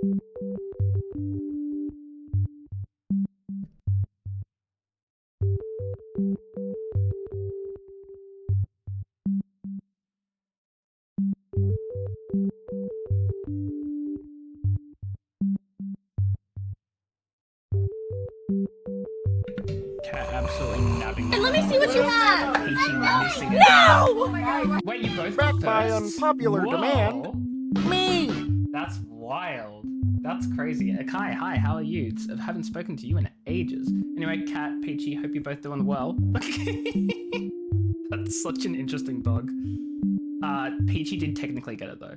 Cat absolutely nabbing. And let me see what you have! Peachy missing. No! Wait, you both Back got by first? unpopular Whoa. demand. Me! That's wild. That's crazy. Akai, hi, how are you? I haven't spoken to you in ages. Anyway, Cat, Peachy, hope you're both doing well. That's such an interesting bug. Peachy did technically get it though.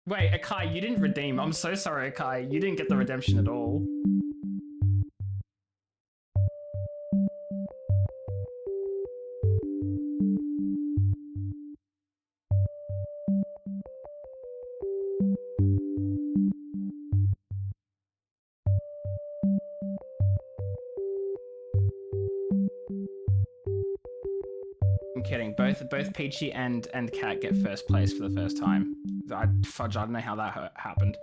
Wait, Akai, you didn't redeem. I'm so sorry, Akai. You didn't get the redemption at all. I'm kidding. Both Peachy and Cat get first place for the first time. Fudge, I don't know how that happened.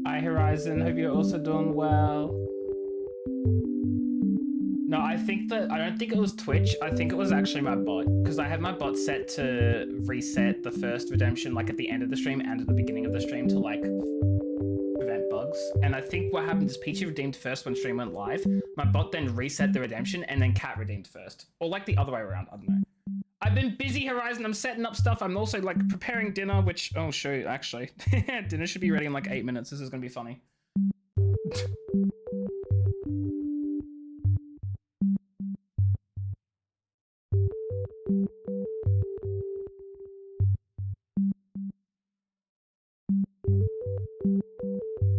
Hi Horizon, hope you're also doing well. No, I don't think it was Twitch. I think it was actually my bot, because I had my bot set to reset the first redemption like at the end of the stream and at the beginning of the stream to like prevent bugs. And I think what happened is Peachy redeemed first when stream went live. My bot then reset the redemption and then Cat redeemed first, or like the other way around. I don't know. I've been busy, Horizon. I'm setting up stuff. I'm also like preparing dinner, which oh shoot, actually, dinner should be ready in like 8 minutes. This is gonna be funny.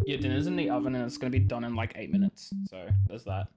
Yeah, dinner's in the oven and it's gonna be done in like 8 minutes. So there's that.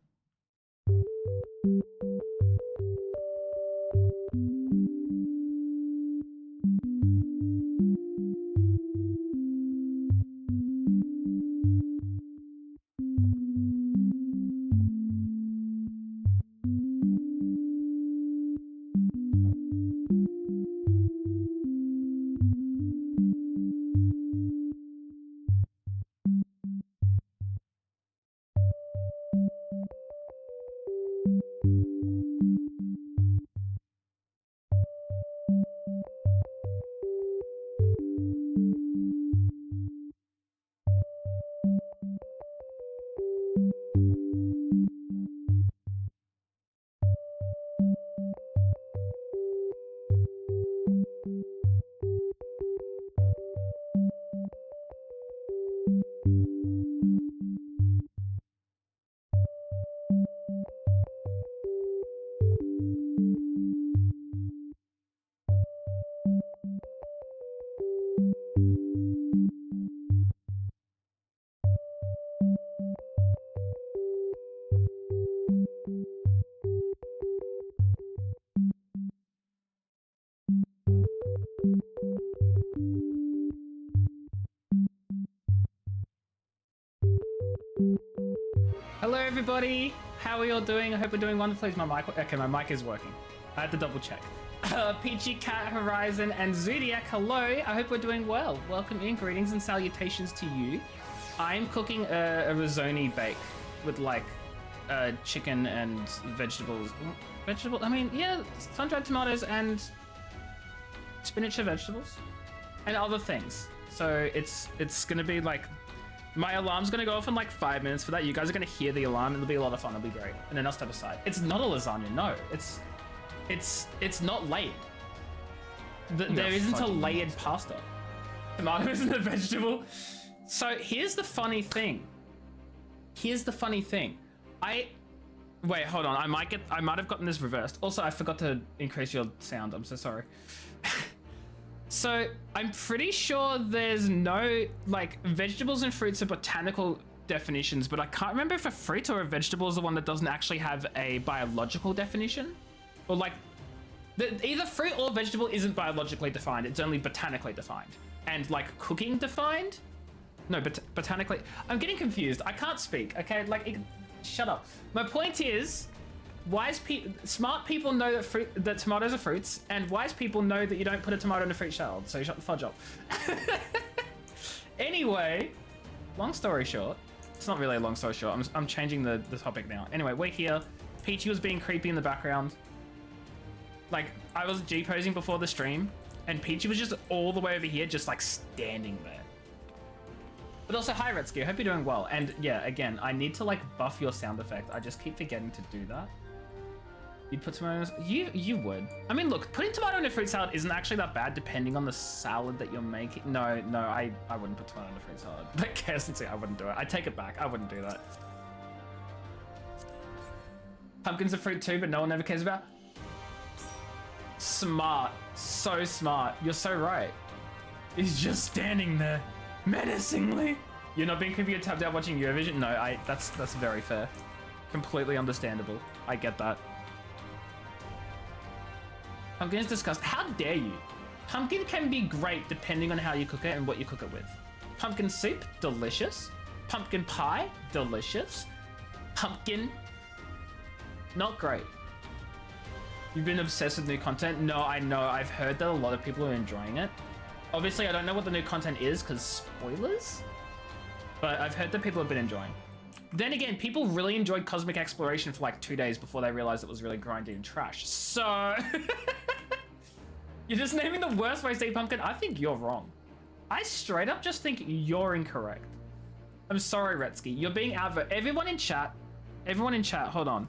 Hello, everybody. How are you all doing? I hope we're doing wonderfully. Is my mic? Okay, my mic is working. I had to double check. Peachy Cat Horizon and Zodiac, hello. I hope we're doing well. Welcome in. Greetings and salutations to you. I'm cooking a risotto bake with like chicken and vegetables. I mean, yeah, sun-dried tomatoes and spinach are vegetables and other things. So it's gonna be like, my alarm's gonna go off in like 5 minutes for that. You guys are gonna hear the alarm. It'll be a lot of fun. It'll be great. And then I'll step aside. It's not a lasagna. No, it's not layered. There isn't a layered pasta. Tomato isn't a vegetable. So here's the funny thing. Wait, hold on. I might have gotten this reversed. Also, I forgot to increase your sound. I'm so sorry. So I'm pretty sure there's no, like, vegetables and fruits are botanical definitions, but I can't remember if a fruit or a vegetable is the one that doesn't actually have a biological definition. Or like, either fruit or vegetable isn't biologically defined. It's only botanically defined. And like cooking defined? No, but botanically. I'm getting confused. I can't speak, okay? Like, shut up. My point is, smart people know that tomatoes are fruits, and wise people know that you don't put a tomato in a fruit salad, so shut the fudge up. Anyway, long story short, it's not really a long story short, I'm changing the topic now. Anyway, we're here. Peachy was being creepy in the background. Like, I was G-posing before the stream, and Peachy was just all the way over here, just like standing there. But also, hi Retsky, I hope you're doing well. And yeah, again, I need to like buff your sound effect. I just keep forgetting to do that. You'd put tomatoes, you would. I mean, look, putting tomato in a fruit salad isn't actually that bad depending on the salad that you're making. No, I wouldn't put tomato in a fruit salad. Like, seriously, I wouldn't do it. I take it back, I wouldn't do that. Pumpkin's a fruit too, but no one ever cares about. Smart, so smart. You're so right. He's just standing there, menacingly. You're not being creepy, you're tapped out watching Eurovision? No, that's very fair. Completely understandable. I get that. Pumpkin is disgusting. How dare you? Pumpkin can be great depending on how you cook it and what you cook it with. Pumpkin soup, delicious. Pumpkin pie, delicious. Pumpkin, not great. You've been obsessed with new content? No, I know. I've heard that a lot of people are enjoying it. Obviously, I don't know what the new content is because spoilers, but I've heard that people have been enjoying. Then again, people really enjoyed Cosmic Exploration for like 2 days before they realized it was really grindy and trash. So, you're just naming the worst ways to eat pumpkin? I think you're wrong. I straight up just think you're incorrect. I'm sorry, Retsky. You're being outvoted. Everyone in chat, hold on.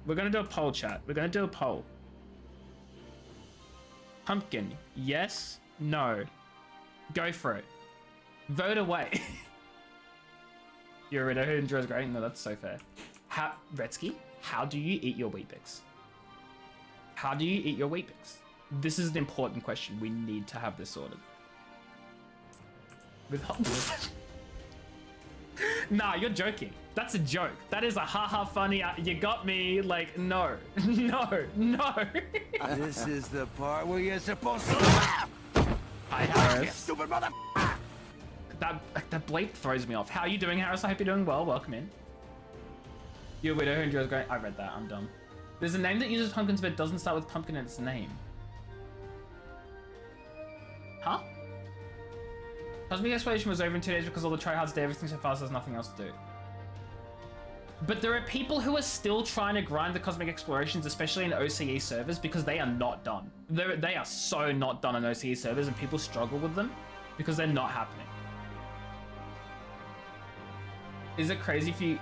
We're gonna do a poll, chat. We're gonna do a poll. Pumpkin, yes, no. Go for it. Vote away. You're a who enjoys grading? No, that's so fair. Retsky, how do you eat your Weet-Bix? How do you eat your Weet-Bix? This is an important question. We need to have this sorted. With hot. Nah, you're joking. That's a joke. That is a haha funny. You got me. Like, no. No. This is the part where you're supposed to laugh. Hi, Harris. Stupid mother. That bleep throws me off. How are you doing, Harris? I hope you're doing well. Welcome in. You're a widow who enjoys great. I read that. I'm dumb. There's a name that uses pumpkins but doesn't start with pumpkin in its name. Huh? Cosmic Exploration was over in 2 days because all the tryhards did everything so fast there's nothing else to do. But there are people who are still trying to grind the Cosmic Explorations, especially in OCE servers, because they are not done. They are so not done on OCE servers, and people struggle with them because they're not happening. Is it crazy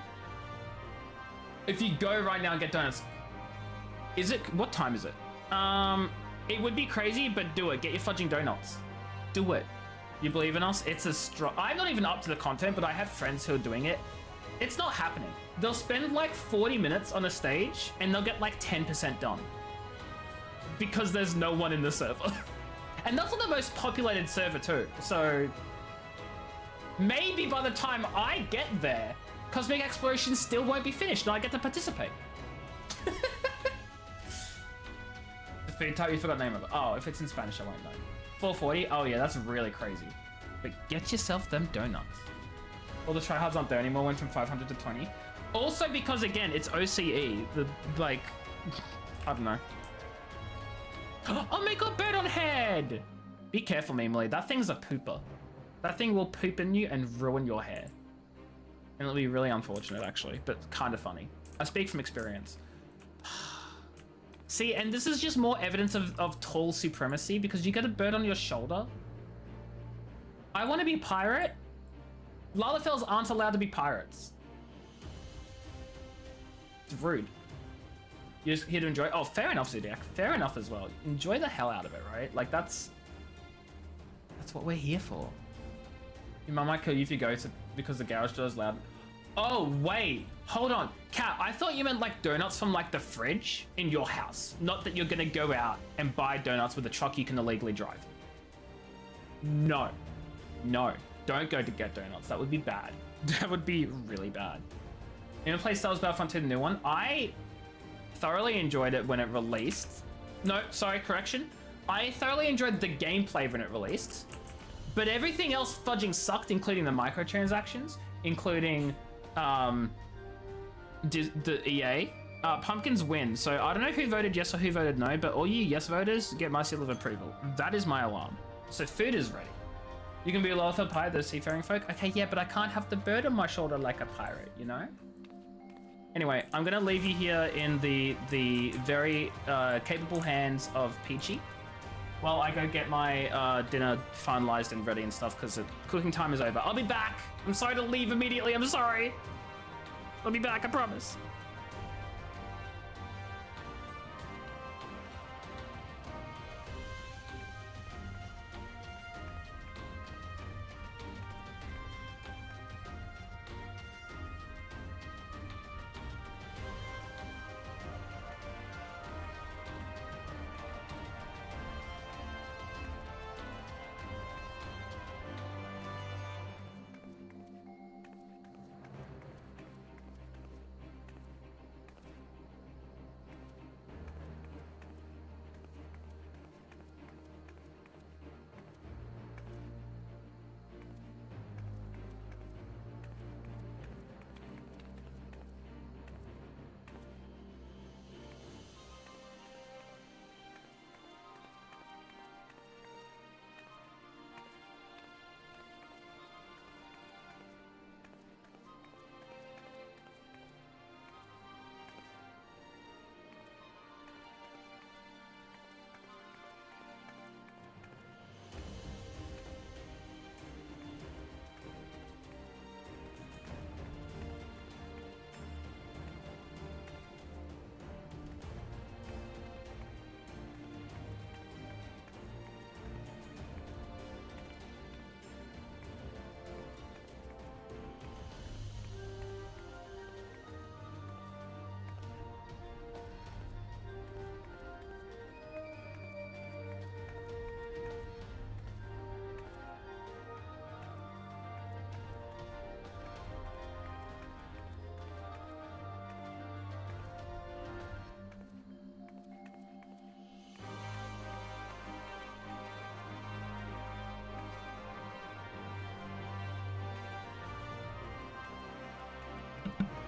if you go right now and get donuts? What time is it? It would be crazy, but do it. Get your fudging donuts. Do it. You believe in us? It's a strong. I'm not even up to the content, but I have friends who are doing it. It's not happening. They'll spend like 40 minutes on a stage and they'll get like 10% done because there's no one in the server. And that's not the most populated server too. So maybe by the time I get there, Cosmic Exploration still won't be finished and I get to participate. The food type, you forgot the name of it. Oh, if it's in Spanish, I won't know. 440? Oh yeah, that's really crazy. But get yourself them donuts. Well, the tryhards aren't there anymore, went from 500 to 20. Also because, again, it's OCE. Like, I don't know. Oh my god, bird on head! Be careful, Memely. That thing's a pooper. That thing will poop in you and ruin your hair. And it'll be really unfortunate, actually, but kind of funny. I speak from experience. See, and this is just more evidence of tall supremacy because you get a bird on your shoulder. I want to be pirate. Lalafels aren't allowed to be pirates. It's rude. You're just here to enjoy. Oh, fair enough, Zodiac. Fair enough as well. Enjoy the hell out of it, right? Like, that's what we're here for. Your mum might kill you if you go to because the garage door is loud. Oh, wait. Hold on. Kat, I thought you meant like donuts from like the fridge in your house. Not that you're going to go out and buy donuts with a truck you can illegally drive. No. No. Don't go to get donuts. That would be bad. That would be really bad. You know, play Star Wars Battlefront 2, the new one? I thoroughly enjoyed it when it released. No, sorry, correction. I thoroughly enjoyed the gameplay when it released. But everything else fudging sucked, including the microtransactions, including the EA. Pumpkins win. So I don't know who voted yes or who voted no, but all you yes voters get my seal of approval. That is my alarm. So food is ready. You can be a Lothar pirate, those seafaring folk. Okay, yeah, but I can't have the bird on my shoulder like a pirate, you know? Anyway, I'm gonna leave you here in the very capable hands of Peachy while I go get my dinner finalized and ready and stuff because cooking time is over. I'll be back. I'm sorry to leave immediately. I'm sorry. I'll be back, I promise.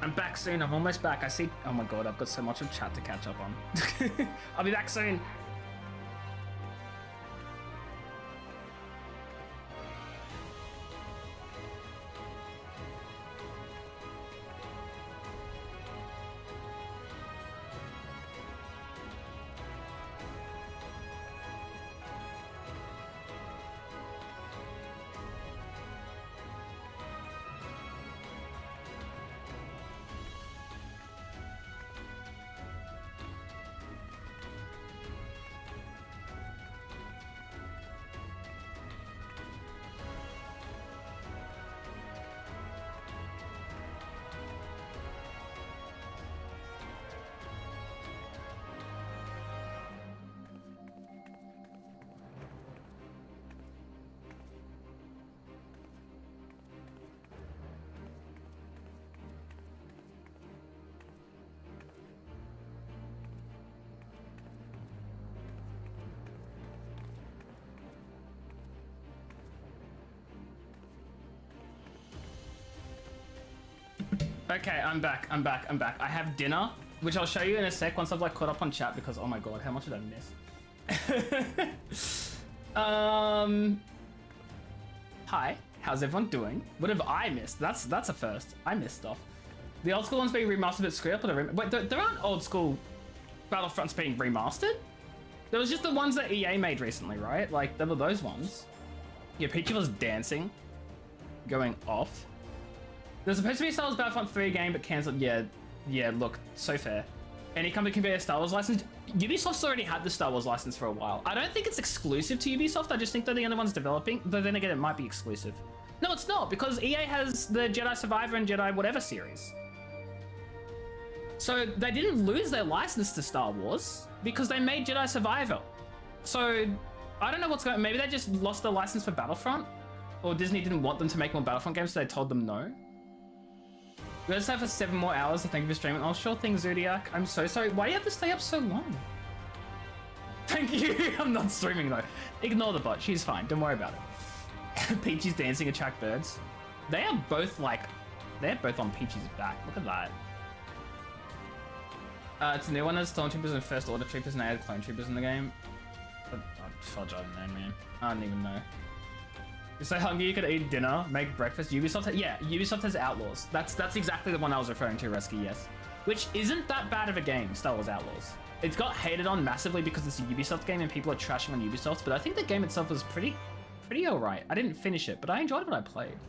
I'm back soon. I'm almost back. I see. Oh my god, I've got so much of chat to catch up on. I'll be back soon. Okay, I'm back. I have dinner, which I'll show you in a sec once I've like caught up on chat because oh my god, how much did I miss? Hi, how's everyone doing? What have I missed? That's a first. I missed stuff. The old school ones being remastered, but screwed up. Wait, there aren't old school Battlefronts being remastered. There was just the ones that EA made recently, right? Like there were those ones. Yeah, Peachy was dancing, going off. There's supposed to be a Star Wars Battlefront 3 game, but cancelled. Yeah, look, so fair. Any company can be a Star Wars license. Ubisoft's already had the Star Wars license for a while. I don't think it's exclusive to Ubisoft. I just think they're the only ones developing. But then again, it might be exclusive. No, it's not, because EA has the Jedi Survivor and Jedi whatever series. So they didn't lose their license to Star Wars because they made Jedi Survivor. So I don't know what's going on. Maybe they just lost their license for Battlefront, or Disney didn't want them to make more Battlefront games, so they told them no. We just have for 7 more hours, so thank you for streaming. Oh, sure thing, Zodiac. I'm so sorry. Why do you have to stay up so long? Thank you. I'm not streaming though. Ignore the bot. She's fine. Don't worry about it. Peachy's dancing attract birds. They are both like, they're both on Peachy's back. Look at that. It's a new one. There's Stormtroopers and First Order Troopers, and I had Clone Troopers in the game. Fudge, I don't know, man. I don't even know. You're so hungry you could eat dinner, make breakfast. Ubisoft, yeah, Ubisoft has Outlaws. That's exactly the one I was referring to, Resky, yes. Which isn't that bad of a game, Star Wars Outlaws. It's got hated on massively because it's a Ubisoft game and people are trashing on Ubisoft, but I think the game itself was pretty alright. I didn't finish it, but I enjoyed what I played.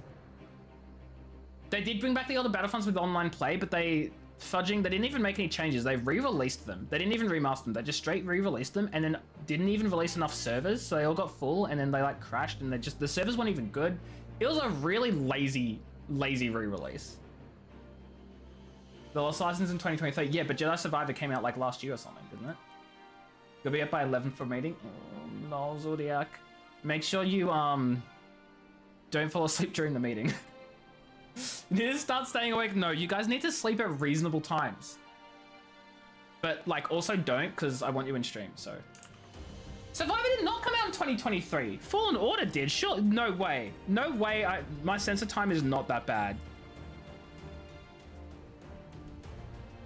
They did bring back the older Battlefronts with online play, but they didn't even make any changes. They re-released them. They didn't even remaster them. They just straight re-released them and then didn't even release enough servers. So they all got full and then they like crashed and the servers weren't even good. It was a really lazy re-release. The lost license in 2023. Yeah, but Jedi Survivor came out like last year or something, didn't it? You'll be up by 11 for a meeting. Oh, no, Zodiac. Make sure you don't fall asleep during the meeting. You need to start staying awake. No, you guys need to sleep at reasonable times. But like also don't, because I want you in stream, so. Survivor did not come out in 2023. Fallen Order did, sure. No way. No way, my sense of time is not that bad.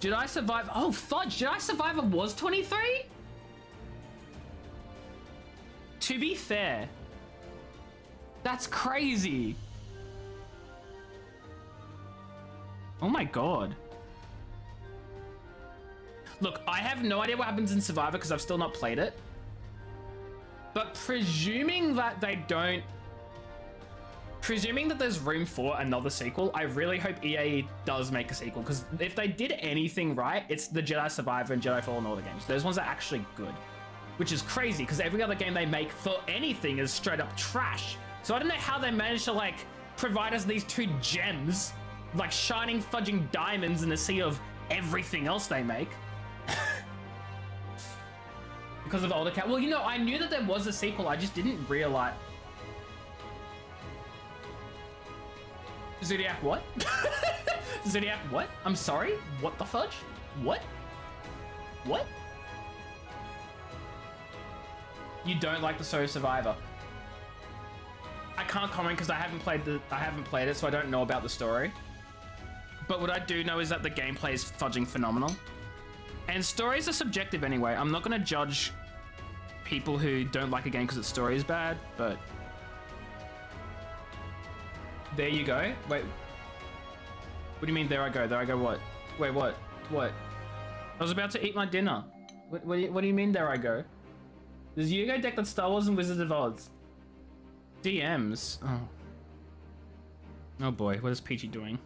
Jedi Survivor, oh fudge, Jedi Survivor was 23? To be fair, that's crazy. Oh my god. Look, I have no idea what happens in Survivor because I've still not played it. But presuming that there's room for another sequel, I really hope EA does make a sequel, because if they did anything right, it's the Jedi Survivor and Jedi Fallen Order games. Those ones are actually good, which is crazy because every other game they make for anything is straight up trash. So I don't know how they managed to like provide us these 2 gems, like shining fudging diamonds in the sea of everything else they make. Because of older cat. Well, you know, I knew that there was a sequel, I just didn't realize. Zodiac what? Zodiac what? I'm sorry? What the fudge? What? What? You don't like the Solo Survivor? I can't comment because I haven't played it, so I don't know about the story. But what I do know is that the gameplay is fudging phenomenal. And stories are subjective anyway. I'm not going to judge people who don't like a game because its story is bad, but... There you go. Wait. What do you mean, there I go? There I go what? Wait, what? What? I was about to eat my dinner. What do you mean, there I go? Does Yu-Gi-Oh deck that Star Wars and Wizards of Oz? DMs? Oh. Oh boy, what is Peachy doing?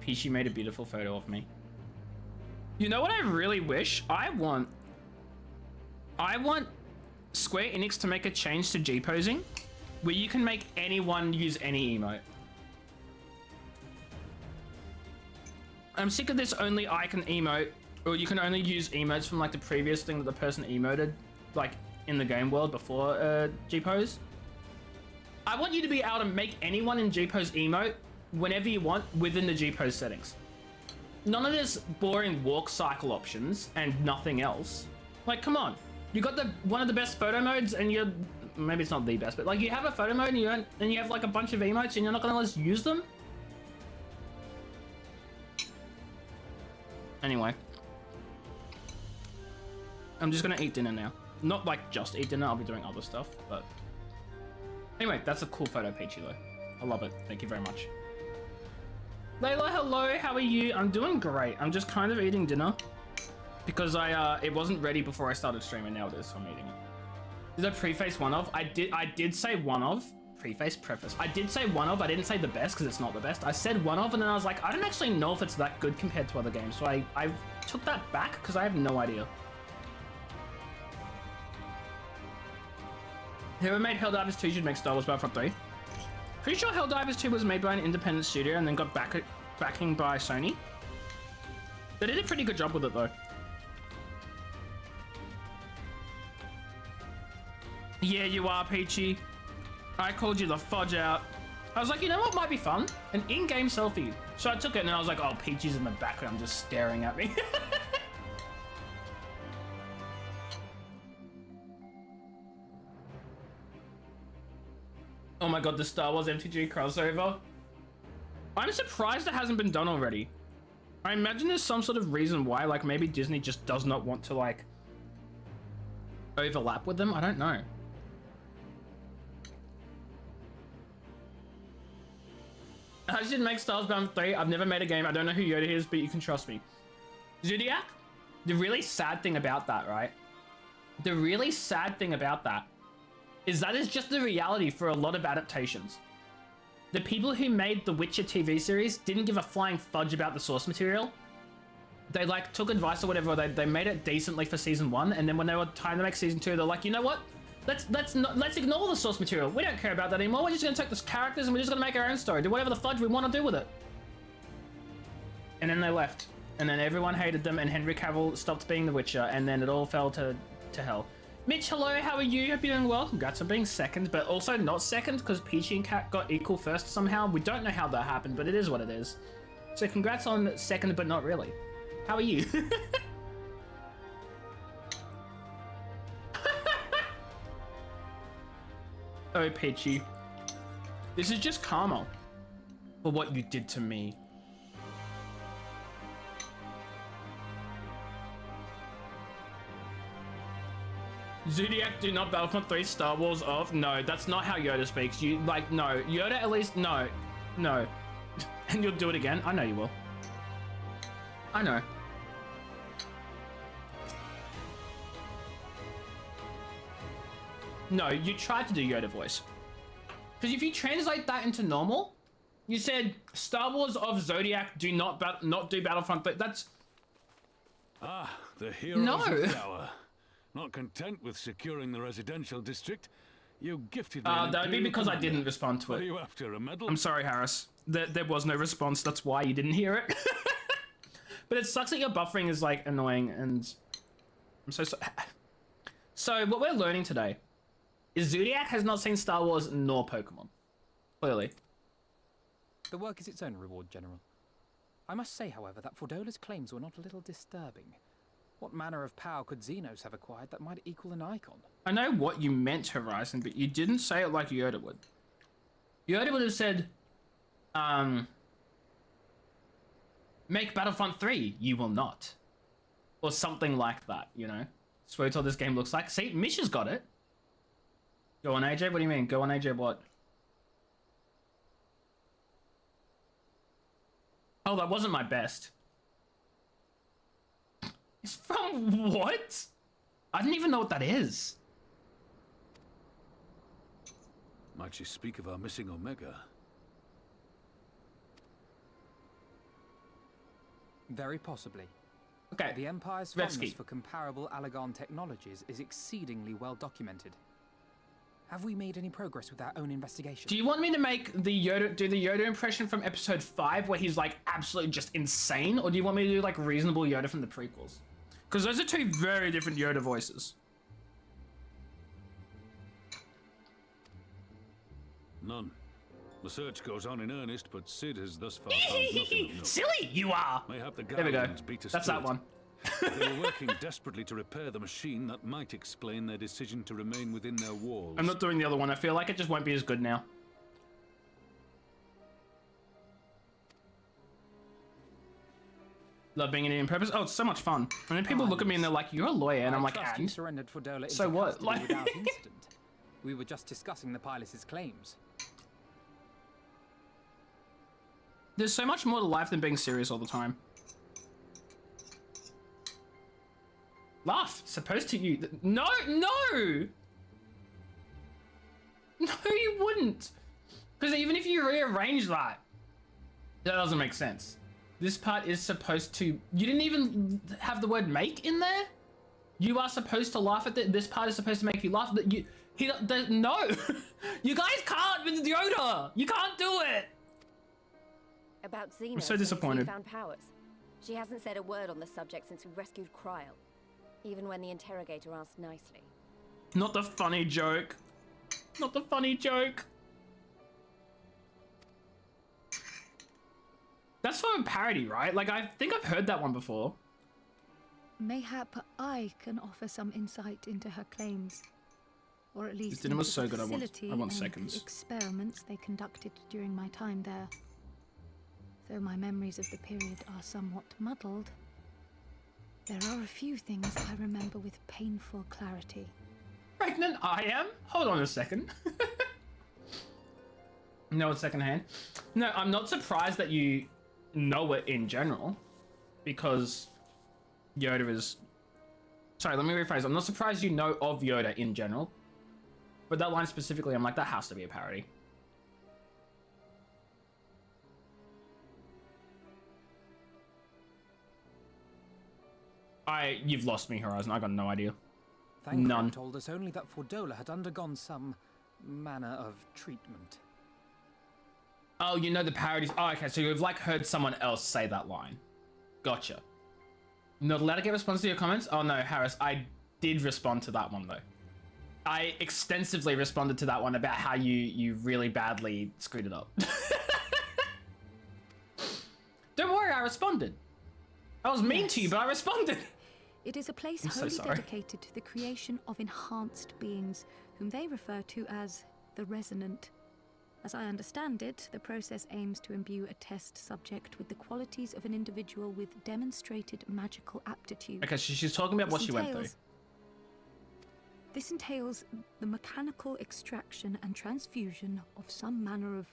Peachy made a beautiful photo of me. You know what I really wish? I want Square Enix to make a change to G-posing where you can make anyone use any emote. I'm sick of this only I can emote, or you can only use emotes from like the previous thing that the person emoted, like in the game world before G-pose. I want you to be able to make anyone in G-pose emote whenever you want within the G-pose settings. None of this boring walk cycle options and nothing else. Like, come on. You got one of the best photo modes and you're, maybe it's not the best, but like you have a photo mode and you have like a bunch of emotes and you're not gonna let us use them? Anyway. I'm just gonna eat dinner now. Not like just eat dinner, I'll be doing other stuff, but... Anyway, that's a cool photo, Peachy, though. I love it. Thank you very much. Layla, hello, how are you? I'm doing great. I'm just kind of eating dinner. Because it wasn't ready before I started streaming, now it is, so I'm eating it. Did I preface one of? I did say one of. Preface. I did say one of, I didn't say the best, because it's not the best. I said one of, and then I was like, I don't actually know if it's that good compared to other games, so I took that back, because I have no idea. Whoever made Helldivers 2 should make Star Wars Battlefront 3. Pretty sure Helldivers 2 was made by an independent studio and then got backing by Sony. They did a pretty good job with it, though. Yeah, you are, Peachy. I called you the fudge out. I was like, you know what might be fun? An in-game selfie. So I took it and I was like, oh, Peachy's in the background just staring at me. Oh my god, the Star Wars MTG crossover. I'm surprised it hasn't been done already. I imagine there's some sort of reason why, like maybe Disney just does not want to like overlap with them. I don't know. I should make Star Wars Battlefront 3. I've never made a game. I don't know who Yoda is, but you can trust me. Zodiac, the really sad thing about that, right? The really sad thing about that is that is just the reality for a lot of adaptations. The people who made the Witcher TV series didn't give a flying fudge about the source material. They like took advice or whatever, they made it decently for season 1, and then when they were time to make season 2, they're like, you know what? Let's ignore the source material. We don't care about that anymore. We're just gonna take the characters and we're just gonna make our own story. Do whatever the fudge we want to do with it. And then they left. And then everyone hated them and Henry Cavill stopped being the Witcher and then it all fell to hell. Mitch, hello, how are you? Hope you're doing well. Congrats on being second, but also not second because Peachy and Cat got equal first somehow. We don't know how that happened, but it is what it is. So congrats on second, but not really. How are you? Oh, Peachy. This is just karma for what you did to me. Zodiac, do not Battlefront 3 Star Wars of. No, that's not how Yoda speaks. You, like, no. Yoda at least, no. No. And you'll do it again? I know you will. I know. No, you tried to do Yoda voice. Because if you translate that into normal, you said Star Wars of Zodiac do not do Battlefront 3. That's... Ah, the heroes of the hour. Not content with securing the residential district, you gifted me that would be because I didn't respond to it. Are you after a medal? I'm sorry, Harris. There was no response. That's why you didn't hear it. But it sucks that your buffering is like annoying, and I'm so sorry. So what we're learning today is Zodiac has not seen Star Wars nor Pokemon. Clearly. The work is its own reward, General. I must say, however, that Fordola's claims were not a little disturbing. What manner of power could Xenos have acquired that might equal an icon? I know what you meant, Horizon, but you didn't say it like Yoda would. Yoda would have said, make Battlefront 3, you will not. Or something like that, you know? Swear to what this game looks like. See, Misha's got it. Go on, AJ? What do you mean? Go on, AJ, what? Oh, that wasn't my best. It's from what? I didn't even know what that is. Might you speak of our missing Omega? Very possibly. Okay. The Empire's fondness for comparable Allagan technologies is exceedingly well documented. Have we made any progress with our own investigation? Do you want me to make the Yoda impression from episode 5 where he's like absolutely just insane? Or do you want me to do like reasonable Yoda from the prequels? Because those are two very different Yoda voices. None. The search goes on in earnest, but Sid has thus far found nothing of note. Silly you are! Mayhap the There we go. Guardians beat us That's to that it. one. They were working desperately to repair the machine that might explain their decision to remain within their walls. I'm not doing the other one. I feel like it just won't be as good now. Love being an Indian purpose. Oh, it's so much fun. And then people look at me and they're like, "You're a lawyer," and I'm like, trust you "And surrendered Fordola so into what?" custody Like- without incident. We were just discussing the pilot's claims. There's so much more to life than being serious all the time. Laugh. Supposed to you. No, no! No, you wouldn't. Because even if you rearrange that, that doesn't make sense. This part is supposed to... You didn't even have the word make in there? You are supposed to laugh at this part is supposed to make you laugh. No! You guys can't with Yoda! You can't do it! About Xena. I'm so disappointed. Found powers. She hasn't said a word on the subject since we rescued Krile. Even when the interrogator asked nicely. Not the funny joke. Not the funny joke. That's from a parody, right? Like, I think I've heard that one before. Mayhap I can offer some insight into her claims. Or at least This dinner was into so the good, I facility want and seconds. the experiments they conducted during my time there. Though my memories of the period are somewhat muddled, there are a few things I remember with painful clarity. Pregnant I am? Hold on a second. No, it's secondhand. No, I'm not surprised that you know it in general, because Yoda is... Sorry, let me rephrase. I'm not surprised you know of Yoda in general, but that line specifically, I'm like, that has to be a parody. You've lost me, Horizon. I got no idea. Thancred None. told us only that Fordola had undergone some manner of treatment. Oh, you know the parodies. Oh, okay, so you've like heard someone else say that line. Gotcha. Not allowed to get response to your comments? Oh no, Harris, I did respond to that one though. I extensively responded to that one about how you really badly screwed it up. Don't worry, I responded. I was mean to you, but I responded. It is a place I'm so wholly sorry. dedicated to the creation of enhanced beings, whom they refer to as the Resonant. As I understand it, the process aims to imbue a test subject with the qualities of an individual with demonstrated magical aptitude. Okay, so she's talking about what she went through. This entails the mechanical extraction and transfusion of some manner of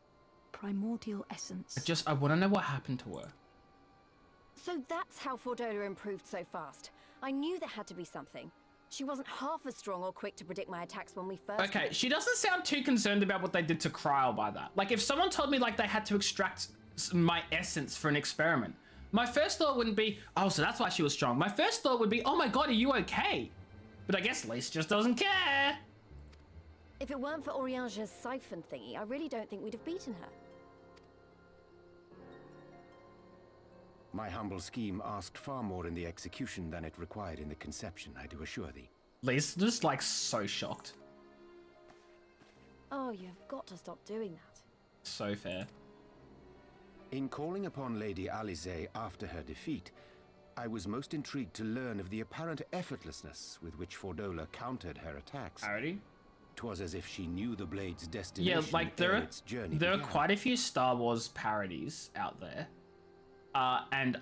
primordial essence. I want to know what happened to her. So that's how Fordola improved so fast. I knew there had to be something. She wasn't half as strong or quick to predict my attacks when we first Okay, met. she doesn't sound too concerned about what they did to Krile by that. Like, if someone told me, like, they had to extract my essence for an experiment, my first thought wouldn't be, oh, so that's why she was strong. My first thought would be, oh my god, are you okay? But I guess Lise just doesn't care. If it weren't for Oriange's siphon thingy, I really don't think we'd have beaten her. My humble scheme asked far more in the execution than it required in the conception, I do assure thee. Lise just, like, so shocked. Oh, you've got to stop doing that. So fair. In calling upon Lady Alisaie after her defeat, I was most intrigued to learn of the apparent effortlessness with which Fordola countered her attacks. Parody? 'Twas as if she knew the blade's destination Yeah, like, there ere are its journey there are began. quite a few Star Wars parodies out there. And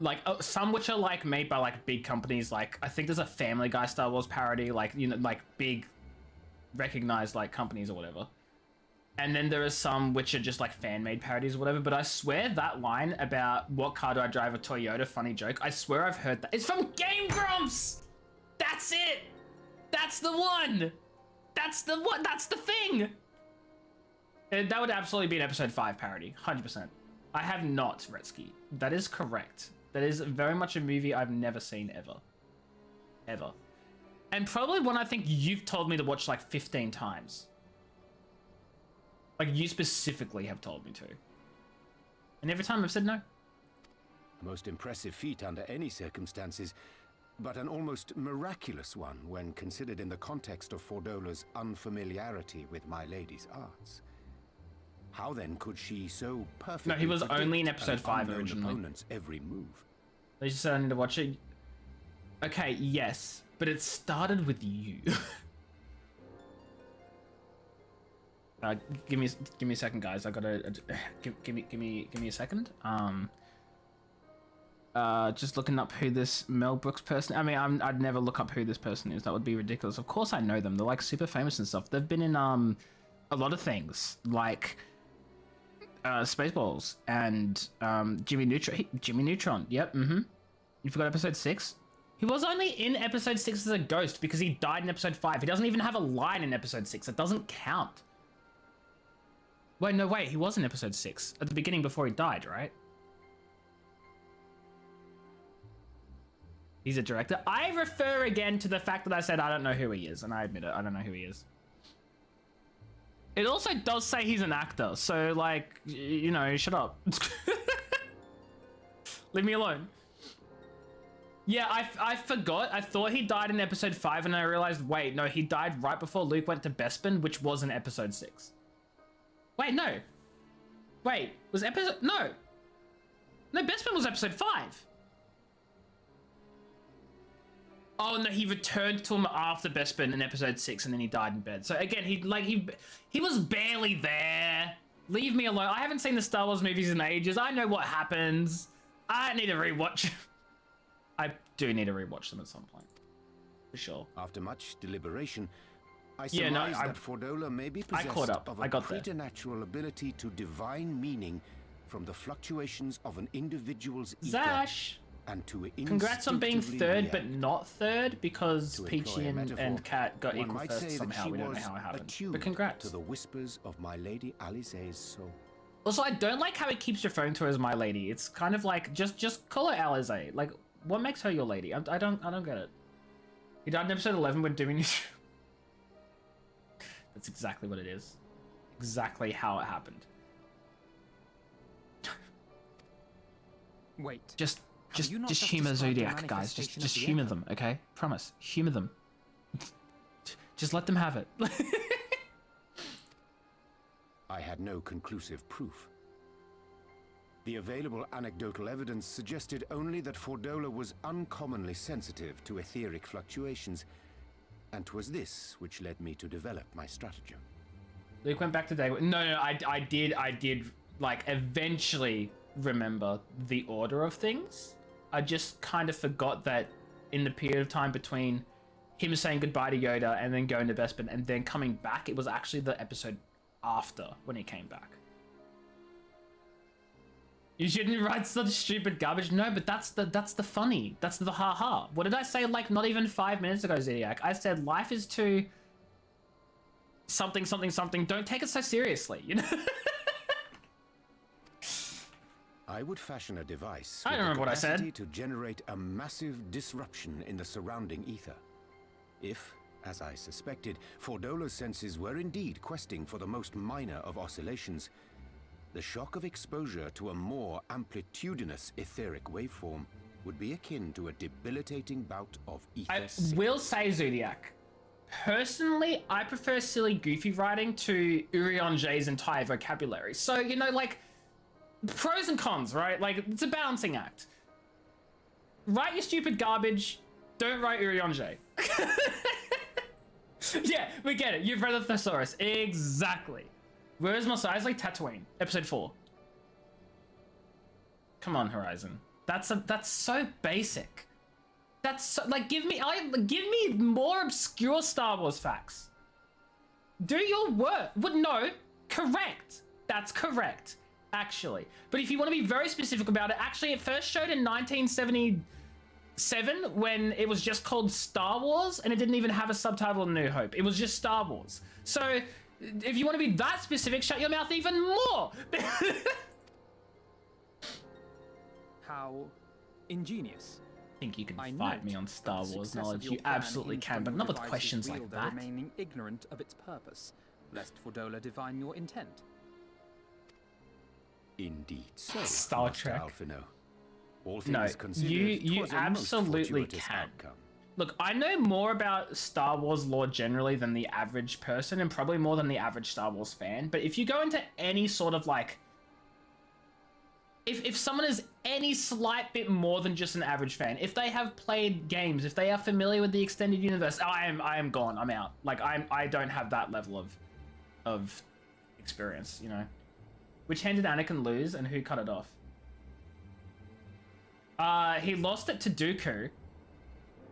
like some which are like made by like big companies, like I think there's a Family Guy Star Wars parody, like, you know, like big recognized like companies or whatever. And then there are some which are just like fan-made parodies or whatever, but I swear that line about what car do I drive, a Toyota, funny joke, I swear I've heard that. It's from Game Grumps! That's it! That's the one! That's the one! That's the thing! That would absolutely be an episode 5 parody, 100%. I have not, Retsky. That is correct. That is very much a movie I've never seen ever. Ever. And probably one I think you've told me to watch like 15 times. Like, you specifically have told me to. And every time I've said no. A most impressive feat under any circumstances, but an almost miraculous one when considered in the context of Fordola's unfamiliarity with my lady's arts. How then could she so perfectly No, he was only in predict episode an 5 unknown originally. opponent's every move? They just said I need to watch it. Okay, yes, but it started with you. Give me a second, guys. I gotta give me a second. Just looking up who this Mel Brooks person. I mean, I'd never look up who this person is. That would be ridiculous. Of course, I know them. They're like super famous and stuff. They've been in a lot of things like Spaceballs and Jimmy Neutron. Jimmy Neutron. Yep. You forgot episode 6. He was only in episode 6 as a ghost because he died in episode 5. He doesn't even have a line in episode 6. It doesn't count. Wait, no, wait. He was in episode 6 at the beginning before he died, right? He's a director. I refer again to the fact that I said I don't know who he is, and I admit it. I don't know who he is. It also does say he's an actor, so like, you know, shut up. Leave me alone. Yeah, I forgot. I thought he died in episode 5, and I realized, wait, no, he died right before Luke went to Bespin, which was in episode 6. Wait, no. Wait, was episode... No. No, Bespin was episode 5. Oh no, he returned to him after Bespin in episode 6, and then he died in bed. So again, he was barely there. Leave me alone. I haven't seen the Star Wars movies in ages. I know what happens. I need to rewatch. I do need to rewatch them at some point, for sure. After much deliberation, I surmise that Fordola may be possessed of a preternatural ability to divine meaning from the fluctuations of an individual's ether. Zash! And to congrats on being third, but not third, because Peachy and Kat got equal first somehow. We don't know how it happened. But congrats. To the whispers of my lady Alize's soul. Also, I don't like how he keeps referring to her as my lady. It's kind of like just call her Alize. Like, what makes her your lady? I don't get it. He died in episode 11 when doing his. That's exactly what it is. Exactly how it happened. Wait. Just humor Zodiac, guys. Just humor them, okay? Promise. Humor them. Just let them have it. I had no conclusive proof. The available anecdotal evidence suggested only that Fordola was uncommonly sensitive to etheric fluctuations, and 'twas this which led me to develop my stratagem. Luke went back to day. No, I did like eventually remember the order of things. I just kind of forgot that in the period of time between him saying goodbye to Yoda and then going to Bespin and then coming back, it was actually the episode after when he came back. You shouldn't write such stupid garbage. No, but that's the funny. That's the haha. What did I say like not even 5 minutes ago, Zodiac? I said life is too something. Don't take it so seriously, you know? I would fashion a device I don't remember what I said. To generate a massive disruption in the surrounding ether. If, as I suspected, Fordola's senses were indeed questing for the most minor of oscillations, the shock of exposure to a more amplitudinous etheric waveform would be akin to a debilitating bout of ether. I will say, Zodiac, personally, I prefer silly, goofy writing to Urion J's entire vocabulary. So, you know, like, pros and cons, right? Like, it's a balancing act. Write your stupid garbage, don't write Urion J. Yeah, we get it. You've read the Thesaurus. Exactly. Where's Mos Eisley? Tatooine. Episode 4. Come on, Horizon. That's so basic. That's so, like, give me more obscure Star Wars facts. Do your work. Well, no, correct. That's correct, actually. But if you want to be very specific about it, actually, it first showed in 1977 when it was just called Star Wars, and it didn't even have a subtitle in New Hope. It was just Star Wars. So, if you want to be that specific, shut your mouth even more. How ingenious. I think you can fight me on Star Wars knowledge. You absolutely can, but not with questions like that. Remaining ignorant of its purpose, lest Fordola divine your intent. Indeed so. Star Trek. Alphino. All No, things considered, you 'twas a most absolutely fortuitous can. outcome. Look, I know more about Star Wars lore generally than the average person, and probably more than the average Star Wars fan, but if you go into any sort of like... If someone is any slight bit more than just an average fan, if they have played games, if they are familiar with the extended universe, I am gone, I'm out. Like, I don't have that level of experience, you know? Which hand did Anakin lose, and who cut it off? He lost it to Dooku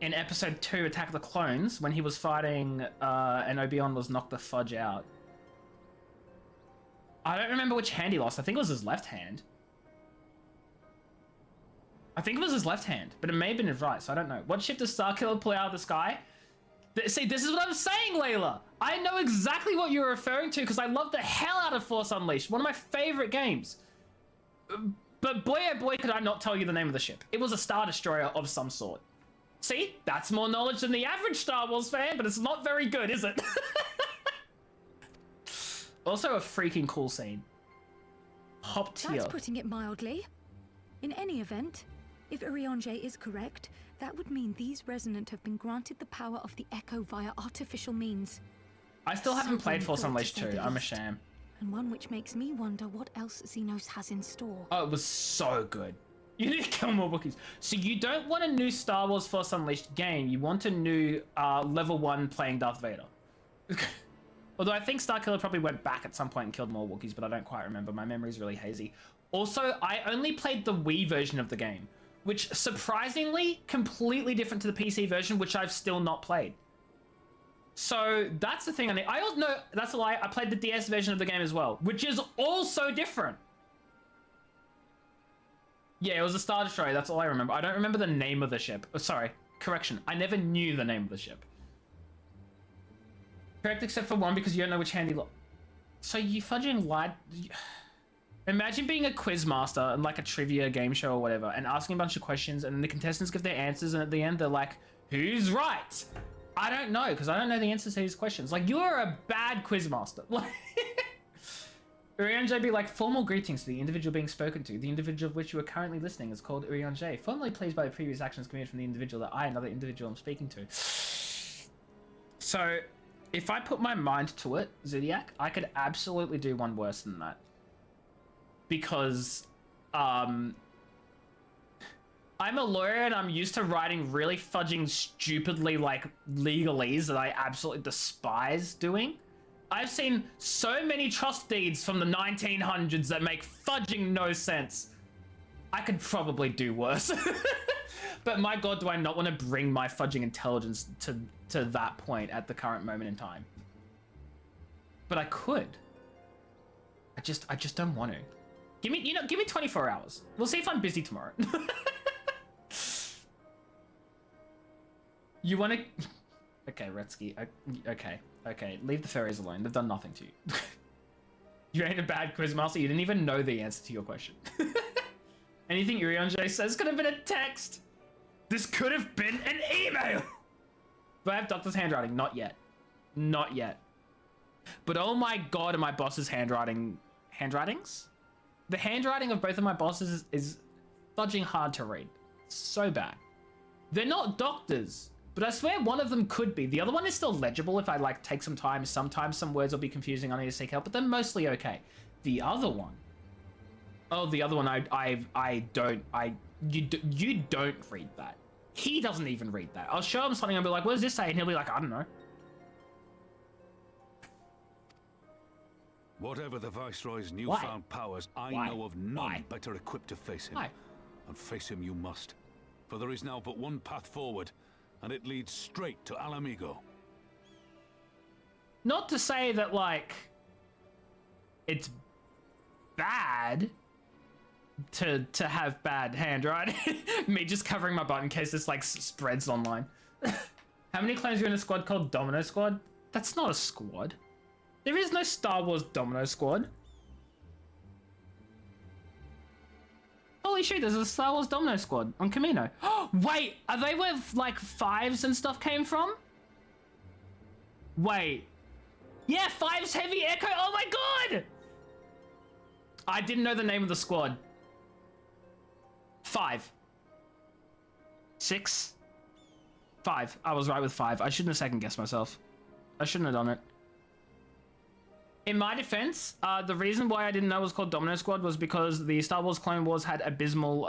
in episode 2, Attack of the Clones, when he was fighting and Obi-Wan was knocked the fudge out. I don't remember which hand he lost. I think it was his left hand. I think it was his left hand, but it may have been his right, so I don't know. What ship does Starkiller pull out of the sky? See, this is what I'm saying, Layla. I know exactly what you're referring to because I love the hell out of Force Unleashed. One of my favorite games. But boy, oh boy, could I not tell you the name of the ship. It was a Star Destroyer of some sort. See, that's more knowledge than the average Star Wars fan, but it's not very good, is it? Also a freaking cool scene. Top tier. That's putting it mildly. In any event, if Urianger is correct, that would mean these Resonant have been granted the power of the Echo via artificial means. I still haven't played Force Unleashed 2. I'm a sham. And one which makes me wonder what else Xenos has in store. Oh, it was so good. You need to kill more Wookiees. So you don't want a new Star Wars Force Unleashed game. You want a new level 1 playing Darth Vader. Although I think Starkiller probably went back at some point and killed more Wookiees, but I don't quite remember. My memory's really hazy. Also, I only played the Wii version of the game, which surprisingly completely different to the PC version, which I've still not played. So that's the thing. I also know that's a lie. I played the DS version of the game as well, which is also different. Yeah, it was a Star Destroyer. That's all I remember. I don't remember the name of the ship. Oh, sorry, correction. I never knew the name of the ship. Correct, except for one because you don't know which hand he lost. So you fudging lied. Imagine being a quiz master and like a trivia game show or whatever, and asking a bunch of questions, and then the contestants give their answers, and at the end they're like, "Who's right?" I don't know because I don't know the answers to these questions. Like, you're a bad quiz master. Like, Urianger be like, formal greetings to the individual being spoken to. The individual of which you are currently listening is called Urianger, formerly pleased by the previous actions committed from the individual that I, another individual, am speaking to. So, if I put my mind to it, Zodiac, I could absolutely do one worse than that. Because, I'm a lawyer and I'm used to writing really fudging stupidly like legalese that I absolutely despise doing. I've seen so many trust deeds from the 1900s that make fudging no sense. I could probably do worse. But my god, do I not want to bring my fudging intelligence to that point at the current moment in time. But I could. I just don't want to. Give me 24 hours. We'll see if I'm busy tomorrow. You want to... Okay, Retsky. Okay. Leave the fairies alone. They've done nothing to you. You ain't a bad quizmaster. You didn't even know the answer to your question. Anything Urianger says could have been a text. This could have been an email. Do I have Doctor's handwriting? Not yet. Not yet. But oh my god, are my boss's handwritings? The handwriting of both of my bosses is fudging hard to read. So bad. They're not doctors. But I swear one of them could be. The other one is still legible if I like take some time. Sometimes some words will be confusing. I need to seek help, but they're mostly okay. The other one. Oh, the other one. You don't read that. He doesn't even read that. I'll show him something and be like, what does this say? And he'll be like, I don't know. Whatever the Viceroy's newfound powers, I know of none better equipped to face him. And face him you must. For there is now but one path forward. And it leads straight to Alamigo. Not to say that, like, it's bad to have bad handwriting. Me just covering my butt in case this, like, spreads online. How many clans are in a squad called Domino Squad? That's not a squad. There is no Star Wars Domino Squad. Holy shit, there's a Star Wars Domino Squad on Camino. Wait, are they where, like, fives and stuff came from? Wait. Yeah, Fives Heavy Echo. Oh my god! I didn't know the name of the squad. 5. 6. 5. I was right with 5. I shouldn't have second-guessed myself. I shouldn't have done it. In my defense, the reason why I didn't know it was called Domino Squad was because the Star Wars Clone Wars had abysmal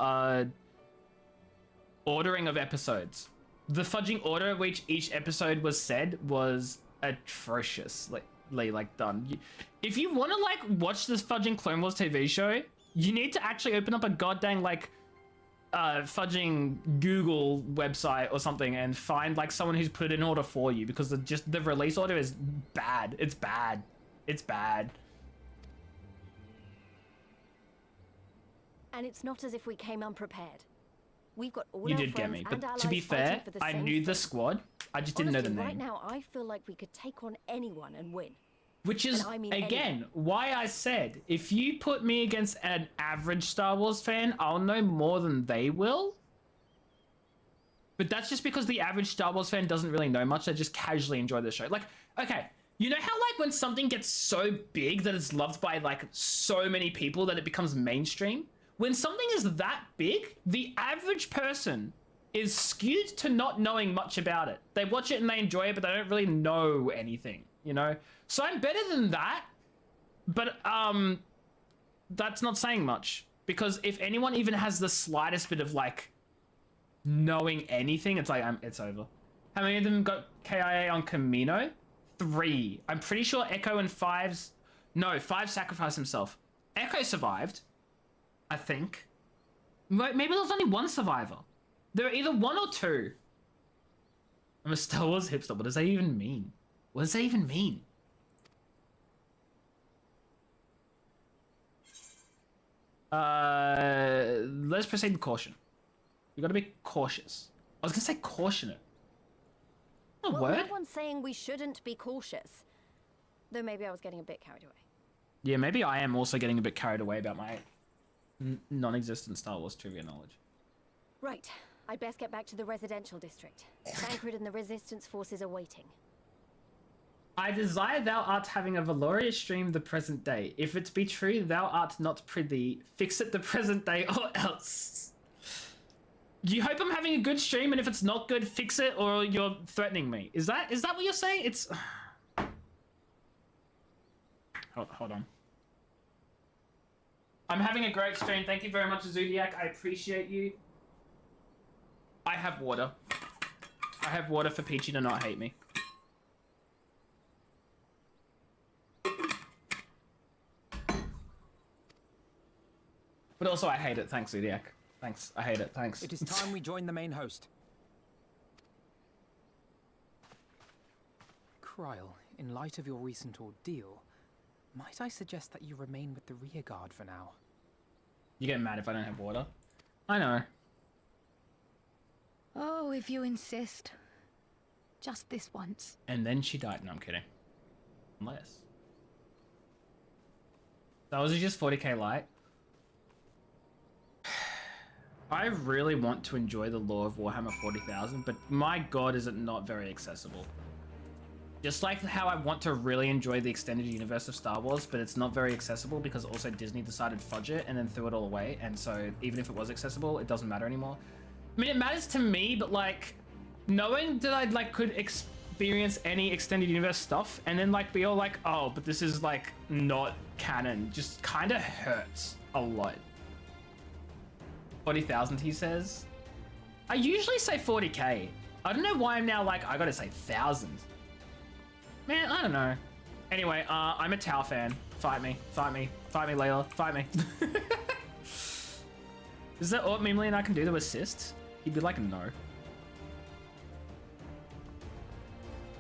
ordering of episodes. The fudging order of which each episode was said was atrociously like done. If you want to like watch this fudging Clone Wars TV show, you need to actually open up a goddamn like fudging Google website or something and find like someone who's put it in order for you, because the release order is bad. It's bad. It's bad. And it's not as if we came unprepared. We've got all You our did get friends me, and but to be allies fair, fighting for the I same knew the thing. squad. I just didn't know the Honestly, name. right now, I feel like we could take on anyone and win. Which is, And I mean again, why I said, if you put me against an average Star Wars fan, I'll know more than they will. But that's just because the average Star Wars fan doesn't really know much. They just casually enjoy the show. Like, okay, you know how like when something gets so big that it's loved by like so many people that it becomes mainstream? When something is that big, the average person is skewed to not knowing much about it. They watch it and they enjoy it, but they don't really know anything, you know? So I'm better than that, but that's not saying much, because if anyone even has the slightest bit of like knowing anything, it's like it's over. How many of them got KIA on Camino? 3. I'm pretty sure Echo and 5 sacrificed himself. Echo survived, I think. Maybe there was only 1 survivor. There are either 1 or 2. I'm a Star Wars hipster. What does that even mean? What does that even mean? Let's proceed with caution. You gotta be cautious. I was gonna say cautionate. Well, word? no one's saying we shouldn't be cautious. Though maybe I was getting a bit carried away. Yeah, maybe I am also getting a bit carried away about my non-existent Star Wars trivia knowledge. Right. I'd best get back to the residential district. Tancred and the Resistance forces are waiting. I desire thou art having a valorous stream the present day. If it be true, thou art not prithee. Fix it the present day or else. You hope I'm having a good stream, and if it's not good, fix it, or you're threatening me. Is that what you're saying? It's... Hold on. I'm having a great stream. Thank you very much, Zodiac. I appreciate you. I have water. I have water for Peachy to not hate me. But also, I hate it. Thanks, Zodiac. Thanks. I hate it. Thanks. It is time we join the main host. Krile, in light of your recent ordeal, might I suggest that you remain with the rearguard for now? You get mad if I don't have water? I know. Oh, if you insist. Just this once. And then she died. No, I'm kidding. Unless. That was just 40k light. I really want to enjoy the lore of Warhammer 40,000, but my god is it not very accessible. Just like how I want to really enjoy the extended universe of Star Wars, but it's not very accessible because also Disney decided to fudge it and then threw it all away, and so even if it was accessible, it doesn't matter anymore. I mean, it matters to me, but like, knowing that I like could experience any extended universe stuff and then like be all like, oh, but this is like not canon, just kind of hurts a lot. 40,000, he says. I usually say 40k. I don't know why I'm now like, I gotta say 1,000. Man, I don't know. Anyway, I'm a Tau fan. Fight me. Fight me. Fight me, Layla. Fight me. Is that all Mimely and I can do to assist? He'd be like, no.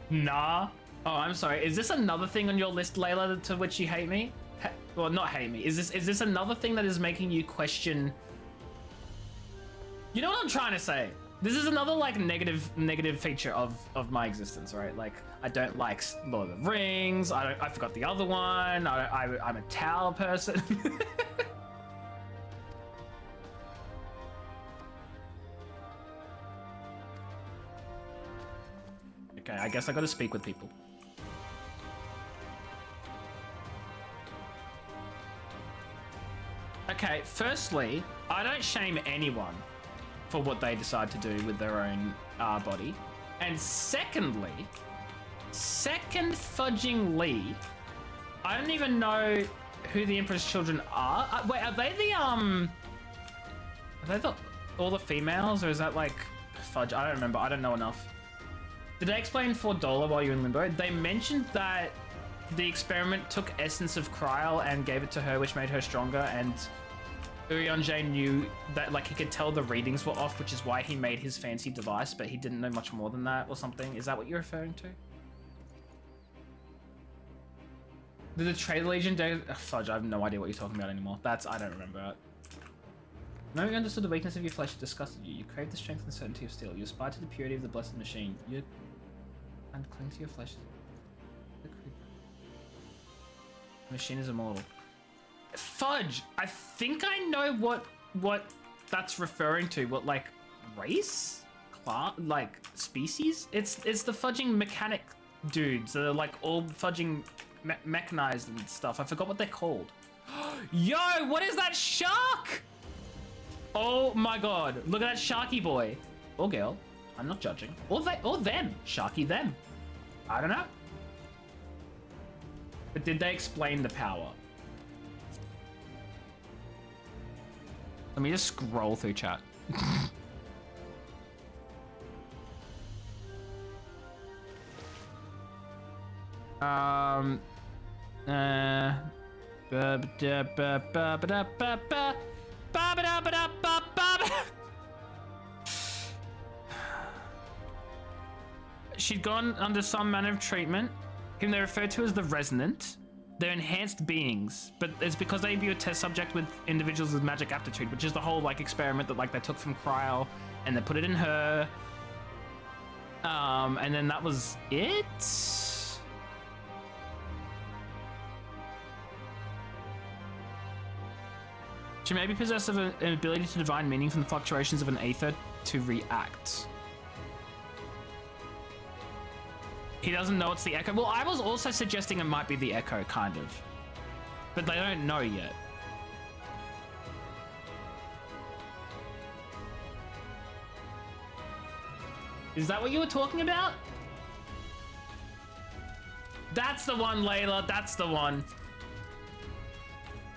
Nah. Oh, I'm sorry. Is this another thing on your list, Layla, to which you hate me? Well, not hate me. Is this another thing that is making you question... You know what I'm trying to say? This is another like negative feature of my existence, right? Like I don't like Lord of the Rings. I forgot the other one. I'm a Tau person. Okay, I guess I gotta speak with people. Okay, firstly, I don't shame anyone for what they decide to do with their own body. And secondly, fudgingly, I don't even know who the Emperor's children are. Wait, are they all the females, or is that like fudge? I don't remember. I don't know enough. Did they explain Fordola while you were in Limbo? They mentioned that the experiment took essence of Krile and gave it to her, which made her stronger, and Urianger knew that, like, he could tell the readings were off, which is why he made his fancy device, but he didn't know much more than that or something. Is that what you're referring to? Did the Trade Legion do... fudge, I have no idea what you're talking about anymore. I don't remember it. No, you understood the weakness of your flesh disgusted you. You craved the strength and certainty of steel. You aspired to the purity of the blessed machine. You... and cling to your flesh. The machine is immortal. Fudge! I think I know what that's referring to. What, like, race? Class? Like, species? It's the fudging mechanic dudes that are, like, all fudging mechanized and stuff. I forgot what they're called. Yo, what is that shark? Oh my god. Look at that sharky boy. Or girl. I'm not judging. Or them. Sharky them. I don't know. But did they explain the power? Let me just scroll through chat. She'd gone under some manner of treatment, whom they refer to as the Resonant. They're enhanced beings, but it's because they view a test subject with individuals with magic aptitude, which is the whole, like, experiment that, like, they took from Krile and they put it in her. And then that was it. She may be possessed of an ability to divine meaning from the fluctuations of an aether to react. He doesn't know it's the Echo. Well, I was also suggesting it might be the Echo, kind of. But they don't know yet. Is that what you were talking about? That's the one, Layla. That's the one.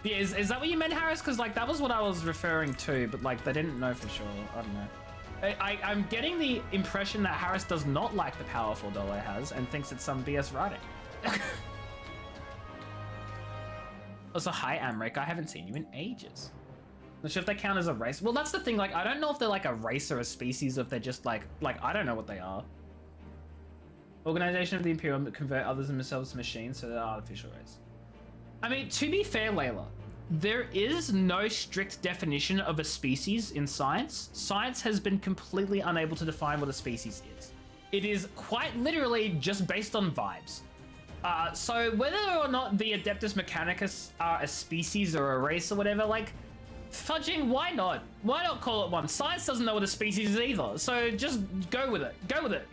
Yeah, is that what you meant, Harris? Because, like, that was what I was referring to, but, like, they didn't know for sure. I don't know. I'm getting the impression that Harris does not like the power Fordolo has and thinks it's some BS writing. Also, hi, Amrik. I haven't seen you in ages. Not sure if they count as a race. Well, that's the thing. Like, I don't know if they're, like, a race or a species, or if they're just, like, I don't know what they are. Organization of the Imperium that convert others themselves to machines, so they're artificial race. I mean, to be fair, Layla, there is no strict definition of a species in science. Science has been completely unable to define what a species is. It is quite literally just based on vibes. So whether or not the Adeptus Mechanicus are a species or a race or whatever, like, fudging, why not? Why not call it one? Science doesn't know what a species is either, so just go with it. Go with it.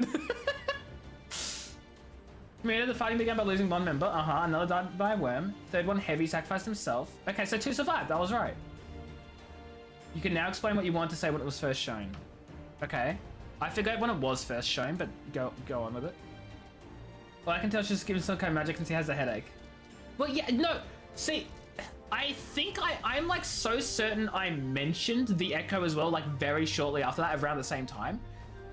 The fighting began by losing one member. Another died by a worm. Third one, Heavy, sacrificed himself. Okay, so 2 survived. That was right. You can now explain what you want to say when it was first shown. Okay. I forgot when it was first shown, but go on with it. Well, I can tell she's giving some kind of magic since he has a headache. Well, yeah, no. See, I think I'm like so certain I mentioned the Echo as well, like very shortly after that, around the same time.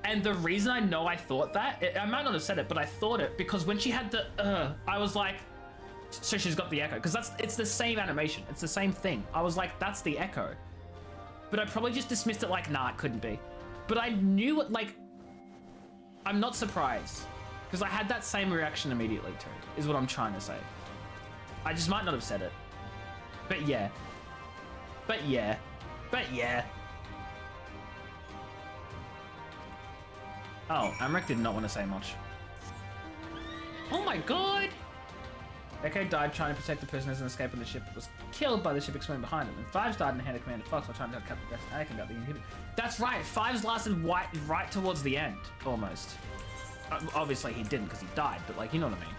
And the reason I know I thought that, I might not have said it, but I thought it because when she had the, I was like, so she's got the Echo. Because it's the same animation. It's the same thing. I was like, that's the Echo. But I probably just dismissed it like, nah, it couldn't be. But I knew it, like, I'm not surprised. Because I had that same reaction immediately to it, is what I'm trying to say. I just might not have said it. But yeah. But yeah. But yeah. Oh, Amrik did not want to say much. Oh my god! Echo died trying to protect the prisoners and escape on the ship, but was killed by the ship exploding behind him. And Fives died in the hand of Commander Fox while trying to help Captain Anakin got the inhibitor. That's right, Fives lasted right towards the end, almost. Obviously he didn't because he died, but like, you know what I mean.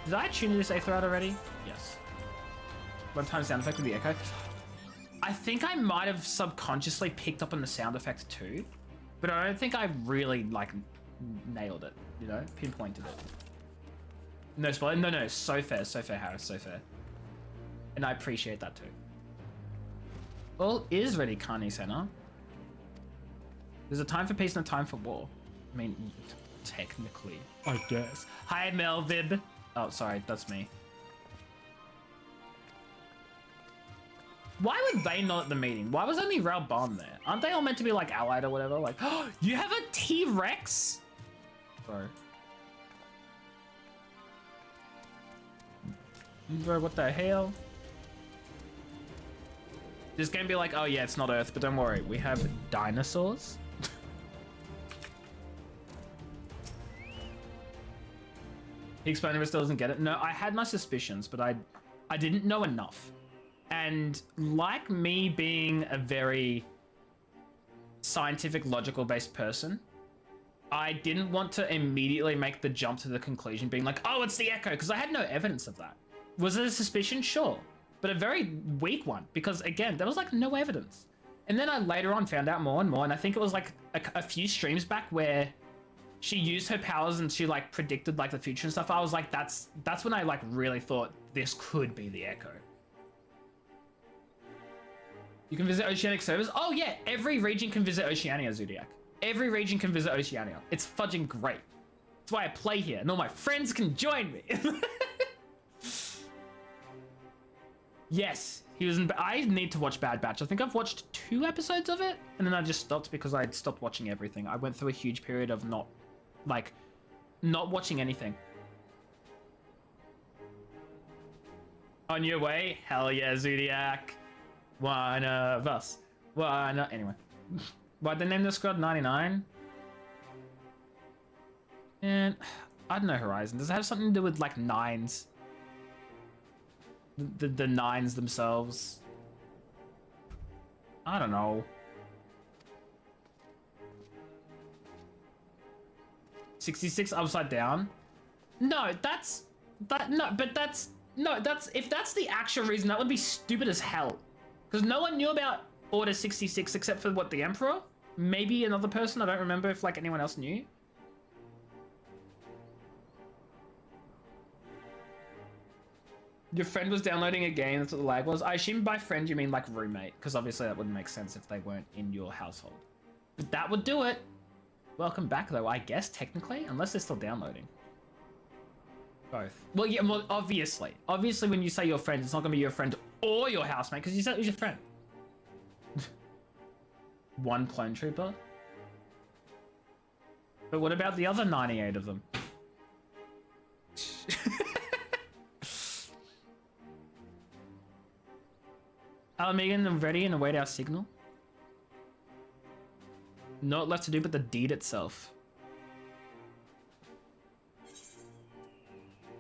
Did I tune this Aether out already? Yes. One time sound effect with the Echo. I think I might have subconsciously picked up on the sound effect too. But I don't think I really, like, nailed it, you know? Pinpointed it. No spoiler. No, so fair, Harris, so fair. And I appreciate that too. All is ready, Carney Center. There's a time for peace and a time for war. I mean, technically, I guess. Hi, Melvib. Oh, sorry, that's me. Why were they not at the meeting? Why was only Raubon there? Aren't they all meant to be like allied or whatever? Like, oh, you have a T-Rex? Bro. Bro, what the hell? This game be like, oh yeah, it's not Earth, but don't worry, we have dinosaurs. He explained if it still doesn't get it. No, I had my suspicions, but I didn't know enough. And like me being a very scientific, logical based person, I didn't want to immediately make the jump to the conclusion being like, oh, it's the Echo, because I had no evidence of that. Was it a suspicion? Sure. But a very weak one, because again, there was like no evidence. And then I later on found out more and more, and I think it was like a few streams back where she used her powers and she like predicted like the future and stuff. I was like, that's when I like really thought this could be the Echo. You can visit Oceanic servers? Oh yeah, every region can visit Oceania, Zodiac. Every region can visit Oceania. It's fudging great. That's why I play here, and all my friends can join me. Yes, he was in... I need to watch Bad Batch. I think I've watched 2 episodes of it, and then I just stopped because I stopped watching everything. I went through a huge period of not watching anything. On your way? Hell yeah, Zodiac. One of us. Anyway. Why'd they name the squad 99? And I don't know, Horizon. Does it have something to do with like nines? The nines themselves? I don't know. 66 upside down? No, if that's the actual reason, that would be stupid as hell. Because no one knew about Order 66 except for what, the Emperor? Maybe another person, I don't remember if like anyone else knew. Your friend was downloading a game, that's what the lag was. I assume by friend you mean like roommate, because obviously that wouldn't make sense if they weren't in your household. But that would do it. Welcome back though, I guess, technically, unless they're still downloading. Both. Well, yeah, well, obviously. Obviously when you say your friend, it's not gonna be your friend or your housemate, because you said it was your friend. One clone trooper? But what about the other 98 of them? Megan, I'm ready and await our signal. Not left to do but the deed itself.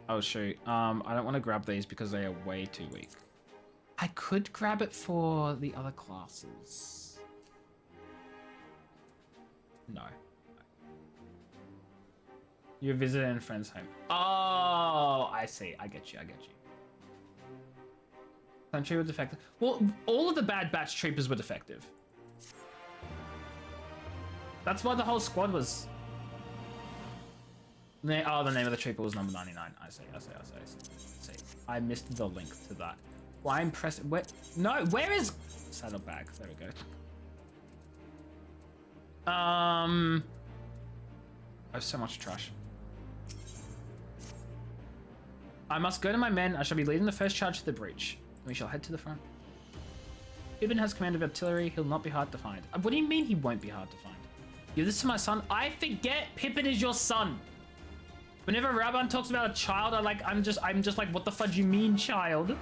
Oh shoot, I don't want to grab these because they are way too weak. I could grab it for the other classes. No. You're visiting a friend's home. Oh, I see. I get you. Country were defective. Well, all of the Bad Batch troopers were defective. That's why the whole squad was... Oh, the name of the trooper was number 99. I see. I missed the link to that. Why I'm pressing... No, where is... Saddlebags, there we go. I have so much trash. I must go to my men. I shall be leading the first charge to the breach. We shall head to the front. Pippin has command of artillery. He'll not be hard to find. What do you mean he won't be hard to find? Give this to my son. I forget Pippin is your son. Whenever Raubon talks about a child, I'm just like, what the fudge you mean, child?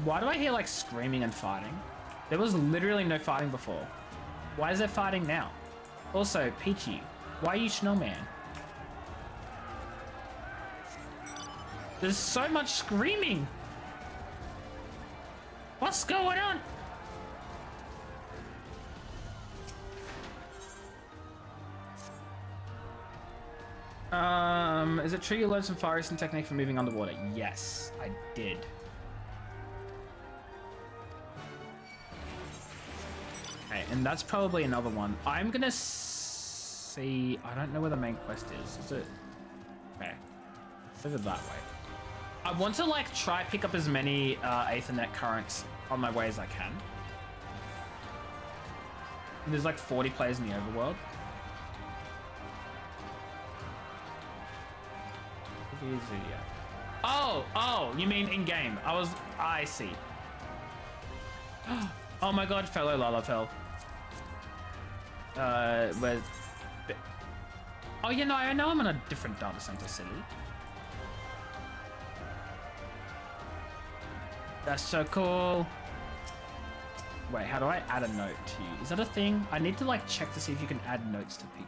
Why do I hear like screaming and fighting? There was literally no fighting before. Why is there fighting now? Also, Peachy, why are you snowman? There's so much screaming. What's going on? Is it true you learned some fire resistant technique for moving underwater? Yes, I did. Okay, and that's probably another one. I'm gonna see... I don't know where the main quest is. Is it... Okay. It's over that way. I want to, like, try pick up as many Aethernet currents on my way as I can. There's, like, 40 players in the overworld. Oh, you mean in game? I see. Oh my god, fellow Lalafell. Where's... Oh, yeah, no, I know I'm on a different data center, silly. That's so cool. Wait, how do I add a note to you? Is that a thing? I need to like check to see if you can add notes to people.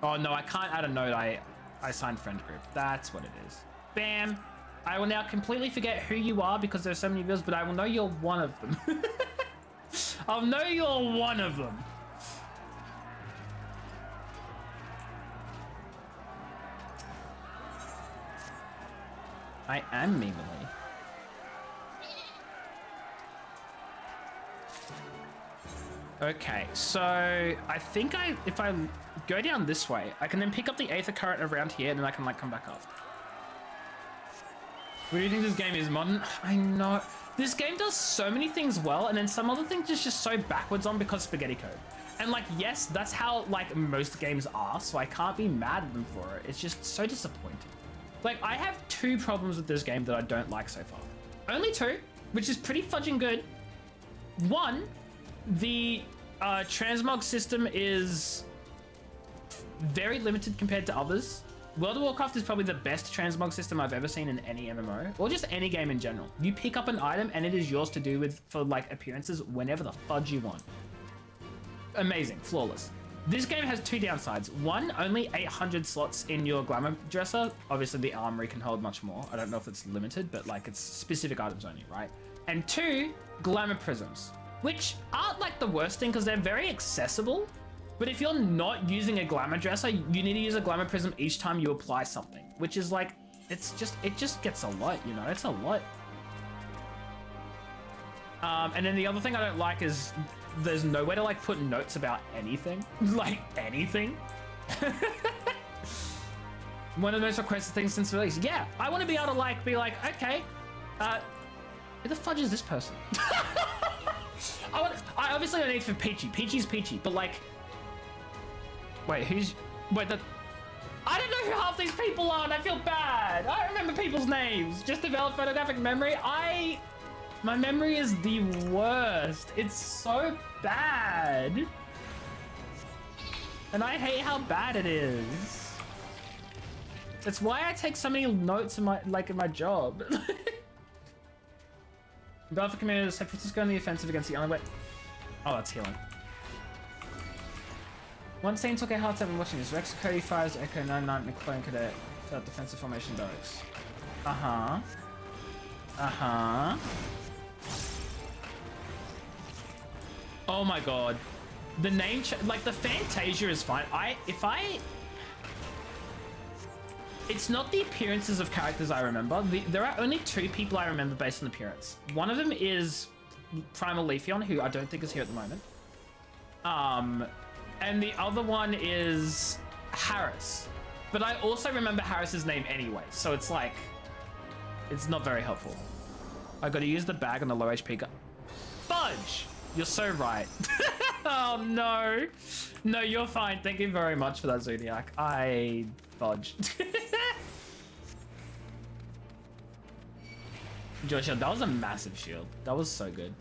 Oh no, I can't add a note. I signed friend group. That's what it is. Bam. I will now completely forget who you are because there's so many viewers, but I will know you're one of them. I'll know you're one of them. I am Mimily. Okay, so I think if I go down this way, I can then pick up the Aether Current around here, and then I can like come back up. What do you think this game is, modern? I know. This game does so many things well, and then some other things it's just so backwards on because spaghetti code. And like, yes, that's how like most games are, so I can't be mad at them for it. It's just so disappointing. Like, I have 2 problems with this game that I don't like so far. Only 2, which is pretty fudging good. 1, the transmog system is very limited compared to others. World of Warcraft is probably the best transmog system I've ever seen in any MMO, or just any game in general. You pick up an item and it is yours to do with for like appearances whenever the fudge you want. Amazing, flawless. This game has 2 downsides. 1, only 800 slots in your glamour dresser. Obviously the armory can hold much more. I don't know if it's limited, but like it's specific items only, right? And 2, glamour prisms, which aren't like the worst thing because they're very accessible. But if you're not using a glamour dresser, you need to use a glamour prism each time you apply something, which is like, it just gets a lot, you know, it's a lot. And then the other thing I don't like is there's no way to like put notes about anything, like anything. One of the most requested things since release. Yeah, I want to be able to like, be like, okay, who the fudge is this person? I obviously don't need for Peachy. Peachy's Peachy, but like, wait, I don't know who half these people are and I feel bad. I don't remember people's names. Just develop photographic memory. My memory is the worst. It's so bad. And I hate how bad it is. That's why I take so many notes in my job. Battle for Commanders, San Francisco on the offensive against the only way. Oh, that's healing. Once Saint took a hard time watching this. Rex Cody fires Echo 99 McClone Cadet without defensive formation barracks. Oh my god. The name, like the Fantasia is fine. It's not the appearances of characters I remember. There are only 2 people I remember based on appearance. One of them is Primal Leafeon, who I don't think is here at the moment. And the other one is Harris. But I also remember Harris's name anyway, so it's like, it's not very helpful. I gotta use the bag on the low HP guy. Fudge! You're so right. Oh no. No, you're fine. Thank you very much for that, Zodiac. I fudged. Joshua, that was a massive shield. That was so good.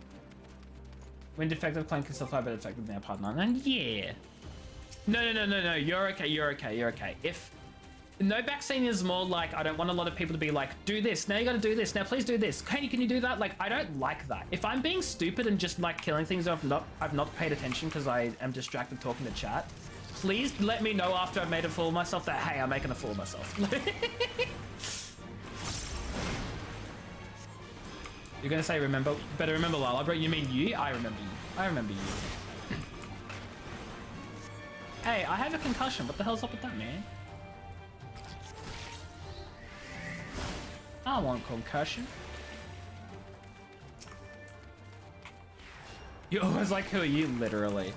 When defective clan can still fly, but effective now, partner. And yeah. No. You're okay. If no backseating is more like, I don't want a lot of people to be like, do this. Now you gotta do this. Now please do this. Can you do that? Like, I don't like that. If I'm being stupid and just like killing things I've not paid attention because I am distracted talking to chat, please let me know after I've made a fool of myself that, hey, I'm making a fool of myself. You're gonna say remember, better remember Lala, bro. You mean you? I remember you. I remember you. Hey, I have a concussion. What the hell's up with that, man? I want concussion. You're always like, who are you? Literally.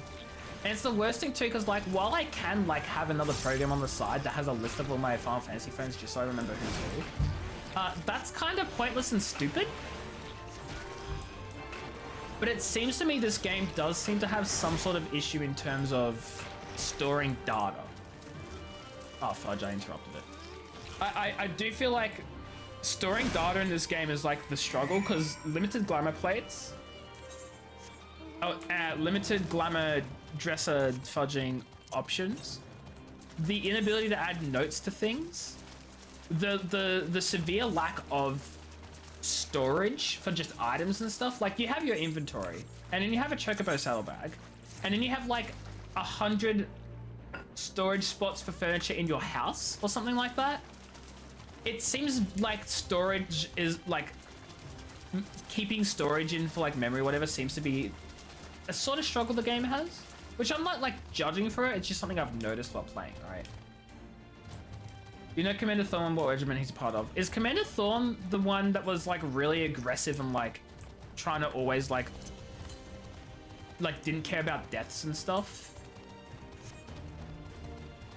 And it's the worst thing too, because like, while I can like have another program on the side that has a list of all my Final Fantasy friends just so I remember who's who, that's kind of pointless and stupid. But it seems to me this game does seem to have some sort of issue in terms of storing data. Oh fudge, I interrupted it. I do feel like storing data in this game is like the struggle, because limited glamour plates, limited glamour dresser fudging options, the inability to add notes to things, the severe lack of storage for just items and stuff. Like, you have your inventory, and then you have a chocobo saddlebag, and then you have like 100 storage spots for furniture in your house or something like that. It seems like storage is like keeping storage in for like memory, whatever, seems to be a sort of struggle the game has, which I'm not like judging for it. It's just something I've noticed while playing, right? You know Commander Thorn, what regiment he's a part of? Is Commander Thorn the one that was like really aggressive and like trying to always like didn't care about deaths and stuff?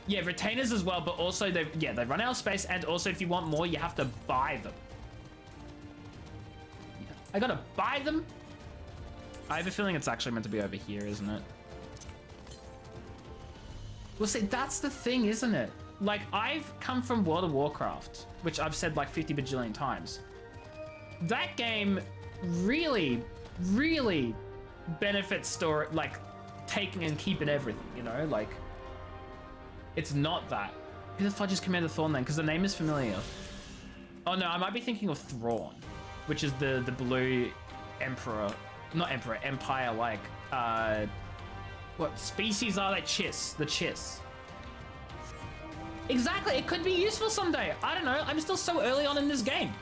Yeah, retainers as well, but also they run out of space, and also if you want more, you have to buy them. I gotta buy them? I have a feeling it's actually meant to be over here, isn't it? Well, see, that's the thing, isn't it? Like, I've come from World of Warcraft, which I've said like 50 bajillion times. That game really, really benefits like taking and keeping everything, you know? Like, it's not that. Who the fudge is Commander Thorn then? Because the name is familiar. Oh no, I might be thinking of Thrawn, which is the blue emperor, not emperor, empire, like, what species are they? Chiss, the Chiss. Exactly, it could be useful someday. I don't know, I'm still so early on in this game.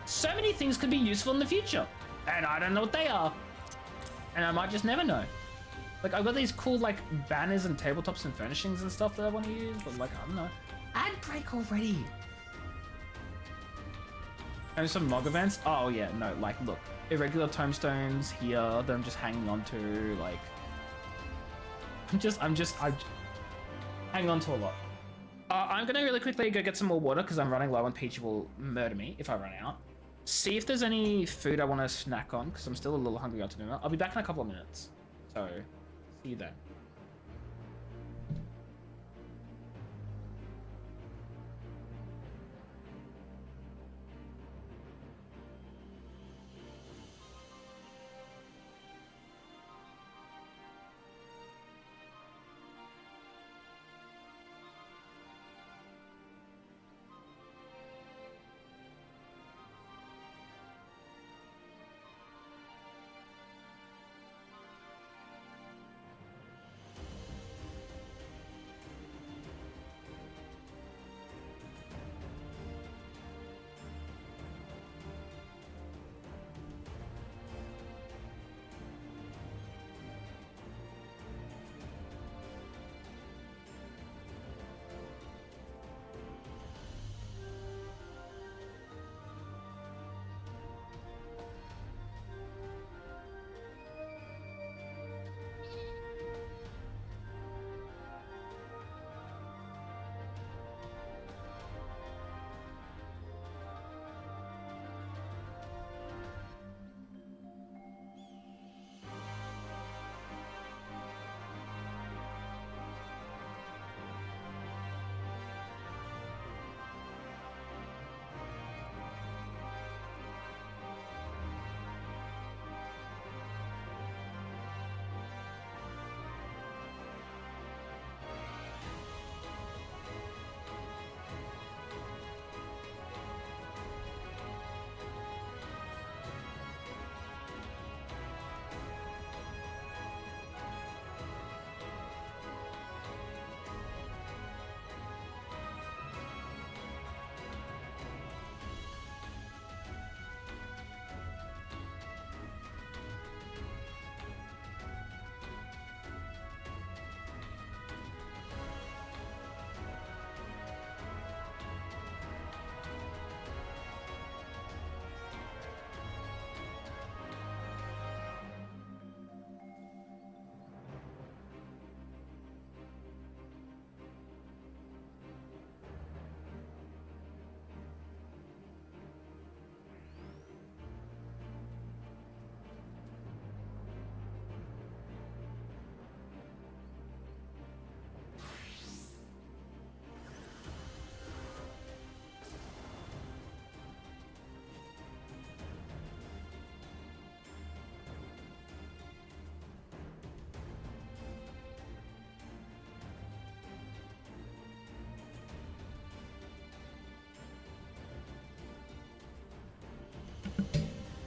So many things could be useful in the future, and I don't know what they are. And I might just never know. Like, I've got these cool, like, banners and tabletops and furnishings and stuff that I want to use, but, like, I don't know. Ad break already. And some MOG events? Oh, yeah, no, like, look. Irregular tomestones here that I'm just hanging on to, like... I'm hanging on to a lot. I'm gonna really quickly go get some more water because I'm running low and Peachy will murder me if I run out. See if there's any food I want to snack on because I'm still a little hungry after dinner. I'll be back in a couple of minutes. So, see you then.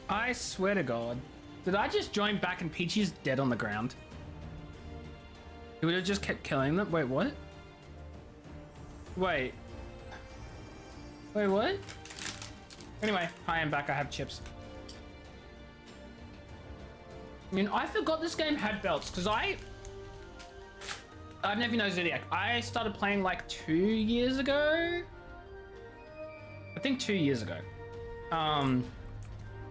I swear to God. Did I just join back and Peachy's dead on the ground? He would have just kept killing them? Wait, what? Wait. Wait, what? Anyway, hi, I'm back. I have chips. I mean, I forgot this game had belts, because I don't know if you know Zodiac. I started playing like 2 years ago. I think 2 years ago. And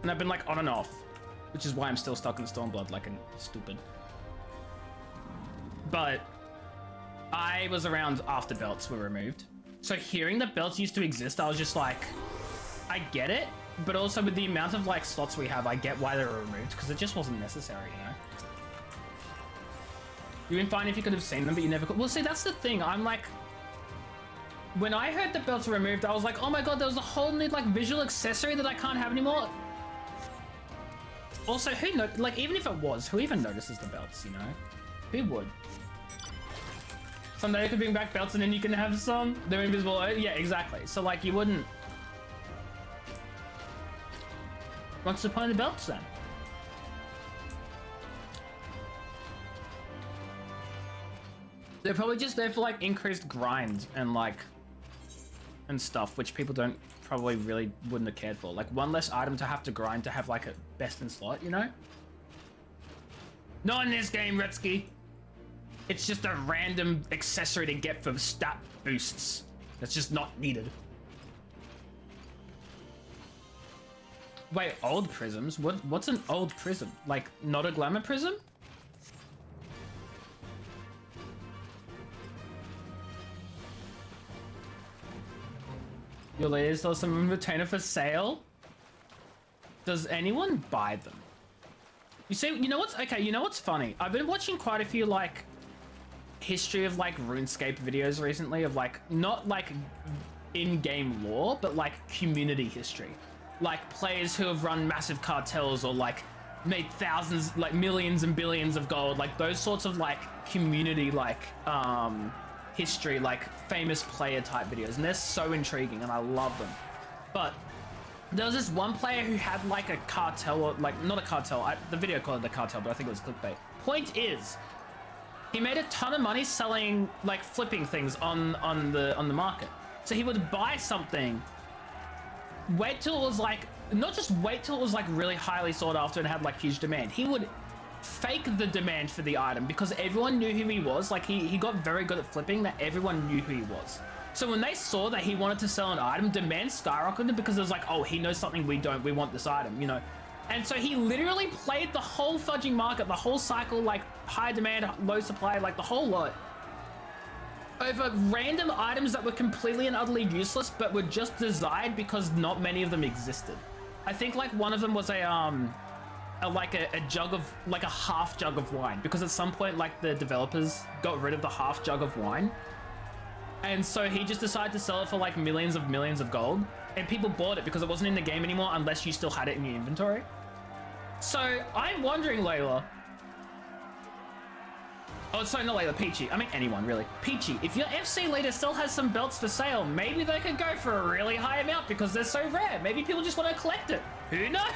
I've been like on and off, which is why I'm still stuck in Stormblood like a stupid. But I was around after belts were removed. So hearing that belts used to exist, I was just like, I get it. But also with the amount of like slots we have, I get why they were removed, because it just wasn't necessary, you know? You'd been fine if you could have seen them, but you never could. Well, see, that's the thing. I'm like, when I heard the belts were removed, I was like, oh my God, there was a whole new like visual accessory that I can't have anymore. Also, like, even if it was, who even notices the belts, you know? Who would? Someday you could bring back belts and then you can have some. They're invisible. Yeah, exactly. So like, you wouldn't. What's the point of the belts then? They're probably just there for like increased grind and like and stuff, which people don't probably really wouldn't have cared for. Like one less item to have to grind to have like a best in slot, you know? Not in this game, Retsky. It's just a random accessory to get for stat boosts. That's just not needed. Wait, old prisms? What's an old prism? Like, not a glamour prism? Your lady saw some retainer for sale? Does anyone buy them? You see, you know what's, okay, you know what's funny? I've been watching quite a few, like, history of, like, RuneScape videos recently of, like, not, like, in-game lore, but, like, community history. Like players who have run massive cartels or like made thousands, like millions and billions of gold, like those sorts of like community, like history, like famous player type videos, and they're so intriguing and I love them. But there was this one player who had like a cartel, or like not a cartel, the video called it a cartel, but I think it was clickbait. Point is, he made a ton of money selling, like flipping things on the market. So he would buy something, wait till it was like, not just wait till it was like really highly sought after and had like huge demand. He would fake the demand for the item because everyone knew who he was. Like he got very good at flipping that everyone knew who he was. So when they saw that he wanted to sell an item, demand skyrocketed because it was like, oh, he knows something we don't, we want this item, you know? And so he literally played the whole fudging market, the whole cycle, like high demand, low supply, like the whole lot, over random items that were completely and utterly useless, but were just desired because not many of them existed. I think like one of them was a jug of, like a half jug of wine, because at some point like the developers got rid of the half jug of wine. And so he just decided to sell it for like millions of gold, and people bought it because it wasn't in the game anymore unless you still had it in your inventory. So I'm wondering, Layla, oh, sorry, not Layla, Peachy. I mean, anyone, really. Peachy, if your FC leader still has some belts for sale, maybe they could go for a really high amount because they're so rare. Maybe people just want to collect it. Who knows?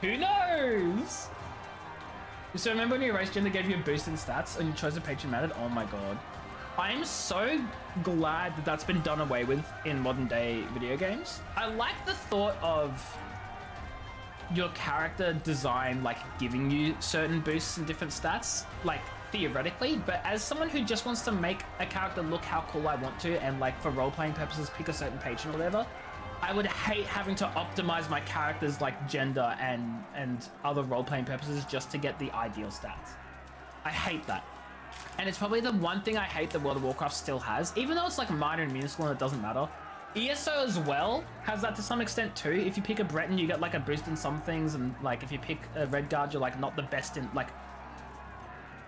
Who knows? So remember when your race gender gave you a boost in stats and you chose a patron mattered? Oh my god. I am so glad that that's been done away with in modern day video games. I like the thought of your character design like giving you certain boosts and different stats, like theoretically, but as someone who just wants to make a character look how cool I want to and like for role-playing purposes pick a certain patron or whatever, I would hate having to optimize my character's like gender and other role-playing purposes just to get the ideal stats. I hate that. And it's probably the one thing I hate that World of Warcraft still has, even though it's like minor and minuscule and it doesn't matter. ESO as well has that to some extent too. If you pick a Breton, you get like a boost in some things, and like if you pick a Redguard, you're like not the best in like.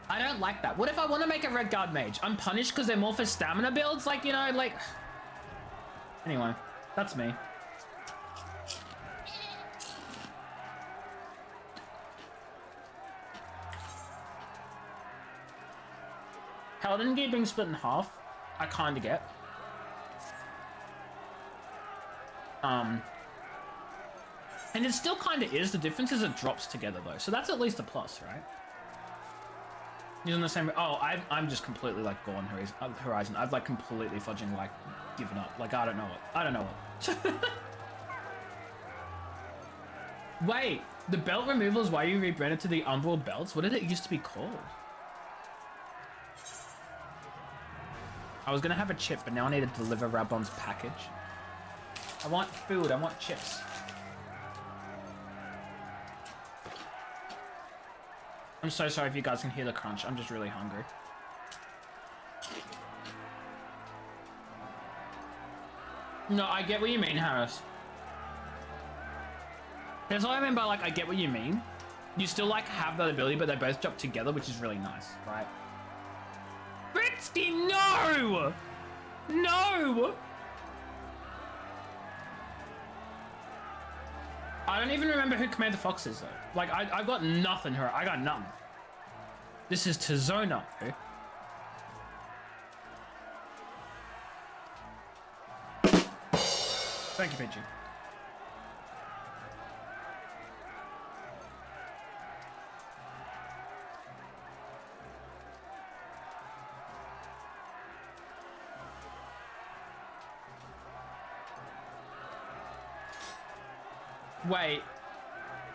I don't like that. What if I want to make a Redguard mage? I'm punished because they're more for stamina builds, like, you know, like. Anyway, that's me. Paladin gear being split in half, I kind of get. And it still kind of is. The difference is it drops together though. So that's at least a plus, right? Using the same. Oh, I'm just completely like gone Horizon. I've like completely fudging like given up. Like I don't know it. I don't know it. Wait, the belt removal is why you rebranded to the Umbral belts? What did it used to be called? I was gonna have a chip, but now I need to deliver Rabon's package. I want food. I want chips. I'm so sorry if you guys can hear the crunch. I'm just really hungry. No, I get what you mean, Harris. That's what I mean by like, I get what you mean. You still like have that ability, but they both jump together, which is really nice, right? Britsky, no! No! I don't even remember who Commander Fox is though. Like I've got nothing here. I got none. This is Tizona. Okay? Thank you, Pidgey. Wait,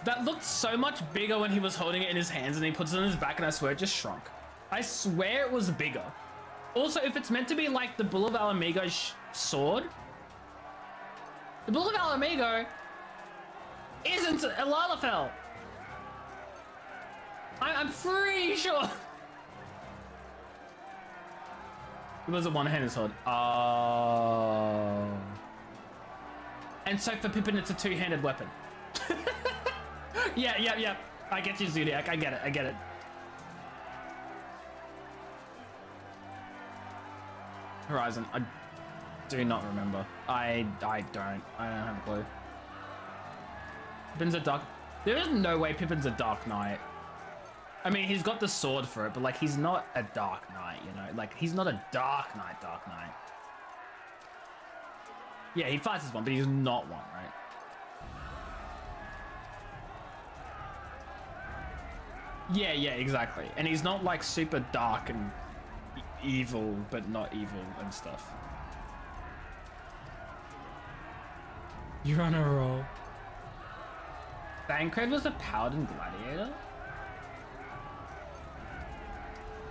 that looked so much bigger when he was holding it in his hands and he puts it on his back, and I swear it just shrunk. I swear it was bigger. Also, if it's meant to be like the Bull of Alamigo's sword, the Bull of Alamigo isn't a Lalafell. I'm pretty sure. It was a one-handed sword. Oh. And so for Pippin, it's a two-handed weapon. Yeah. I get you, Zodiac. I get it. Horizon. I do not remember. I don't have a clue. Pippin's a dark. There is no way Pippin's a Dark Knight. I mean, he's got the sword for it, but like, he's not a Dark Knight, you know? Like, he's not a Dark Knight. Yeah, he fights as one, but he's not one, right? Yeah, exactly. And he's not like super dark and evil, but not evil and stuff. You're on a roll. Thancred was a Paladin Gladiator?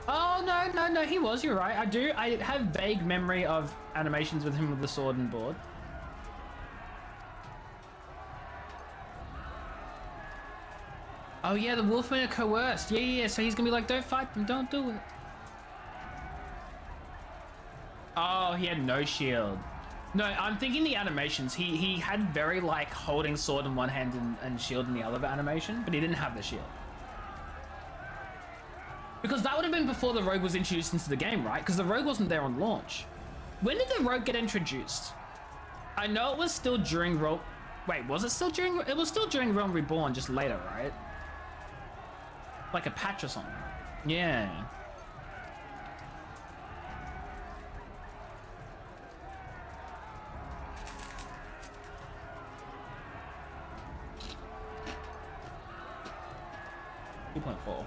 Oh, no, he was, you're right. I have vague memory of animations with him with the sword and board. Oh yeah, the Wolfmen are coerced. Yeah, so he's gonna be like, don't fight them, don't do it. Oh, he had no shield. No, I'm thinking the animations. He had very like holding sword in one hand and shield in the other animation, but he didn't have the shield. Because that would have been before the Rogue was introduced into the game, right? Because the Rogue wasn't there on launch. When did the Rogue get introduced? I know it was still during Wait, was it still during? It was still during Realm Reborn, just later, right? Like a patch or something. Yeah. .4.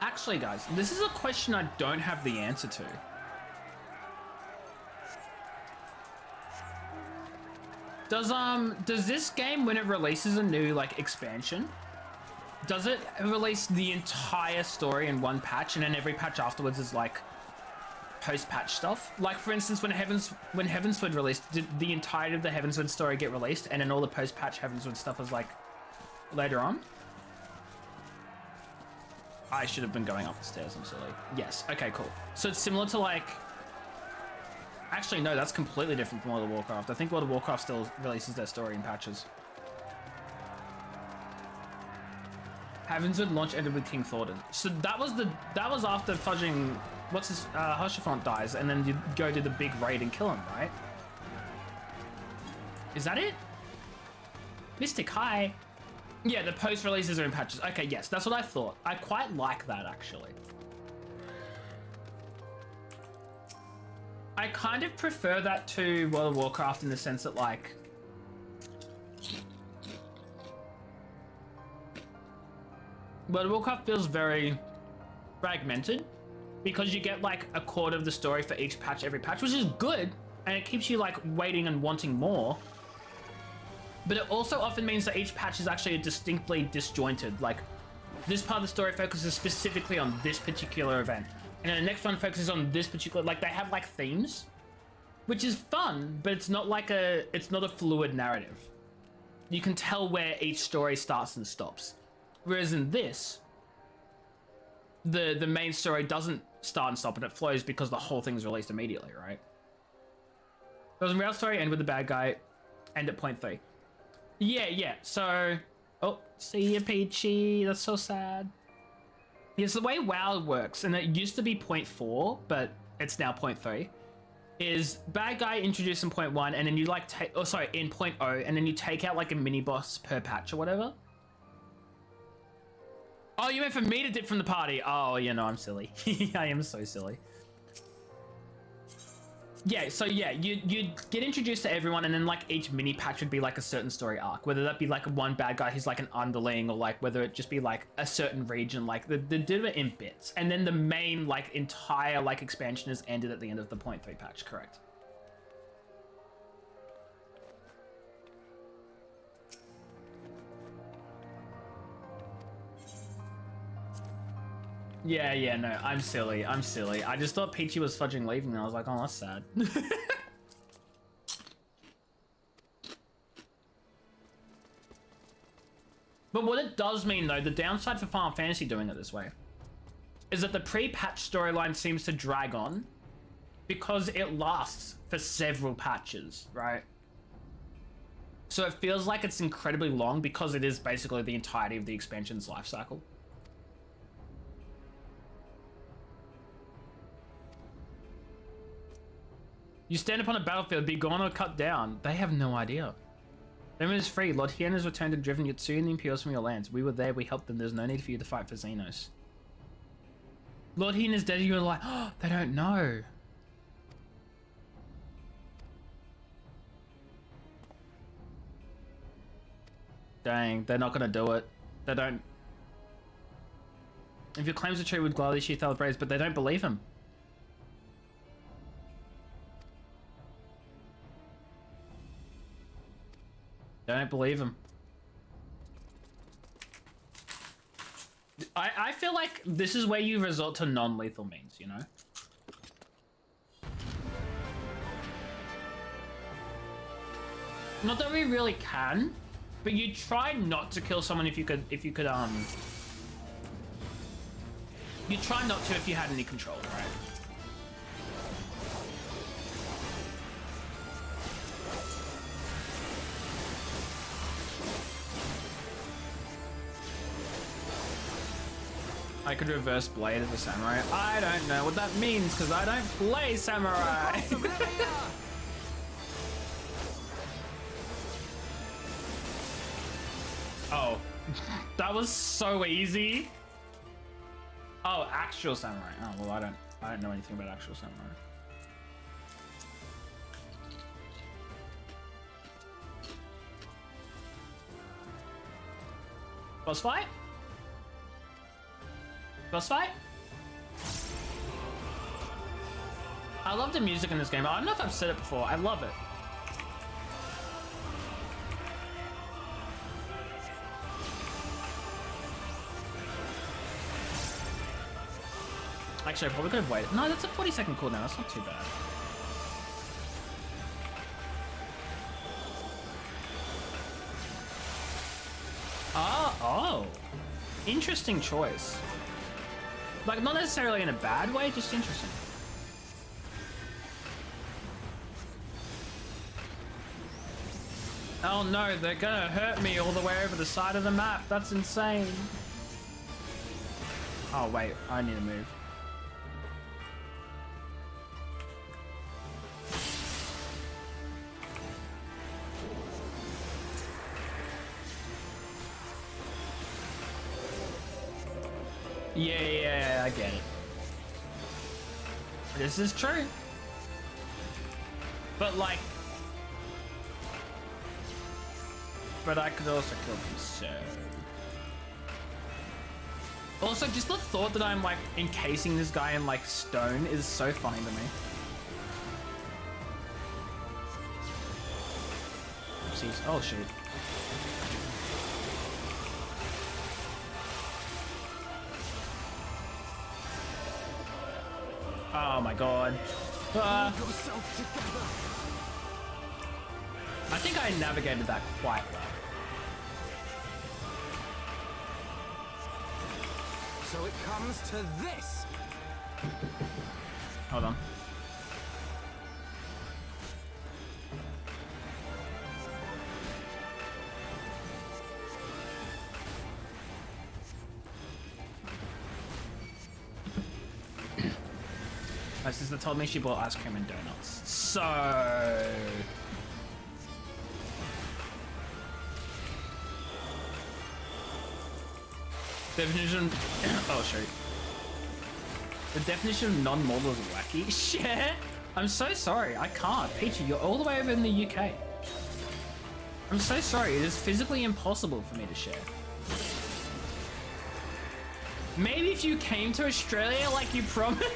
Actually, guys, this is a question I don't have the answer to. Does this game, when it releases a new like expansion, does it release the entire story in one patch, and then every patch afterwards is like post-patch stuff? Like for instance, when Heavensward released, did the entirety of the Heavensward story get released, and then all the post-patch Heavensward stuff was like later on? I should have been going up the stairs, I'm silly. Yes, okay, cool. So it's similar to like... Actually, no, that's completely different from World of Warcraft. I think World of Warcraft still releases their story in patches. Heavensward launch ended with King Thornton. So that was after fudging... What's his... Hushafont dies, and then you go do the big raid and kill him, right? Is that it? Mystic, hi. Yeah, the post releases are in patches. Okay, yes, that's what I thought. I quite like that, actually. I kind of prefer that to World of Warcraft in the sense that, like, World of Warcraft feels very fragmented because you get like a quarter of the story for each patch, every patch, which is good, and it keeps you like waiting and wanting more. But it also often means that each patch is actually distinctly disjointed. Like, this part of the story focuses specifically on this particular event, and then the next one focuses on this particular, like, they have like themes, which is fun, but it's not like it's not a fluid narrative. You can tell where each story starts and stops. Whereas in this, the main story doesn't start and stop, and it flows because the whole thing's released immediately, right? Doesn't real story end with the bad guy, end at point 3. Yeah, so... Oh, see ya, Peachy. That's so sad. Yes, the way WoW works, and it used to be point 4, but it's now point 3, is bad guy introduced in point 1, and then you like take... Oh, sorry, in point 0, and then you take out like a mini-boss per patch or whatever. Oh, you meant for me to dip from the party? Oh, yeah, no, I'm silly. I am so silly. Yeah, so yeah, you'd get introduced to everyone, and then like each mini patch would be like a certain story arc, whether that be like one bad guy who's like an underling, or like whether it just be like a certain region, like they did it in bits, and then the main like entire like expansion is ended at the end of the point 3 patch. Correct. Yeah, no, I'm silly. I just thought Peachy was fudging leaving, and I was like, oh, that's sad. But what it does mean, though, the downside for Final Fantasy doing it this way, is that the pre-patch storyline seems to drag on because it lasts for several patches, right? So it feels like it's incredibly long because it is basically the entirety of the expansion's life cycle. You stand upon a battlefield, be gone or cut down. They have no idea. Everyone is free. Lord Hien has returned and driven Yotsuya and the Imperials from your lands. We were there, we helped them. There's no need for you to fight for Xenos. Lord Hien is dead, you were like, oh, they don't know. Dang, they're not gonna do it. They don't. If your claims are true, would gladly sheath our praise, but they don't believe him. Don't believe him. I feel like this is where you resort to non-lethal means, you know? Not that we really can, but you try not to kill someone if you could, you try not to if you had any control, right? I could reverse blade as a samurai. I don't know what that means because I don't play samurai. Oh, that was so easy. Oh, actual samurai. Oh well, I don't know anything about actual samurai. Boss fight? Boss fight? I love the music in this game. I don't know if I've said it before. I love it. Actually, I probably could have waited. No, that's a 40-second cooldown. That's not too bad. Oh. Interesting choice. Like, not necessarily in a bad way, just interesting. Oh no, they're gonna hurt me all the way over the side of the map. That's insane. Oh wait, I need to move. Yeah, I get it. This is true. But like... But I could also kill them, so... Also, just the thought that I'm like encasing this guy in like stone is so funny to me. Oopsies. Oh shoot. Oh my god. I think I navigated that quite well. So it comes to this. Hold on. My sister told me she bought ice cream and donuts. So... Definition... oh, shoot. The definition of non-mortal is wacky. Share? I'm so sorry. I can't. Peachy, you're all the way over in the UK. I'm so sorry. It is physically impossible for me to share. Maybe if you came to Australia like you promised.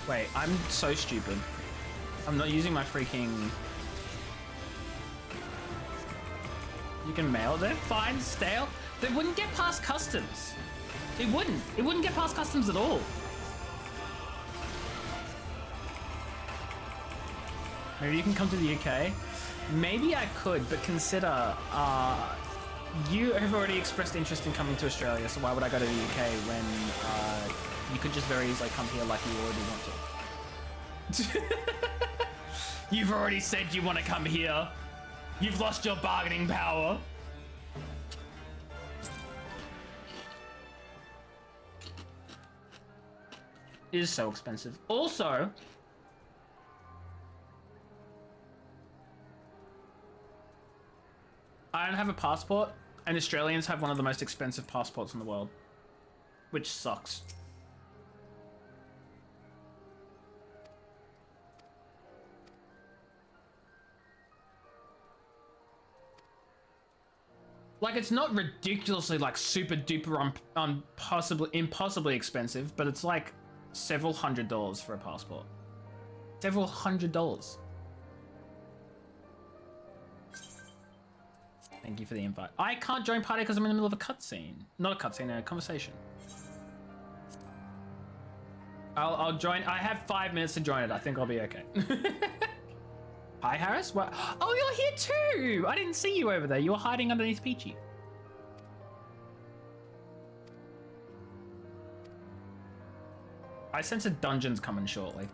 Wait, I'm so stupid. I'm not using my freaking... You can mail it there? Fine, stale. They wouldn't get past customs. It wouldn't. It wouldn't get past customs at all. Maybe you can come to the UK. Maybe I could, but consider, you have already expressed interest in coming to Australia, so why would I go to the UK when, you could just very easily come here like you already want to. You've already said you want to come here. You've lost your bargaining power. It is so expensive. Also, I don't have a passport, and Australians have one of the most expensive passports in the world, which sucks. Like, it's not ridiculously, like, super duper impossibly expensive, but it's like several $100s for a passport. Several $100s. Thank you for the invite. I can't join party because I'm in the middle of a cutscene. Not a cutscene, a conversation. I'll join. I have 5 minutes to join it. I think I'll be okay. Hi, Harris. What? Oh, you're here too. I didn't see you over there. You were hiding underneath Peachy. I sense a dungeon's coming shortly.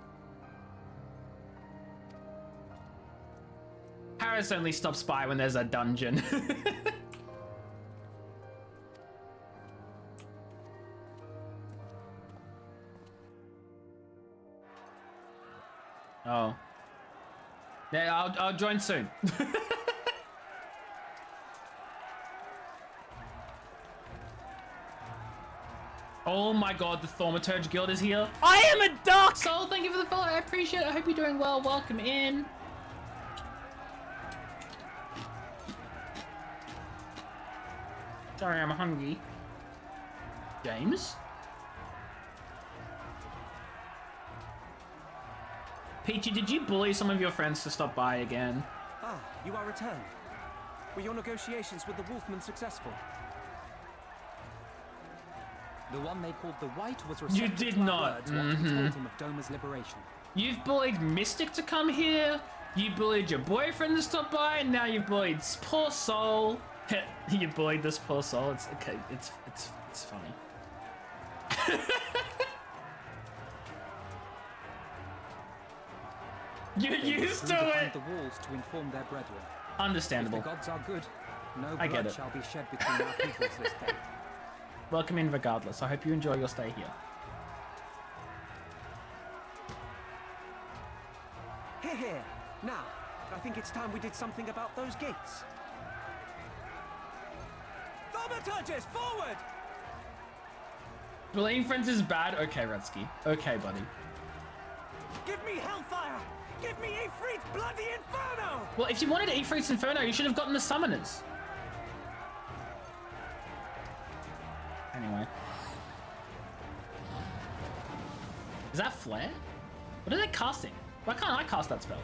Harris only stops by when there's a dungeon. Oh. Yeah, I'll join soon. Oh my god, the Thaumaturge Guild is here. I am a Dark Soul! Thank you for the follow, I appreciate it. I hope you're doing well. Welcome in. Sorry, I'm hungry. James? Peachy, did you bully some of your friends to stop by again? Ah, you are returned. Were your negotiations with the Wolfman successful? The one they called the White was You did not. Words, what we told him of Doma's liberation. You've bullied Mystic to come here. You bullied your boyfriend to stop by, and now you've bullied this poor soul. You bullied this poor soul. It's okay. It's funny. You're used to it. The walls to inform their brethren. Understandable. If the gods are good, no I get blood it. shall be shed between our peoples this day. Welcome in regardless. I hope you enjoy your stay here. Here. Now, I think it's time we did something about those gates. Thaumaturges, forward! Believing friends is bad? Okay, Redsky. Okay, buddy. Give me hellfire! Give me Ifrit's bloody inferno! Well, if you wanted Ifrit's Inferno, you should have gotten the summoners. Anyway. Is that Flare? What are they casting? Why can't I cast that spell?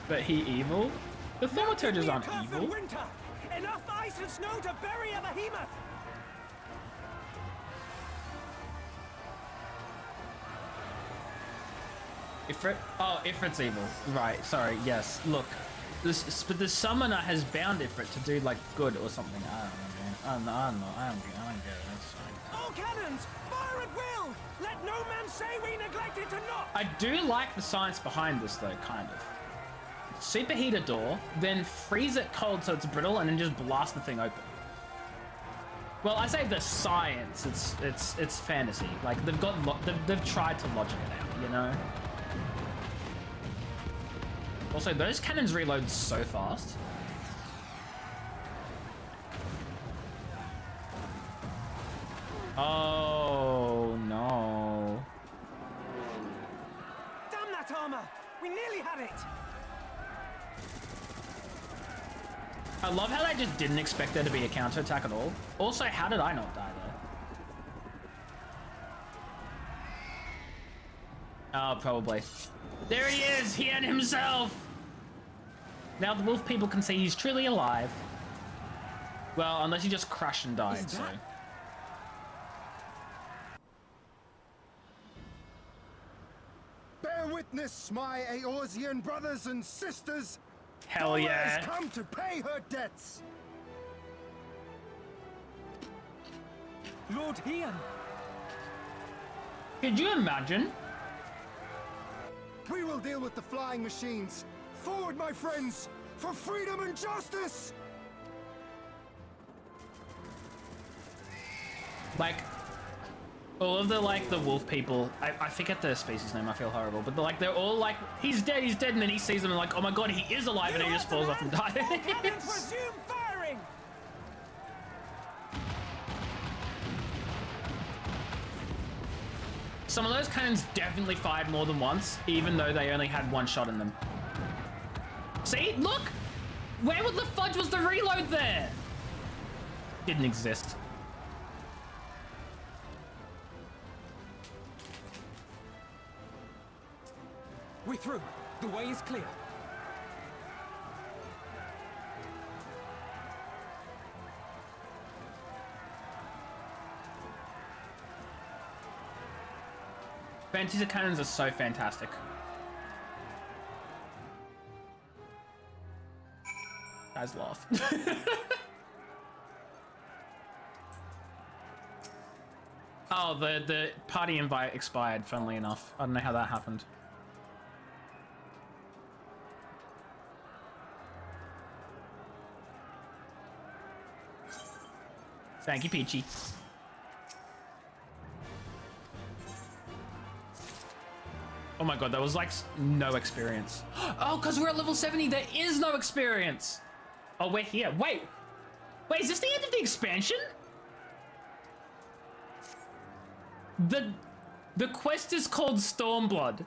But he evil? The Thaumaturges aren't evil. Winter. Enough ice and snow to bury a behemoth! Ifrit? Oh, Ifrit's evil. Right, sorry, yes. Look, but the summoner has bound Ifrit to do, like, good or something. I don't know, man. I don't get it. That's fine. All cannons! Fire at will! Let no man say we neglected to knock! I do like the science behind this, though, kind of. Superheat a door, then freeze it cold so it's brittle, and then just blast the thing open. Well, I say the science. It's fantasy. Like they've tried to logic it out, you know. Also, those cannons reload so fast. Oh no! Damn that armor! We nearly had it. I love how they just didn't expect there to be a counterattack at all. Also, how did I not die there? Oh, probably. There he is! He had himself! Now the wolf people can see he's truly alive. Well, unless he just crashed and died, so... Bear witness, my Eorzean brothers and sisters! Hell Dora yeah! has come to pay her debts! Lord Ian! Could you imagine? We will deal with the flying machines! Forward, my friends! For freedom and justice! Like, all of the, like, the wolf people, I forget the species name, I feel horrible, but they're all like, he's dead, and then he sees them and like, oh my god, he is alive, and he just falls off and dies. Resume firing! Some of those cannons definitely fired more than once, even though they only had one shot in them. See, look! Where the fudge was the reload there? Didn't exist. We're through. The way is clear. Fantasy cannons are so fantastic. Guys laugh. Oh, the party invite expired, funnily enough. I don't know how that happened. Thank you, Peachy. Oh my god, that was like no experience. Oh, because we're at level 70, there is no experience. Oh, we're here. Wait, is this the end of the expansion? The quest is called Stormblood.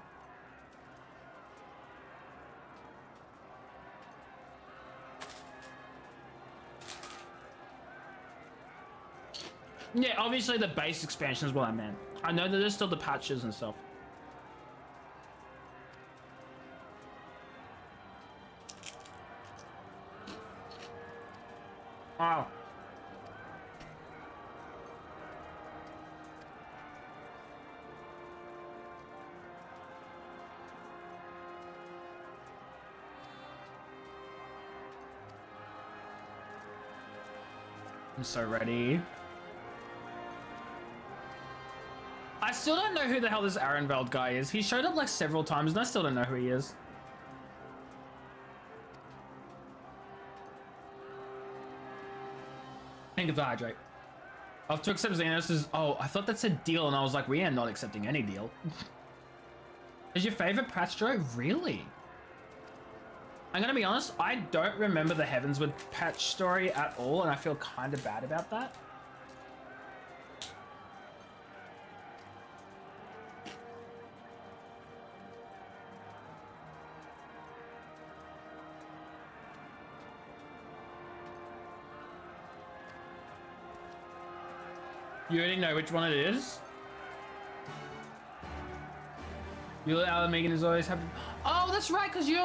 Yeah, obviously the base expansion is what I meant. I know that there's still the patches and stuff. Wow. I'm so ready. I still don't know who the hell this Arenveld guy is. He showed up like several times and I still don't know who he is. Think of the hydrate. I have to accept Xenos. Oh, I thought that said deal and I was like, we are not accepting any deal. Is your favorite patch Joe? Really? I'm gonna be honest, I don't remember the Heavensward patch story at all, and I feel kind of bad about that. You already know which one it is? Your Megan is always happy. Oh, that's right, because you're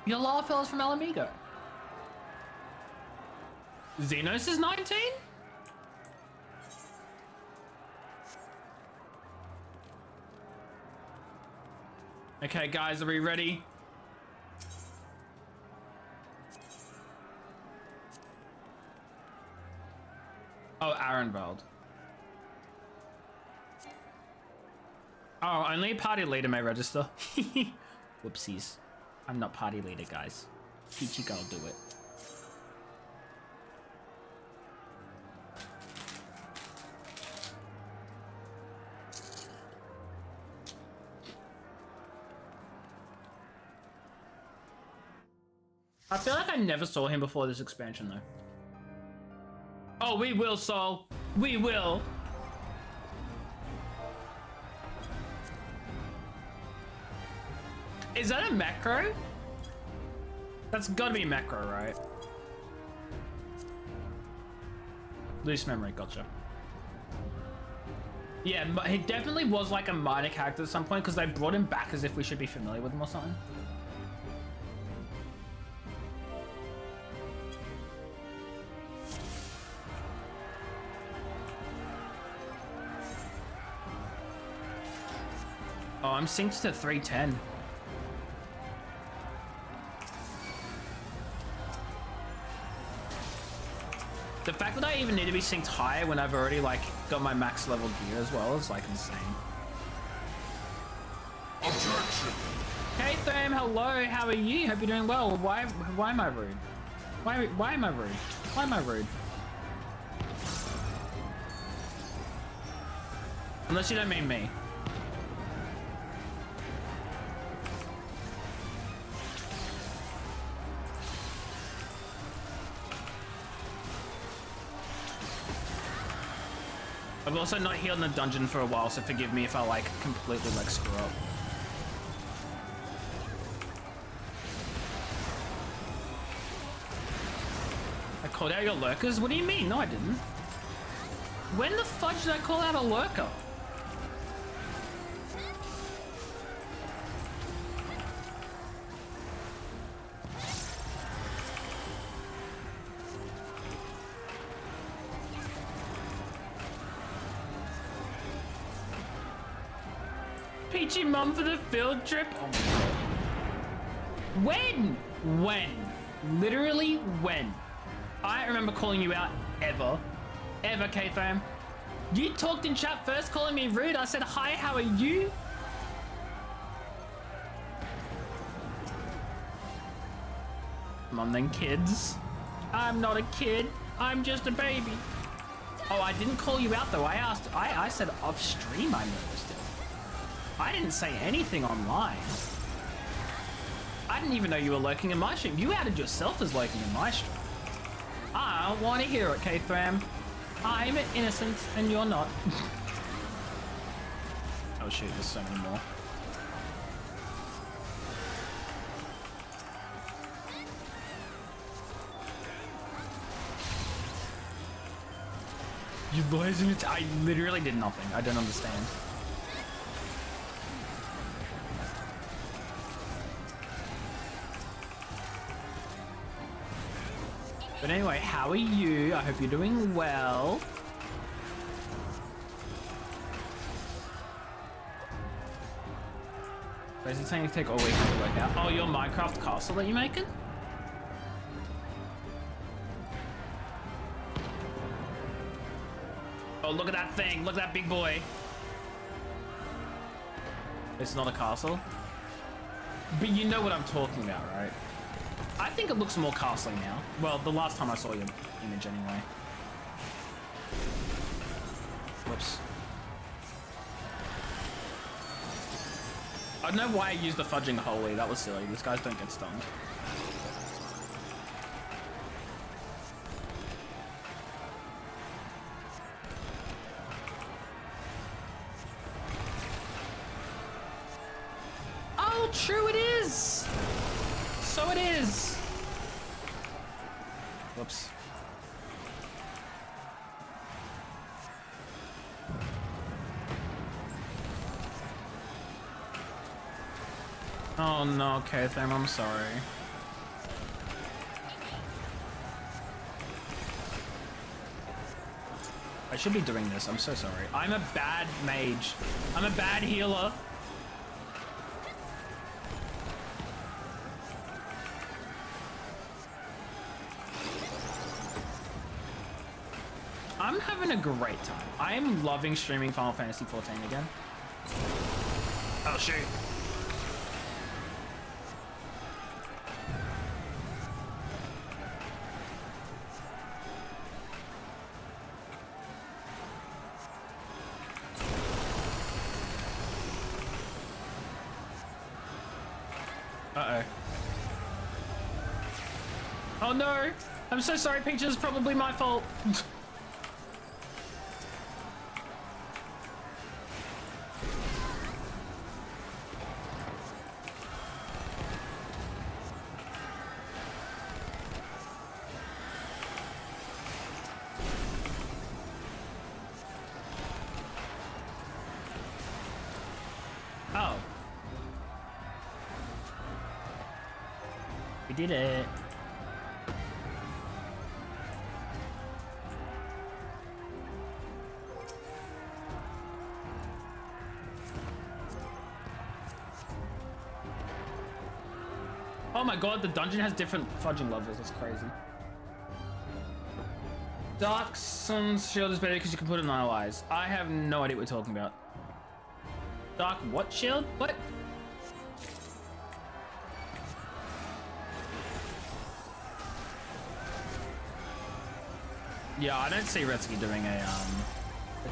Lawfell's from Alamigo. Xenos is 19? Okay, guys, are we ready? Oh, Arenvald. Oh, only party leader may register. Whoopsies. I'm not party leader, guys. Peachy girl do it. I feel like I never saw him before this expansion, though. Oh, we will, Sol. We will. Is that a macro? That's gotta be a macro, right? Loose memory, gotcha. Yeah, he definitely was like a minor character at some point because they brought him back as if we should be familiar with him or something. Oh, I'm synced to 310. The fact that I even need to be synced higher when I've already like got my max level gear as well is like insane. Objection. Hey Tham, hello, how are you? Hope you're doing well. Why am I rude? Why am I rude? Why am I rude? Unless you don't mean me. I've also not healed in the dungeon for a while, so forgive me if I like completely like screw up. I called out your lurkers? What do you mean? No, I didn't. When the fudge did I call out a lurker? Peachy mum for the field trip? Oh my god. When? When? Literally when? I don't remember calling you out ever. Ever, K-Fam. You talked in chat first calling me rude. I said, hi, how are you? Come on then, kids. I'm not a kid. I'm just a baby. Oh, I didn't call you out though. I said off stream I noticed it. I didn't say anything online. I didn't even know you were lurking in my stream. You outed yourself as lurking in my stream. I don't want to hear it, K-Thram. I'm innocent and you're not. Oh shoot, there's so many more. You boys, I literally did nothing. I don't understand. But anyway, how are you? I hope you're doing well. So is it saying you take all week to work out? Oh, your Minecraft castle that you're making? Oh, look at that thing. Look at that big boy. It's not a castle. But you know what I'm talking about, right? I think it looks more castle now. Well, the last time I saw your image anyway. Whoops. I don't know why I used the fudging holy. That was silly. These guys don't get stunned. Oh, true it is. So it is. Whoops. Oh no, Katham, I'm sorry. I should be doing this, I'm so sorry. I'm a bad mage. I'm a bad healer. I'm having a great time. I am loving streaming Final Fantasy XIV again. Oh shoot. Uh-oh. Oh no! I'm so sorry, Peaches. Probably my fault. Oh. We did it. Oh my god, the dungeon has different fudging levels. That's crazy. Dark Sun's shield is better because you can put it on allies. I have no idea what you're talking about. Dark what shield? What? Yeah, I don't see Retsky doing a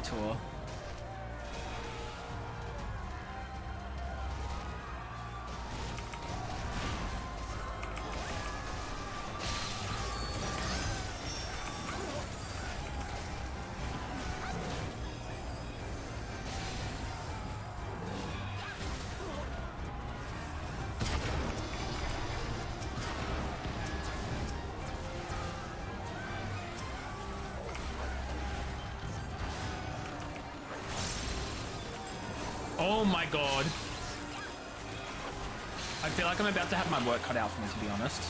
tour. Oh my god. I feel like I'm about to have my work cut out for me, to be honest.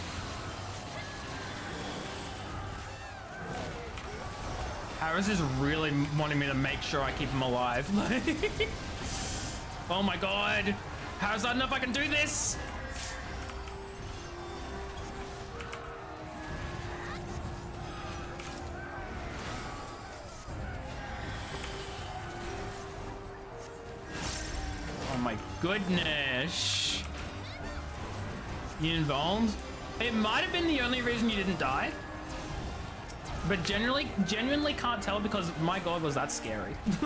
Harris is really wanting me to make sure I keep him alive. Oh my god. Harris, I don't know if I can do this. Oh my goodness. You involved? It might have been the only reason you didn't die. But genuinely can't tell because my god was that scary. You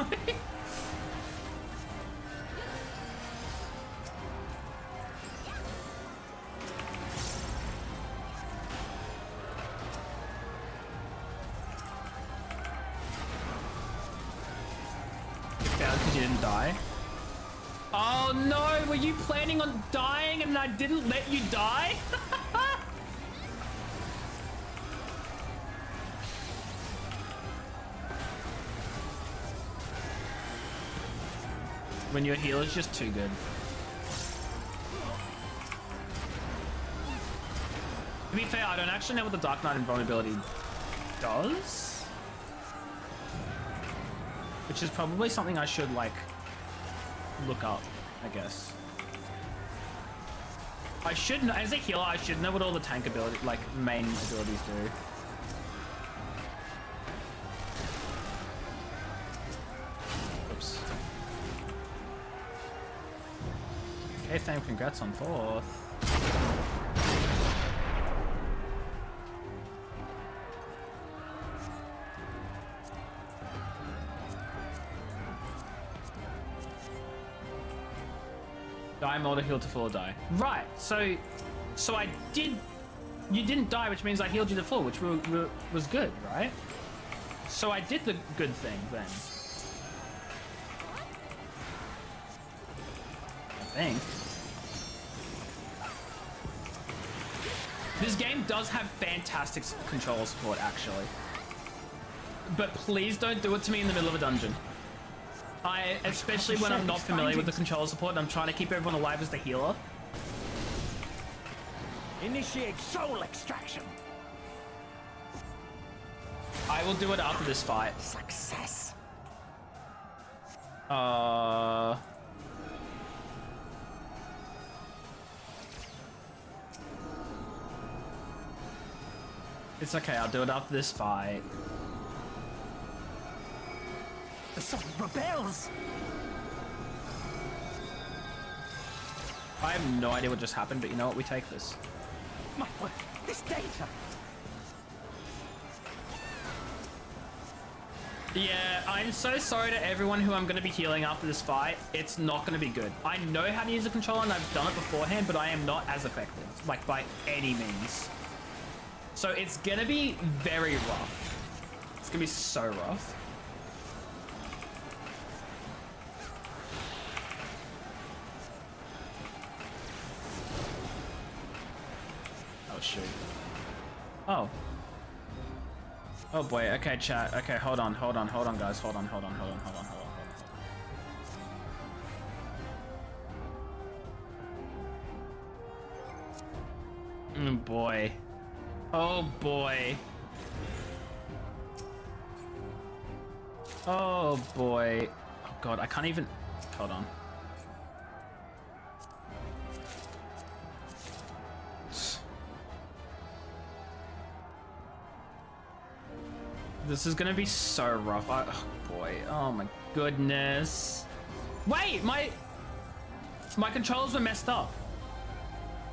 failed because you didn't die? Oh no, were you planning on dying and I didn't let you die? When your healer's just too good. To be fair, I don't actually know what the Dark Knight invulnerability does. Which is probably something I should, like, look up, I guess. I should know, as a healer, I should know what all the tank ability, like, main abilities do. Oops. Okay, Sam, congrats on 4th. Die, mortar, heal to full or die. Right, so I did... You didn't die, which means I healed you to full, which was good, right? So I did the good thing, then. I think. This game does have fantastic control support, actually. But please don't do it to me in the middle of a dungeon. Especially when I'm not familiar with the control support and I'm trying to keep everyone alive as the healer. Initiate soul extraction. I will do it after this fight. Success. It's okay, I'll do it after this fight. The soul rebels. I have no idea what just happened, but you know what? We take this. My word, this data. Yeah, I'm so sorry to everyone who I'm going to be healing after this fight. It's not going to be good. I know how to use a controller and I've done it beforehand, but I am not as effective, like by any means. So it's going to be very rough. It's going to be so rough. Oh, shoot. Oh. Oh boy, okay, chat. Okay, hold on, guys. Hold on. Oh boy. Oh boy. Oh boy. Oh god, I can't even... Hold on. This is gonna be so rough. Oh boy. Oh my goodness. Wait, my controls were messed up.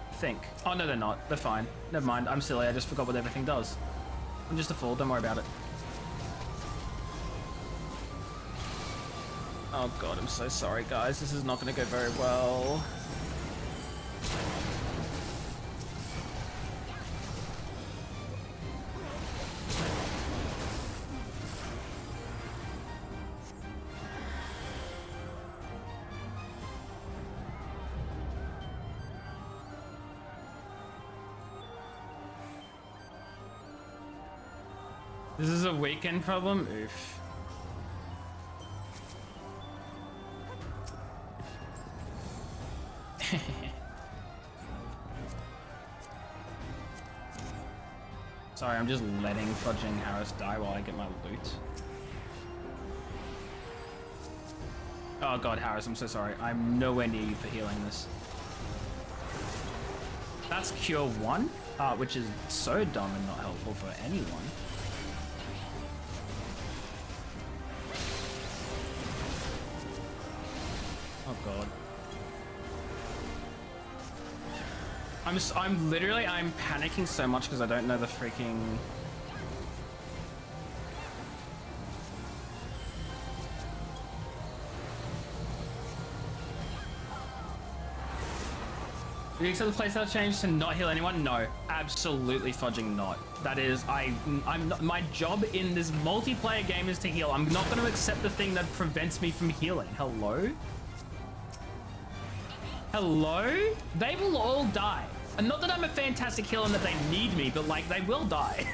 I think. Oh no, they're not. They're fine. Never mind. I'm silly. I just forgot what everything does. I'm just a fool. Don't worry about it. Oh god, I'm so sorry, guys. This is not gonna go very well. This is a weekend problem? Oof. Sorry, I'm just letting fudging Harris die while I get my loot. Oh god, Harris, I'm so sorry. I'm nowhere near you for healing this. That's Cure 1, which is so dumb and not helpful for anyone. Oh god. I'm panicking so much because I don't know the freaking... Do you accept the playstyle change to not heal anyone? No, absolutely fudging not. That is, I'm not, my job in this multiplayer game is to heal. I'm not going to accept the thing that prevents me from healing. Hello? Hello? They will all die. And not that I'm a fantastic healer and that they need me, but like, they will die.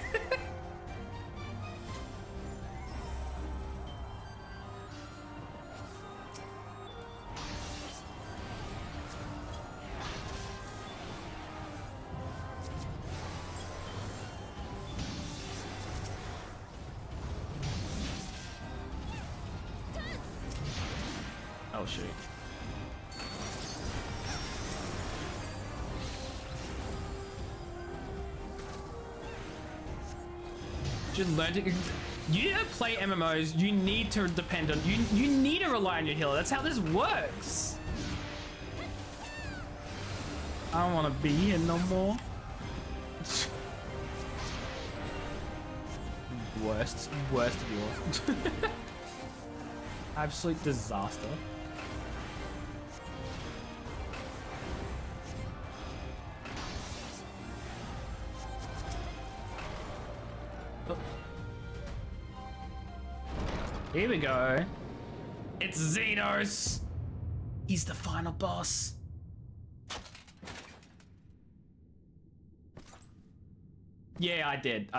Oh, shoot. Just learn to... You don't play MMOs, you need to depend on... You need to rely on your healer. That's how this works. I don't want to be here no more. Worst of yours. Absolute disaster. Here we go. It's Xenos. He's the final boss. Yeah, I did.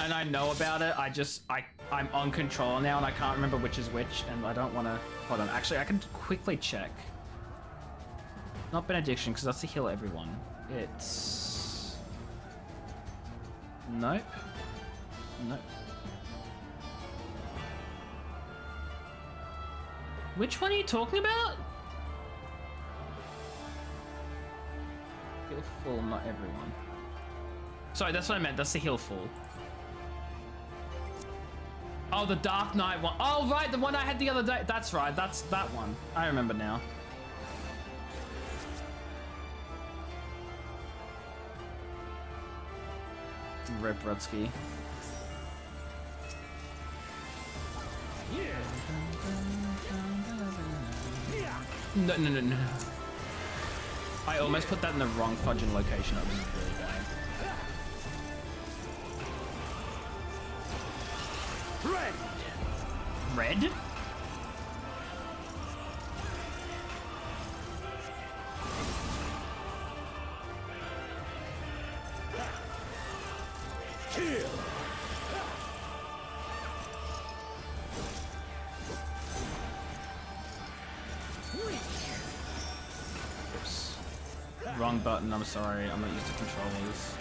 And I know about it. I'm on control now and I can't remember which is which and I don't want to... Hold on. Actually, I can quickly check. Not Benediction, because that's to heal everyone. It's... Nope. Nope. Which one are you talking about? Heal full, not everyone. Sorry, that's what I meant. That's the heal full. Oh, the Dark Knight one. Oh, right, the one I had the other day. That's right, that's that one. I remember now. Rip Rutsky. No. I almost put that in the wrong fudging location. That was really bad. Red? Kill. Oops. Wrong button, I'm sorry. I'm not used to controllers.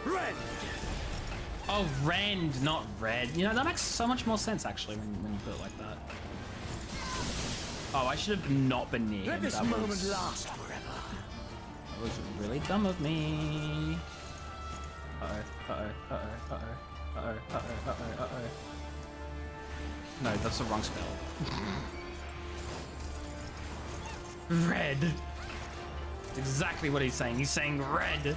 Red. Oh, rend, not red. You know, that makes so much more sense, actually, when you put it like that. Oh, I should have not been near him. Let this moment last forever. That was really dumb of me. Uh-oh. No, that's the wrong spell. Red. That's exactly what he's saying. He's saying red.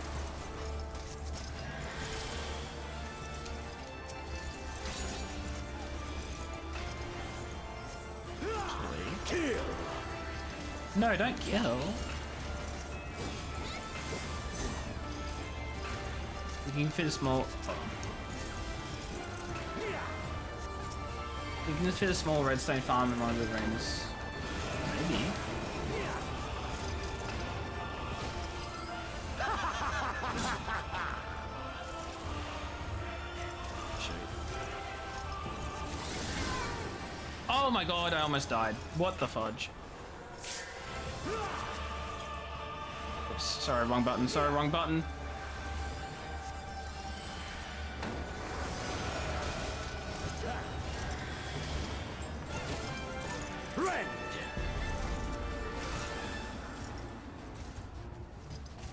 Kill. No, don't kill. You can fit a small... You can just fit a small redstone farm in one of the rooms. Maybe. Oh my god, I almost died. What the fudge? Oops, sorry, wrong button. Sorry, wrong button. Red.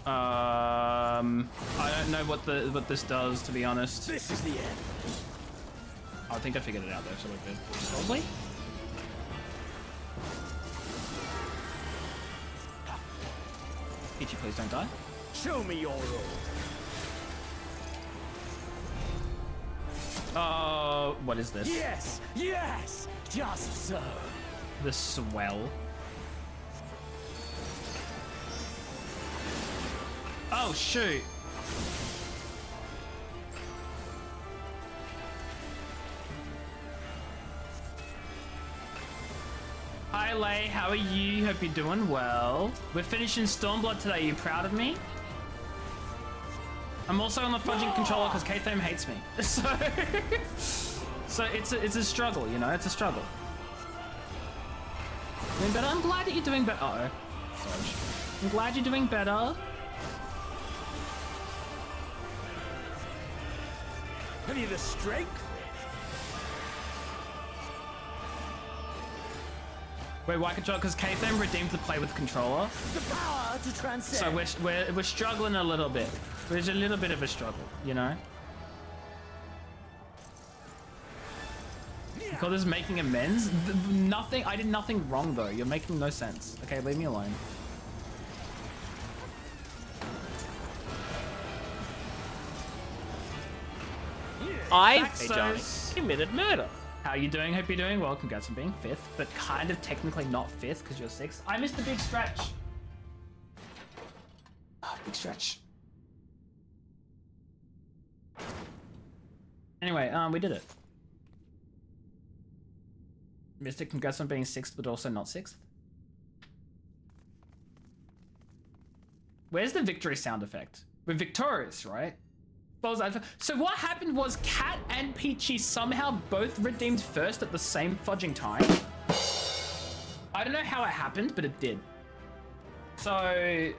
I don't know what this does, to be honest. This is the end. I think I figured it out though, so we're good. Probably. Peachy, please don't die. Show me your Oh, what is this? Yes, yes, just so. The swell. Oh, shoot. Hi, Lay. How are you? Hope you're doing well. We're finishing Stormblood today. Are you proud of me? I'm also on the fudging controller because K-Thame hates me. So it's a struggle, you know? It's a struggle. Doing better? I'm glad that you're doing better. Uh-oh. Fudge. I'm glad you're doing better. Have you the strength? Wait, why control? Because K-Thame redeemed the play with controller. The power to transcend. So we're struggling a little bit. There's a little bit of a struggle, you know? You call this making amends? Nothing. I did nothing wrong though. You're making no sense. Okay, leave me alone. I committed murder. How are you doing? Hope you're doing well. Congrats on being 5th, but kind of technically not 5th because you're 6th. I missed the big stretch. Big stretch. Anyway, we did it. Mystic, congrats on being 6th, but also not 6th. Where's the victory sound effect? We're victorious, right? So what happened was Cat and Peachy somehow both redeemed first at the same fudging time. I don't know how it happened, but it did. So,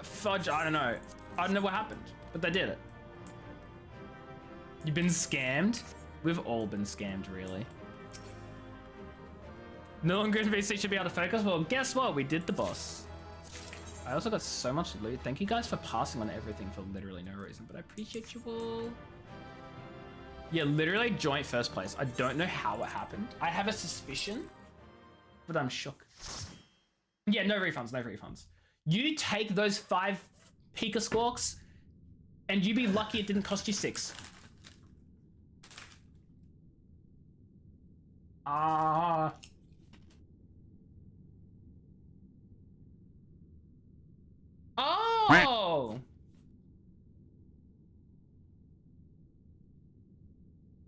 fudge, I don't know. I don't know what happened, but they did it. You've been scammed? We've all been scammed, really. No longer NPC should be able to focus. Well, guess what? We did the boss. I also got so much loot. Thank you guys for passing on everything for literally no reason, but I appreciate you all. Yeah, literally joint first place. I don't know how it happened. I have a suspicion, but I'm shook. Yeah, no refunds, no refunds. You take those 5 Pika Squawks, and you be lucky it didn't cost you 6. Oh!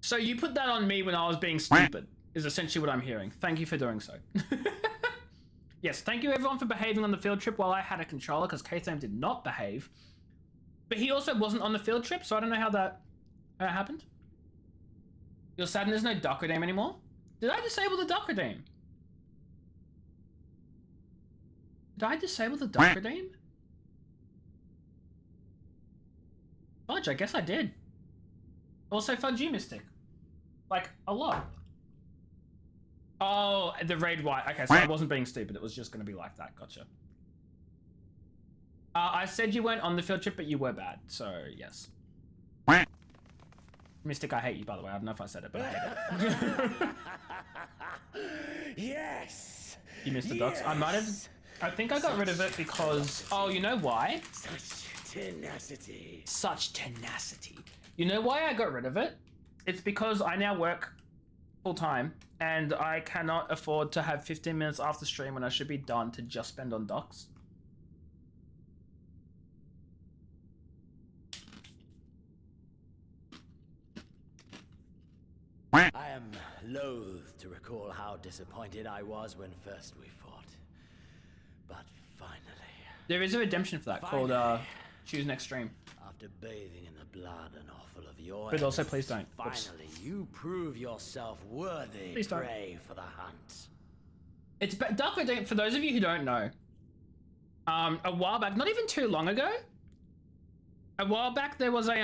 So you put that on me when I was being stupid, is essentially what I'm hearing. Thank you for doing so. Yes, thank you everyone for behaving on the field trip while I had a controller, because K-Sam did not behave. But he also wasn't on the field trip, so I don't know how that happened. You're sad there's no duck redeem anymore? Did I disable the duck redeem? Did I disable the duck redeem? Fudge, I guess I did. Also, fudge you, Mystic. Like, a lot. Oh, the raid white. Okay, so I wasn't being stupid. It was just going to be like that. Gotcha. I said you weren't on the field trip, but you were bad. So, yes. Mystic, I hate you, by the way. I don't know if I said it, but I hate it. Yes! You missed the docs. I might have... I think I got rid of it because... Oh, you know why? Such tenacity. Such tenacity. You know why I got rid of it? It's because I now work full-time, and I cannot afford to have 15 minutes after stream when I should be done to just spend on docs. I am loath to recall how disappointed I was when first we fought. But finally... There is a redemption for that called choose next stream. After bathing in the blood and offal of your But also, please don't. Finally, you prove yourself worthy prey for the hunt. It's Dark Redeem, for those of you who don't know, a while back, not even too long ago, a while back there was a,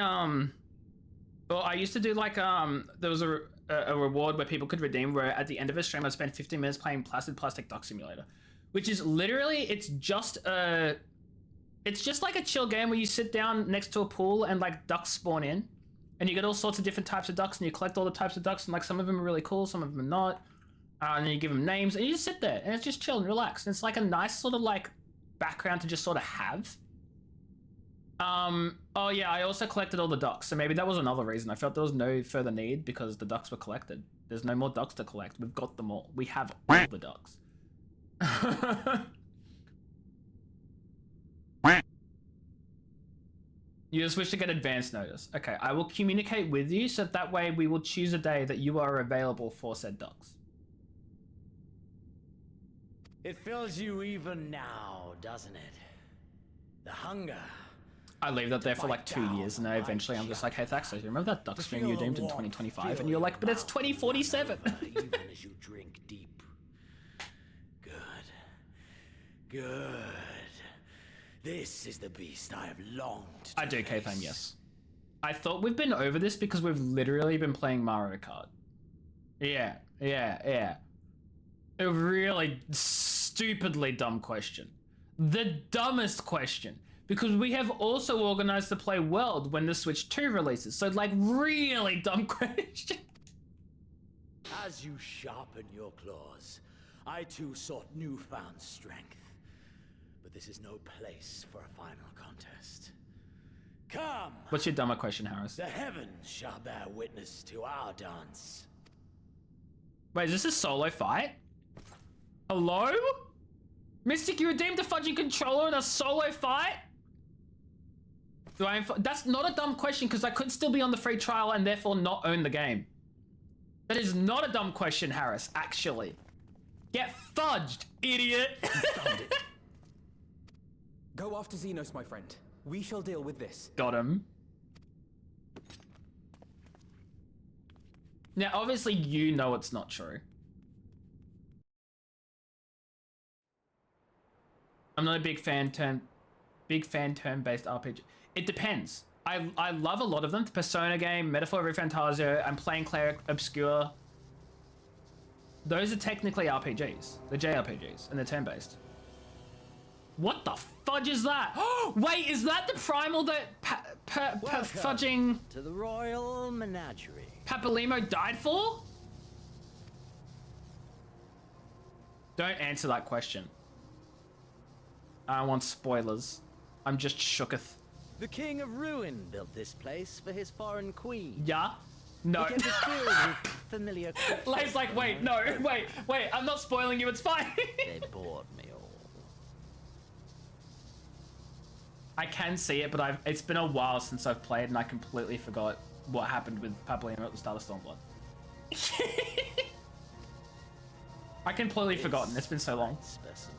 well, I used to do like, there was a reward where people could redeem where at the end of a stream I'd spend 15 minutes playing Placid Plastic Duck Simulator, which is literally, it's just like a chill game where you sit down next to a pool and like ducks spawn in and you get all sorts of different types of ducks and you collect all the types of ducks and like some of them are really cool, some of them are not. And then you give them names and you just sit there and it's just chill and relax. And it's like a nice sort of like background to just sort of have. Oh yeah, I also collected all the ducks. So maybe that was another reason. I felt there was no further need because the ducks were collected. There's no more ducks to collect. We've got them all. We have all the ducks. You just wish to get advance notice. Okay, I will communicate with you so that way we will choose a day that you are available for said ducks. It fills you even now, doesn't it? The hunger. I leave that there for like 2 years and then eventually I'm just like, hey Thaxo, you remember that duck stream you redeemed in 2025? And you're like, but it's 2047. Even as you drink deep. Good. Good. This is the beast I have longed to I do, K-Fame, yes. I thought we've been over this because we've literally been playing Mario Kart. Yeah. A really stupidly dumb question. The dumbest question. Because we have also organized to play World when the Switch 2 releases. So like really dumb question. As you sharpen your claws, I too sought newfound strength. But this is no place for a final contest. Come! What's your dumber question, Harris? The heavens shall bear witness to our dance. Wait, is this a solo fight? Hello? Mystic, you redeemed a fudging controller in a solo fight? That's not a dumb question because I could still be on the free trial and therefore not own the game. That is not a dumb question, Harris, actually. Get fudged, idiot. Go after Xenos, my friend. We shall deal with this. Got him. Now, obviously, you know it's not true. I'm not a big fan turn-based RPG. It depends. I love a lot of them. The Persona game, Metaphor Fantasio, I'm playing Cleric Obscure. Those are technically RPGs. They're JRPGs, and they're turn-based. What the fudge is that? Wait, is that the primal that fudging to the Royal Menagerie. Papalimo died for? Don't answer that question. I don't want spoilers. I'm just shooketh. The King of Ruin built this place for his foreign queen. Yeah? No. He kept it filled with familiar creatures. Lane's like, wait, no, wait, I'm not spoiling you, it's fine. They bored me all. I can see it, but it's been a while since I've played and I completely forgot what happened with Papalimo at the start of Stormblood. I completely forgotten, it's been so long. Specimen,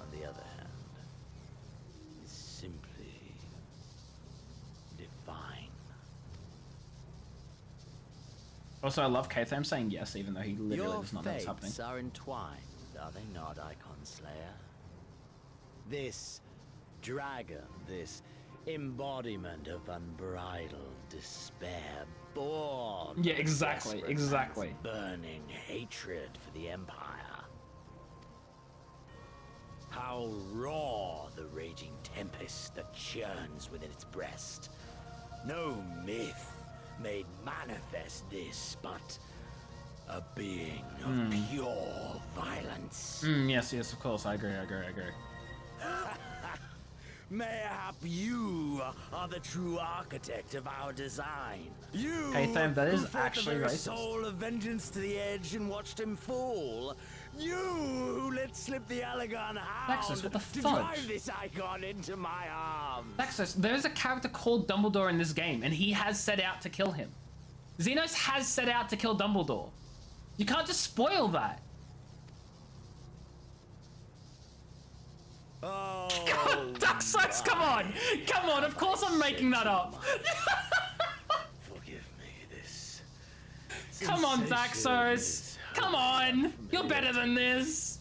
on the other hand, is simply divine. Also, I love Katham saying yes, even though he literally does not know what's happening. Your fates are entwined, are they not, Icon Slayer? This dragon, this embodiment of unbridled despair, born Yeah, exactly, exactly. burning hatred for the Empire. How raw the raging tempest that churns within its breast. No myth made manifest this, but a being of pure violence. Yes, of course, I agree. Mayhap you are the true architect of our design. You Katham, that is who fought actually the very racist. soul of vengeance to the edge and watched him fall. You who let slip the Allegan hound Nexus, what the to fudge? drive this icon into my arms. Nexus, there's a character called Dumbledore in this game, and he has set out to kill him. Xenos has set out to kill Dumbledore. You can't just spoil that. Oh, Daxos, come on, of course I'm making that up. Forgive me, this. Come on, sensation Daxos. is Come on, you're better than this.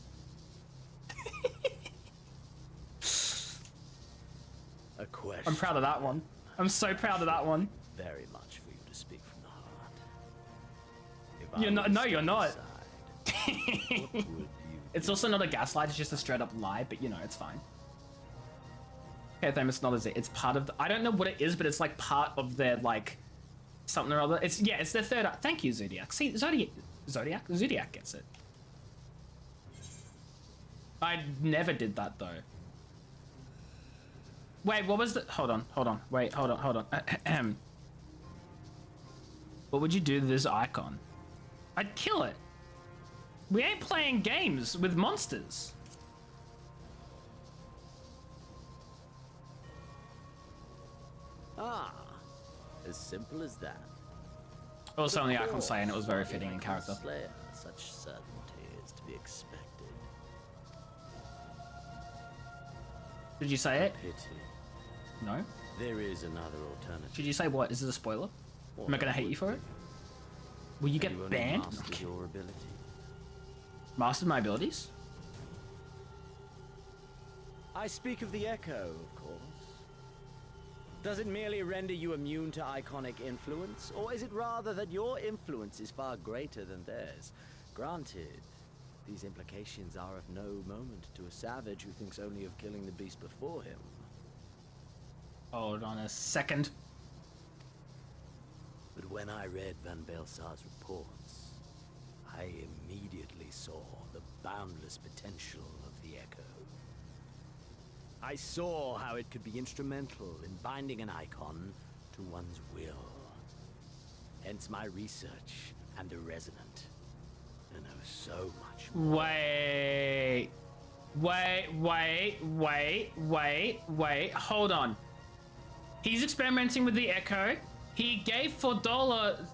a question. I'm proud of that one. I'm so proud of that one. Very much for you to speak from the heart. If You're I not. were No, to you're not. decide, what would you It's also not a gaslight. It's just a straight up lie. But you know, it's fine. Okay, it's not as it's part of the. I don't know what it is, but it's like part of their like something or other. It's their third. Thank you, Zodiac. See, Zodiac gets it. I never did that though. Wait, what was the? Hold on. Wait, hold on. What would you do to this icon? I'd kill it. We ain't playing games with monsters. Ah, as simple as that. Also on the Icon Slayer, and it was very fitting in character. Slayer, such certainty is to be expected. Did you say it? Pity. No. There is another alternative. Did you say what? Is it a spoiler? Am I gonna hate you for it? Will you get Have you only banned? mastered your ability? Mastered my abilities? I speak of the Echo, of course. Does it merely render you immune to iconic influence, or is it rather that your influence is far greater than theirs? Granted, these implications are of no moment to a savage who thinks only of killing the beast before him. Hold on a second. But when I read Van Belsar's reports, I immediately saw the boundless potential of the Echo. I saw how it could be instrumental in binding an icon to one's will. Hence my research and the Resonant. I know so much more. Wait. Hold on. He's experimenting with the Echo. He gave Fordola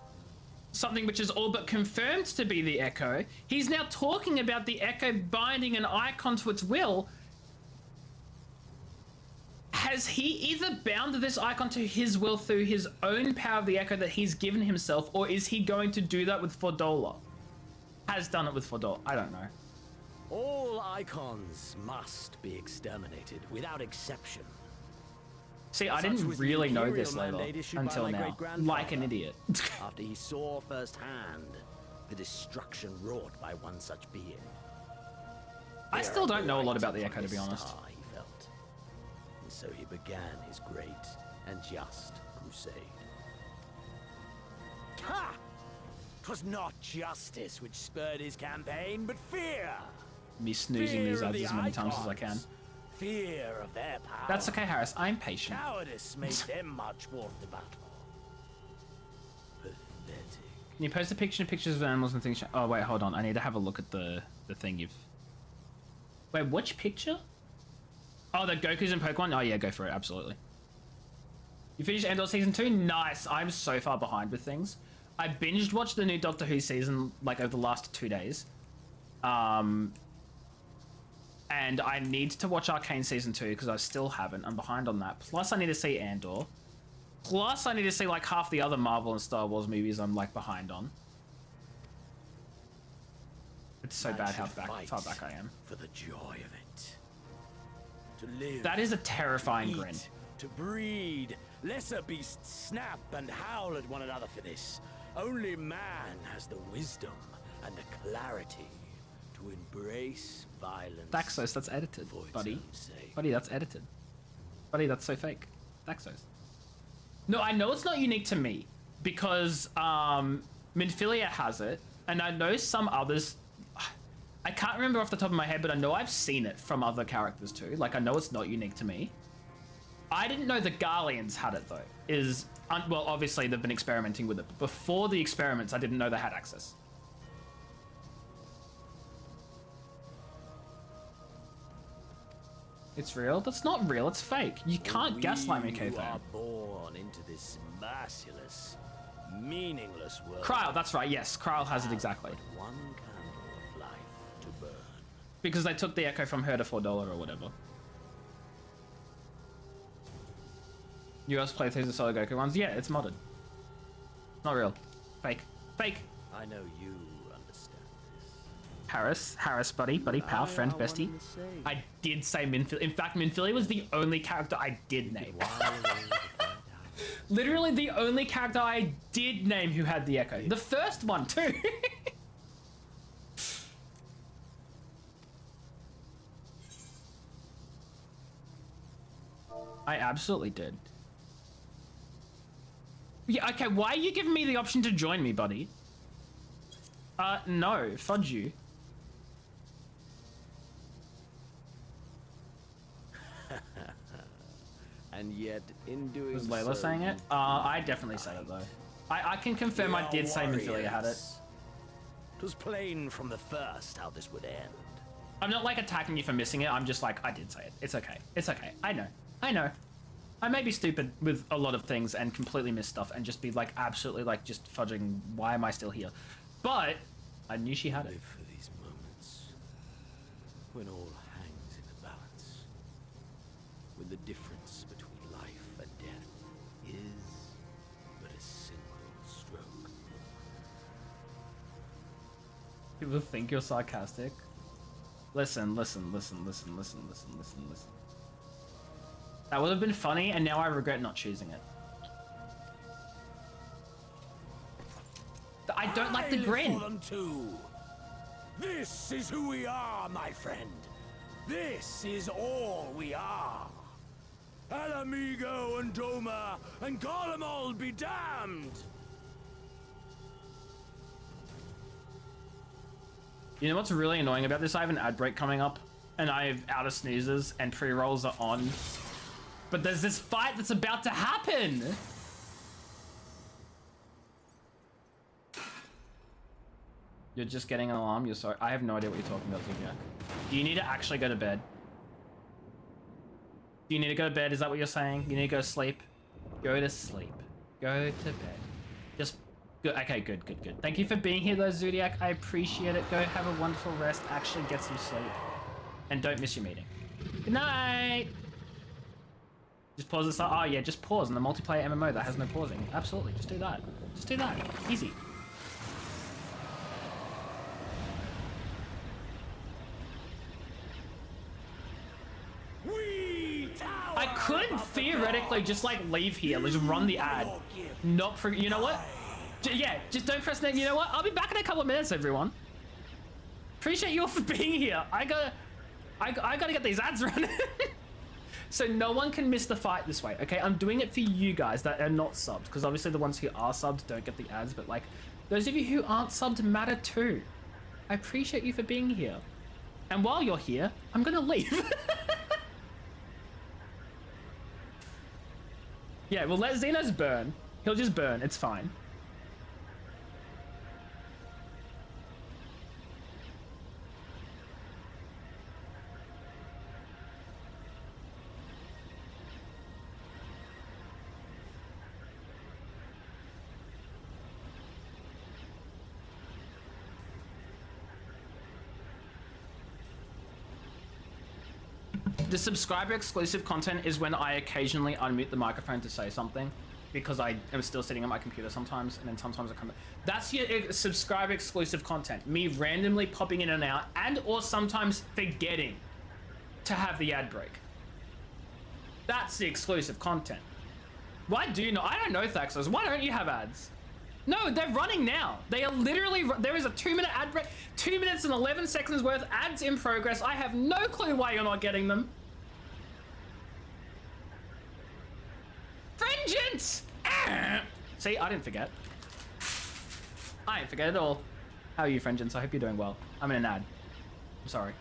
something which is all but confirmed to be the Echo. He's now talking about the Echo binding an icon to its will. Has he either bound this icon to his will through his own power of the Echo that he's given himself, or is he going to do that with Fordola? Has done it with Fordola. I don't know. All icons must be exterminated without exception. See, I didn't really know this later until now, like an idiot. After he saw firsthand the destruction wrought by one such being. I still don't know a lot about the Echo, to be honest. He felt. And so he began his great and just crusade. Ha! 'Twas not justice which spurred his campaign, but fear. Me snoozing these ads as many times as I can. Fear of their power. That's okay, Harris. I'm patient. Cowardice made them march forth to battle. Pathetic. Can you post a pictures of animals and things? Oh wait, hold on. I need to have a look at the thing you've. Wait, which picture? Oh, the Goku's in Pokemon. Oh yeah, go for it. Absolutely. You finished Andor season 2? Nice. I'm so far behind with things. I binged watched the new Doctor Who season like over the last 2 days. And I need to watch Arcane season 2 because I still haven't. I'm behind on that. Plus I need to see Andor. Plus I need to see like half the other Marvel and Star Wars movies I'm like behind on. It's so bad how far back I am. For the joy of it. To live. That is a terrifying grin. To breed. Lesser beasts snap and howl at one another for this. Only man has the wisdom and the clarity to embrace violence. Thaxos, that's edited, buddy. Buddy, that's edited. Buddy, that's so fake. Thaxos. No, I know it's not unique to me because Minfilia has it, and I know some others. I can't remember off the top of my head, but I know I've seen it from other characters too. Like, I know it's not unique to me. I didn't know the Garleans had it though. Well, obviously they've been experimenting with it, but before the experiments, I didn't know they had access. It's real? That's not real, it's fake. You can't gaslight me, K-Fan. We are born into this merciless, meaningless world. Krile, that's right, yes. Krile has it exactly. One candle of life to burn. Because they took the Echo from her to $4 or whatever. You guys play through the Solo Goku ones? Yeah, it's modded. Not real. Fake. Fake! I know you understand this. Harris, buddy, pal, friend, bestie. I did say Minfilia. In fact, Minfilia was the only character I did name. Literally the only character I did name who had the Echo. The first one, too. I absolutely did. Yeah, okay, why are you giving me the option to join me, buddy? No, fudge you. And yet, in doing was Layla saying it? I definitely said it though. I can confirm I did say Minfilia had it. It was plain from the first how this would end. I'm not like attacking you for missing it. I'm just like, I did say it. It's okay. It's okay. I know. I know. I may be stupid with a lot of things and completely miss stuff and just be like absolutely like just fudging. Why am I still here? But I knew she had it. Live for these moments when all hangs in the balance, when the difference between life and death is but a single stroke. People think you're sarcastic. Listen. That would have been funny, and now I regret not choosing it. I don't like the grin. For them too. This is who we are, my friend. This is all we are. Al amigo and Doma, and call them all be damned. You know what's really annoying about this? I have an ad break coming up, and I have out of snoozes, and pre-rolls are on. But there's this fight that's about to happen! You're just getting an alarm? You're sorry. I have no idea what you're talking about, Zodiac. Do you need to actually go to bed? Do you need to go to bed? Is that what you're saying? You need to go to sleep? Go to sleep. Go to bed. Just good. Okay, good. Thank you for being here, though, Zodiac. I appreciate it. Go have a wonderful rest. Actually, get some sleep, and don't miss your meeting. Good night. Just pause this. Oh yeah, just pause in the multiplayer MMO that has no pausing. Absolutely, just do that. Just do that. Easy. I could theoretically just like leave here, just run the ad. Not for, you know what? Yeah, just don't press that. You know what? I'll be back in a couple of minutes, everyone. Appreciate you all for being here. I gotta get these ads running. So no one can miss the fight this way, okay? I'm doing it for you guys that are not subbed, because obviously the ones who are subbed don't get the ads, but like, those of you who aren't subbed matter too. I appreciate you for being here. And while you're here, I'm gonna leave. Yeah, we'll let Xenos burn. He'll just burn, it's fine. The subscriber exclusive content is when I occasionally unmute the microphone to say something, because I am still sitting at my computer sometimes, and then sometimes I come back. That's your subscriber exclusive content. Me randomly popping in and out, and or sometimes forgetting to have the ad break. That's the exclusive content. Why do you not? I don't know, Thaxos. Why don't you have ads? No, they're running now. They are literally, there is a 2-minute ad break, 2 minutes and 11 seconds worth ads in progress. I have no clue why you're not getting them. Vengeance! Ah! See, I didn't forget. I didn't forget at all. How are you, Vengeance? I hope you're doing well. I'm in an ad. I'm sorry.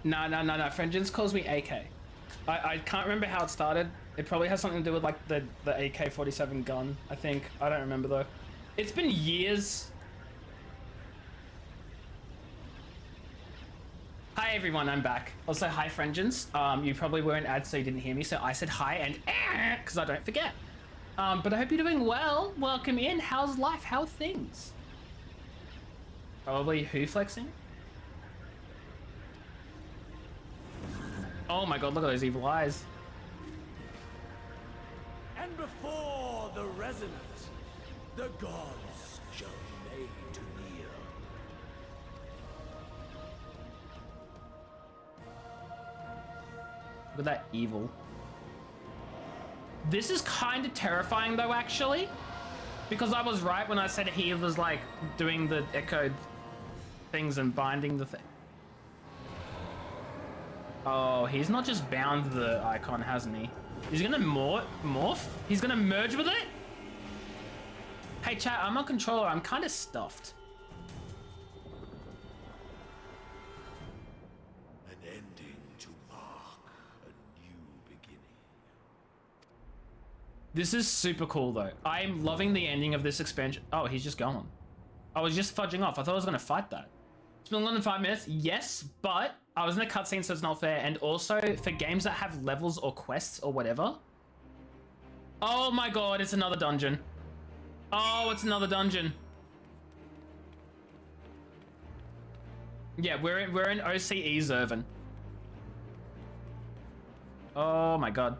No. Vengeance calls me AK. I can't remember how it started. It probably has something to do with like the AK-47 gun, I think. I don't remember though. It's been years. Hi everyone, I'm back. Also, hi Vengeance. You probably weren't ads, so you didn't hear me, so I said hi and because I don't forget. But I hope you're doing well. Welcome in. How's life? How are things? Probably who flexing? Oh my god, look at those evil eyes. And before the resonance, the gods shall be made to kneel. Look at that evil. This is kind of terrifying though, actually. Because I was right when I said he was like doing the echoed things and binding the thing. Oh, he's not just bound the icon, hasn't he? He's gonna morph? He's gonna merge with it? Hey chat, I'm on controller. I'm kind of stuffed. An ending to mark a new beginning. This is super cool though. I'm loving the ending of this expansion. Oh, he's just gone. I was just fudging off. I thought I was gonna fight that. It's been longer than 5 minutes. Yes, but I was in a cutscene, so it's not fair. And also for games that have levels or quests or whatever. Oh my god, it's another dungeon. Oh, it's another dungeon. Yeah, we're in OCE Zervin. Oh my god.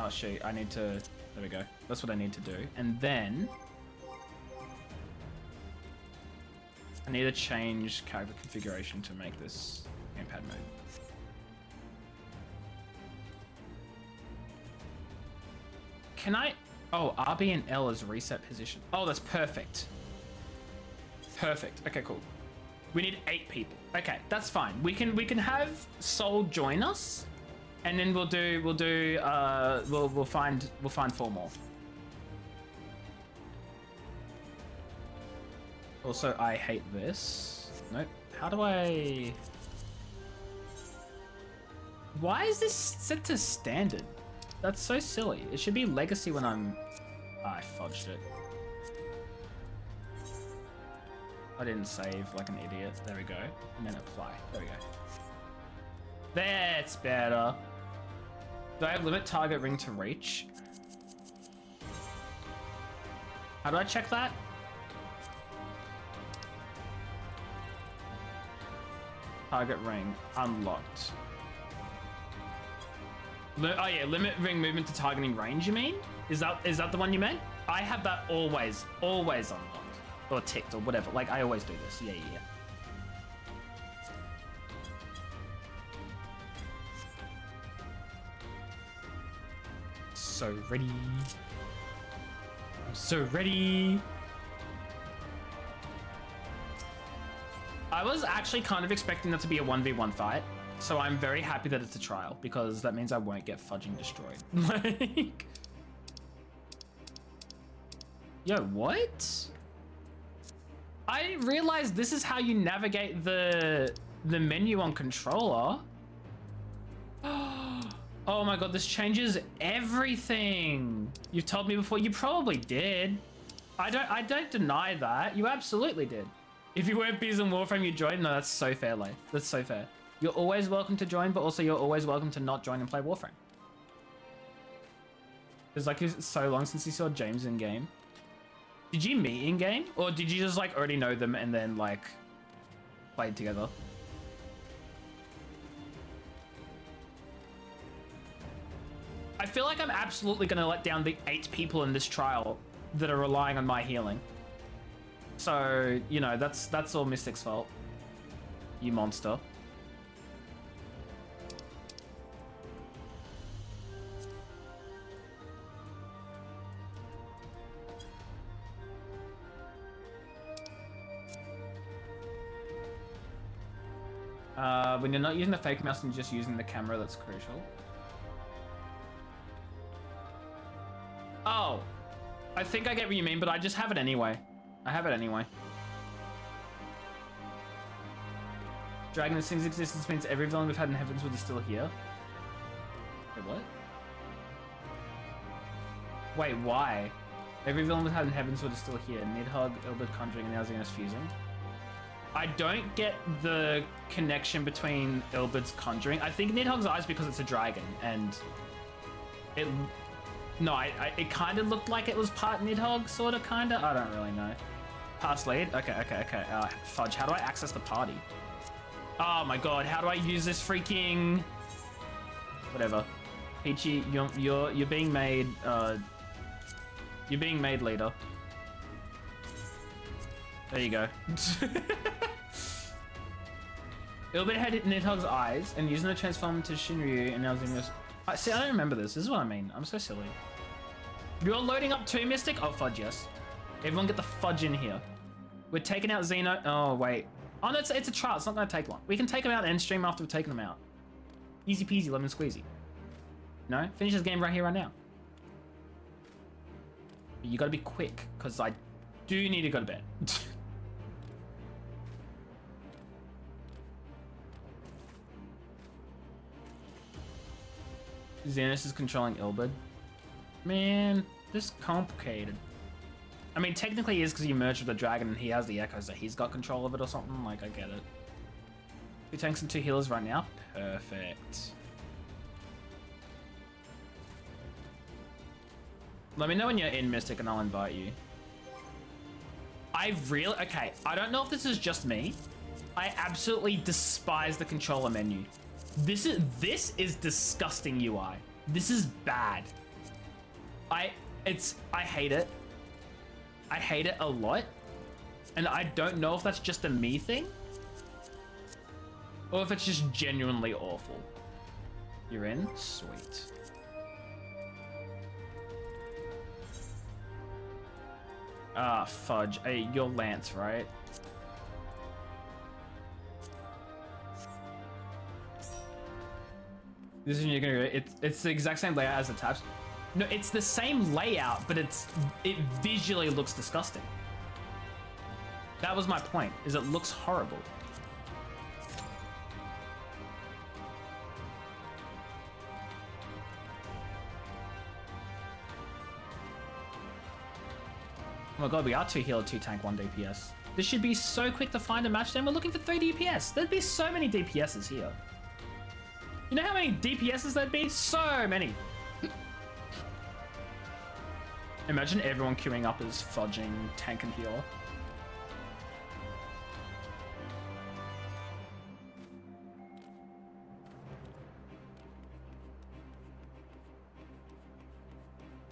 Oh shoot, I need to... There we go. That's what I need to do. And then... I need to change character configuration to make this gamepad mode. Can I... Oh, RB and L is reset position. Oh, that's perfect. Perfect. Okay, cool. We need 8 people. Okay, that's fine. We can have Soul join us, and then we'll find 4 more. Also, I hate this. Nope. How do I... Why is this set to standard? That's so silly. It should be legacy when I'm... I fudged it. I didn't save like an idiot. There we go. And then apply. There we go. That's better. Do I have limit target ring to reach? How do I check that? Target ring unlocked. Oh yeah, limit ring movement to targeting range, you mean? Is that the one you meant? I have that always unlocked. Or ticked or whatever. Like, I always do this. Yeah. So ready. I'm so ready. I was actually kind of expecting that to be a 1v1 fight. So I'm very happy that it's a trial, because that means I won't get fudging destroyed. Like... Yo, what? I realized this is how you navigate the menu on controller. Oh my god, this changes everything. You've told me before. You probably did. I don't deny that. You absolutely did. If you weren't busy in Warframe, you joined. No, that's so fair, Leif. That's so fair. You're always welcome to join, but also you're always welcome to not join and play Warframe. It's like it's so long since you saw James in game. Did you meet in game, or did you just like already know them and then like played together? I feel like I'm absolutely gonna let down the 8 people in this trial that are relying on my healing. So, you know, that's all Mystic's fault. You monster. When you're not using the fake mouse and just using the camera, that's crucial. Oh, I think I get what you mean, but I just have it anyway. I have it anyway. Dragon of Sin's existence means every villain we've had in Heavenswood is still here. Wait, what? Wait, why? Every villain we've had in Heavenswood is still here. Nidhogg, Ilbert Conjuring, and now Xenos Fusing. I don't get the connection between Ilbert's Conjuring. I think Nidhogg's eyes because it's a dragon, and it... No, it kind of looked like it was part Nidhogg, sort of, kind of. I don't really know. Pass lead? Okay. Fudge, how do I access the party? Oh my god, how do I use this freaking... Whatever. Peachy, you're being made, You're being made leader. There you go. Ilbert had Nidhogg's eyes, and using the transform to Shinryu, and now Xenos... See, I don't remember this. This is what I mean. I'm so silly. You're loading up too, Mystic? Oh, fudge, yes. Everyone get the fudge in here. We're taking out Xeno... Oh, wait. Oh, no, it's a trial. It's not going to take long. We can take them out end stream after we've taken them out. Easy peasy, lemon squeezy. No? Finish this game right here, right now. You gotta be quick, because I do need to go to bed. Xenos is controlling Ilberd. Man, this is complicated. I mean, technically he is because he merged with the dragon and he has the echo, so he's got control of it or something. Like, I get it. 2 tanks and 2 healers right now. Perfect. Let me know when you're in, Mystic, and I'll invite you. Okay, I don't know if this is just me. I absolutely despise the controller menu. This is disgusting UI. This is bad. I hate it. I hate it a lot. And I don't know if that's just a me thing or if it's just genuinely awful. You're in? Sweet. Ah, fudge. Hey, you're Lance, right? This is you're gonna go. It's the exact same layout as the tabs. No, it's the same layout, but it visually looks disgusting. That was my point, is it looks horrible. Oh my god, we are 2 healer, 2 tank, 1 DPS. This should be so quick to find a match, then we're looking for 3 DPS. There'd be so many DPSs here. You know how many DPSs there'd be? So many. Imagine everyone queuing up as fudging tank and healer.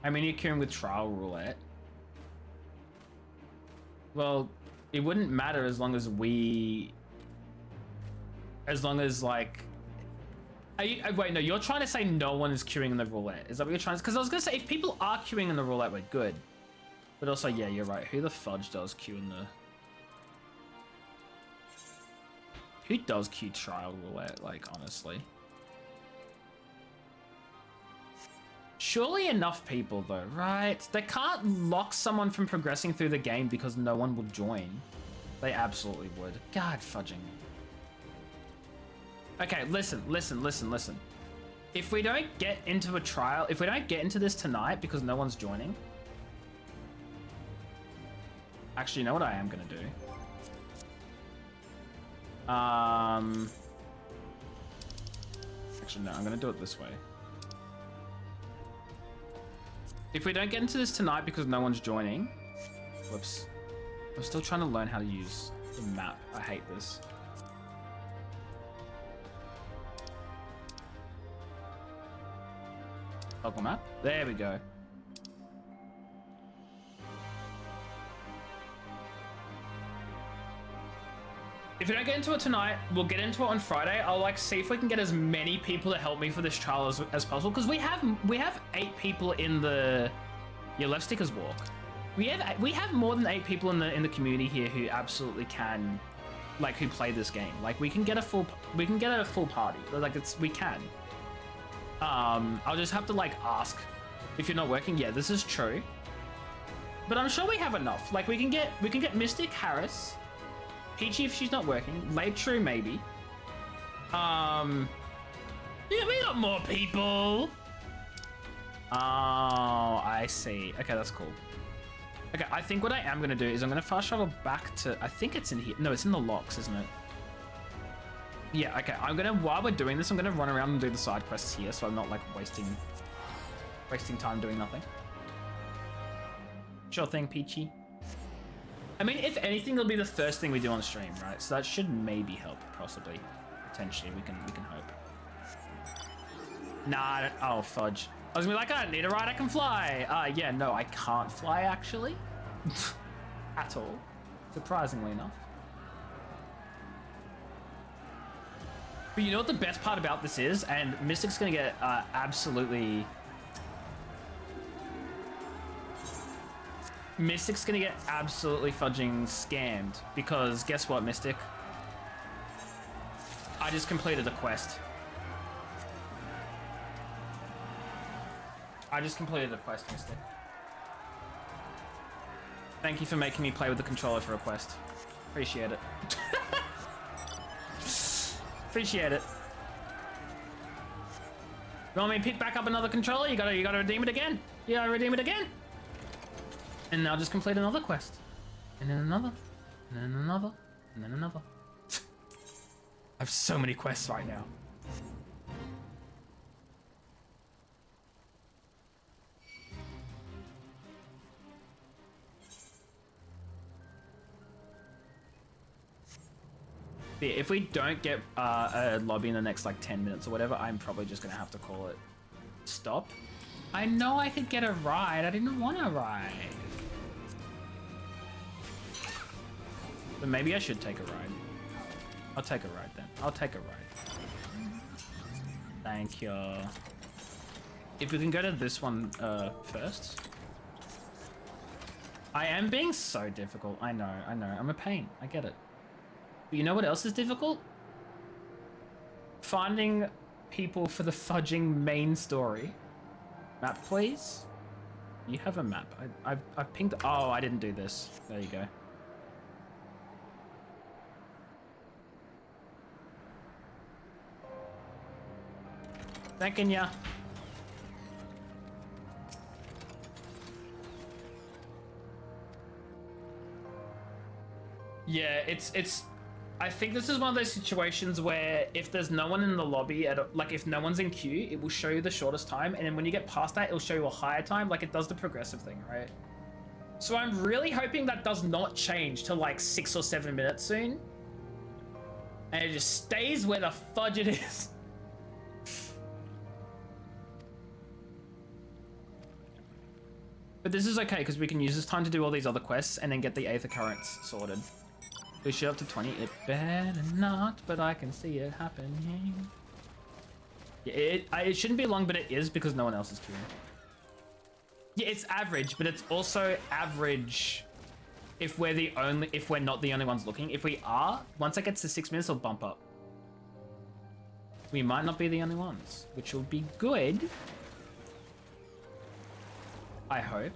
I mean, you're queuing with trial roulette. Well, it wouldn't matter as long as like... wait, no, you're trying to say no one is queuing in the roulette. Is that what you're trying to... Because I was going to say, if people are queuing in the roulette, we're good. But also, yeah, you're right. Who the fudge does queue in the... Who does queue trial roulette, like, honestly? Surely enough people, though, right? They can't lock someone from progressing through the game because no one will join. They absolutely would. God, fudging. Okay, listen. If we don't get into a trial, if we don't get into this tonight because no one's joining... Actually, you know what I am gonna do? Actually, no, I'm gonna do it this way. If we don't get into this tonight because no one's joining... Whoops. I'm still trying to learn how to use the map. I hate this. Toggle map. There we go. If we don't get into it tonight, we'll get into it on Friday. I'll like see if we can get as many people to help me for this trial as possible, because we have 8 people in the left stickers walk. We have more than 8 people in the community here who absolutely can, like, who play this game. Like, we can get a full party. Like, we can. I'll just have to like ask if you're not working. Yeah, this is true. But I'm sure we have enough. Like, we can get Mystic, Harris, Peachy if she's not working, Late True maybe. Yeah, we got more people. Oh, I see. Okay, that's cool. Okay, I think what I am gonna do is I'm gonna fast travel back to, I think it's in here. No, it's in the locks, isn't it? Yeah, okay. While we're doing this, I'm gonna run around and do the side quests here, so I'm not like wasting time doing nothing. Sure thing, Peachy. I mean, if anything, it'll be the first thing we do on stream, right? So that should maybe help, possibly. Potentially, we can hope. Nah, oh, fudge. I was gonna be like, I don't need a ride, I can fly. Yeah, no, I can't fly, actually. At all. Surprisingly enough. But you know what the best part about this is? And Mystic's gonna get absolutely... Mystic's gonna get absolutely fudging scammed, because guess what, Mystic? I just completed a quest. I just completed a quest, Mystic. Thank you for making me play with the controller for a quest. Appreciate it. Appreciate it. You want me to pick back up another controller? You gotta redeem it again. You gotta redeem it again. And I'll just complete another quest. And then another. And then another. And then another. I have so many quests right now. Yeah, if we don't get a lobby in the next like 10 minutes or whatever, I'm probably just gonna have to call it stop. I know I could get a ride. I didn't want a ride. But maybe I should take a ride. I'll take a ride then. I'll take a ride. Thank you. If we can go to this one first. I am being so difficult. I know. I'm a pain. I get it. But you know what else is difficult? Finding people for the fudging main story. Map, please. You have a map. I've pinged. Oh, I didn't do this. There you go. Thanking ya. Yeah, it's. I think this is one of those situations where if there's no one in the lobby, like if no one's in queue, it will show you the shortest time, and then when you get past that, it'll show you a higher time, like it does the progressive thing, right? So I'm really hoping that does not change to like 6 or 7 minutes soon, and it just stays where the fudge it is. But this is okay because we can use this time to do all these other quests and then get the Aether Currents sorted. We should up to 20. It better not, but I can see it happening. Yeah, it shouldn't be long, but it is because no one else is queuing. Yeah, it's average, but it's also average if we're not the only ones looking. If we are, once it gets to 6 minutes, it'll bump up. We might not be the only ones, which will be good. I hope.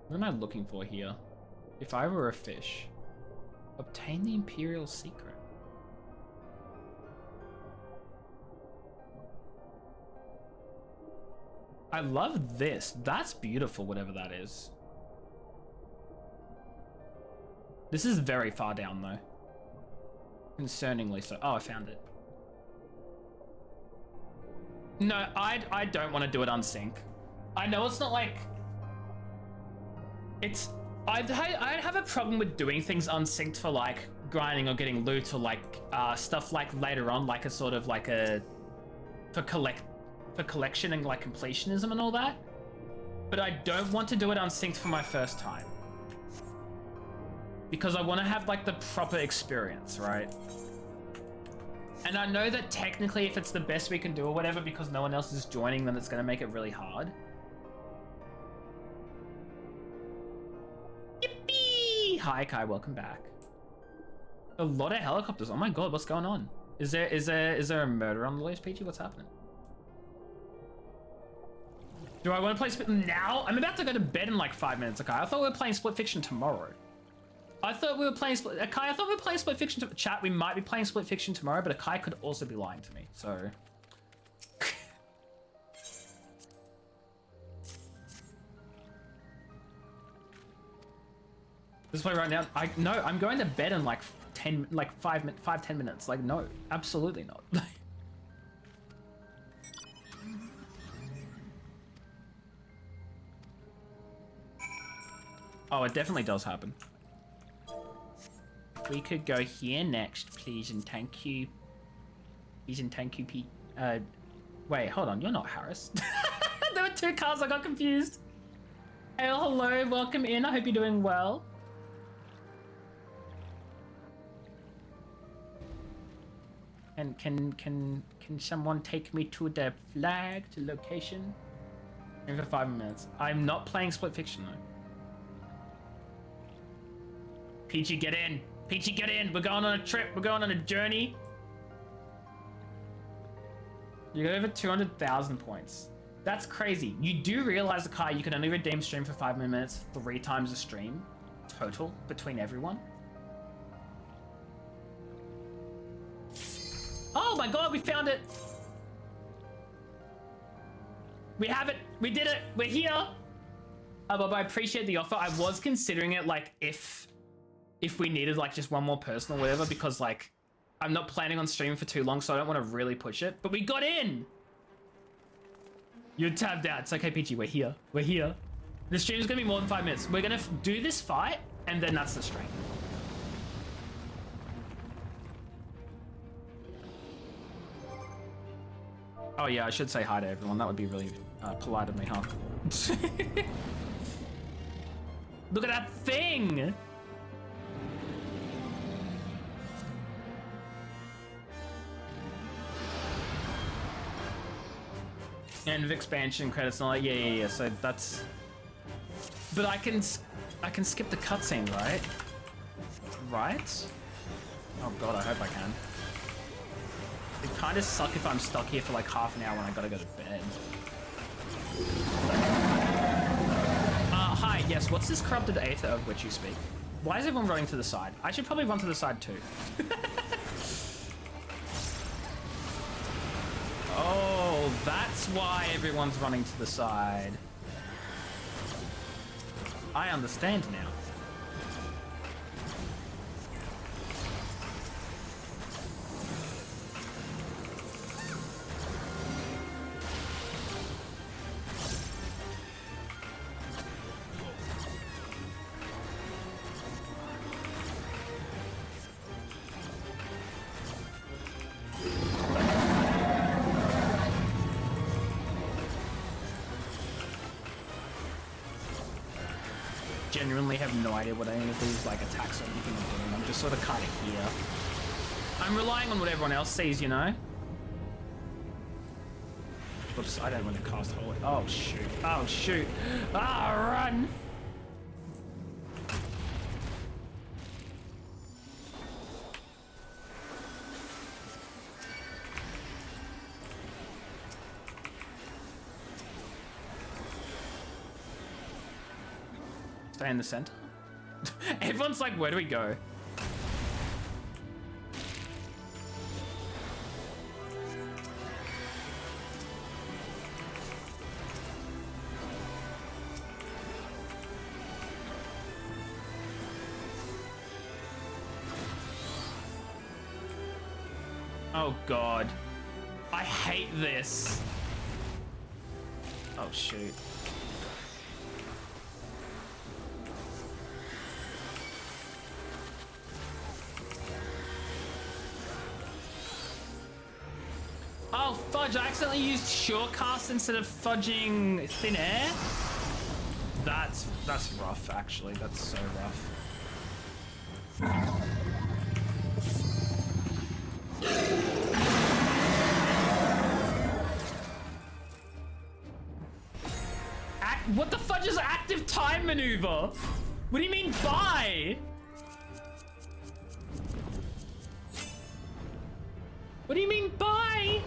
What am I looking for here? If I were a fish, obtain the Imperial secret. I love this. That's beautiful, whatever that is. This is very far down though. Concerningly so. Oh, I found it. No, I don't want to do it unsync. I know it's not like... It's... I'd have a problem with doing things unsynced for like grinding or getting loot or like stuff like later on, like a sort of like a... For collection and like completionism and all that. But I don't want to do it unsynced for my first time. Because I want to have like the proper experience, right? And I know that technically if it's the best we can do or whatever because no one else is joining, then it's going to make it really hard. Yippee! Hi Kai, welcome back. A lot of helicopters. Oh my god, what's going on? Is there a murder on the loose, PG? What's happening? Do I want to play Split now? I'm about to go to bed in like 5 minutes, okay? I thought we were playing Split Fiction tomorrow. I thought we were playing Split Fiction chat. We might be playing Split Fiction tomorrow, but Akai could also be lying to me, so. This play right now. No, I'm going to bed in like 10 minutes. Like no, absolutely not. Oh, it definitely does happen. We could go here next, please, and thank you. Please and thank you, Pete. Wait, hold on, you're not Harris. There were two cars, I got confused. Hey, hello, welcome in. I hope you're doing well. And can someone take me to the flag, to location? In for 5 minutes. I'm not playing Split Fiction though. PG, get in. Peachy, get in. We're going on a trip. We're going on a journey. You got over 200,000 points. That's crazy. You do realize, Kai, you can only redeem stream for 5 more minutes 3 times a stream total between everyone? Oh my god, we found it! We have it! We did it! We're here! Bob, I appreciate the offer. I was considering it, like, if we needed, like, just one more person or whatever, because, like, I'm not planning on streaming for too long, so I don't want to really push it. But we got in! You're tabbed out. It's okay, PG. We're here. We're here. The stream is going to be more than 5 minutes. We're going to do this fight, and then that's the stream. Oh, yeah, I should say hi to everyone. That would be really polite of me, huh? Look at that thing! End of expansion credits and all that. Yeah. So that's. But I can skip the cutscene, right? Right? Oh god, I hope I can. It kind of suck if I'm stuck here for like half an hour when I gotta go to bed. Hi. Yes. What's this corrupted aether of which you speak? Why is everyone running to the side? I should probably run to the side too. Oh, that's why everyone's running to the side. I understand now. Genuinely have no idea what any of these like attacks or anything are doing. I'm just sort of kind of here. I'm relying on what everyone else sees, you know? Whoops, I don't want to cast holy. Oh shoot. Oh shoot. Ah, run! Stay in the center. Everyone's like, where do we go? Oh god. I hate this. Oh shoot. Oh, fudge, I accidentally used Surecast instead of fudging Thin Air? That's rough, actually. That's so rough. What the fudge is active time maneuver? What do you mean by? What do you mean by?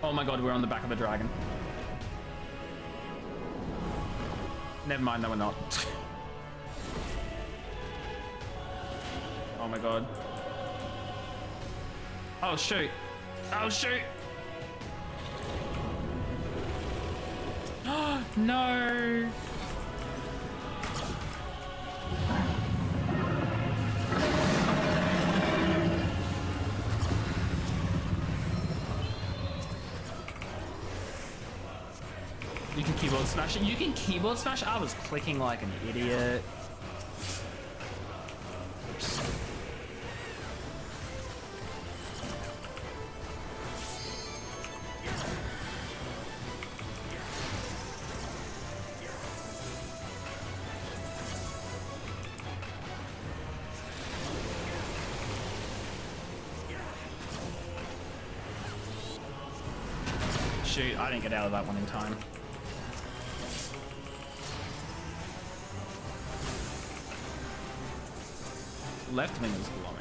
Oh my god, we're on the back of a dragon. Never mind, no we're not. Oh my god. Oh shoot. Oh shoot. No. You can keyboard smash it. You can keyboard smash? I was clicking like an idiot. Oops. Shoot, I didn't get out of that one in time. left wing is glowing.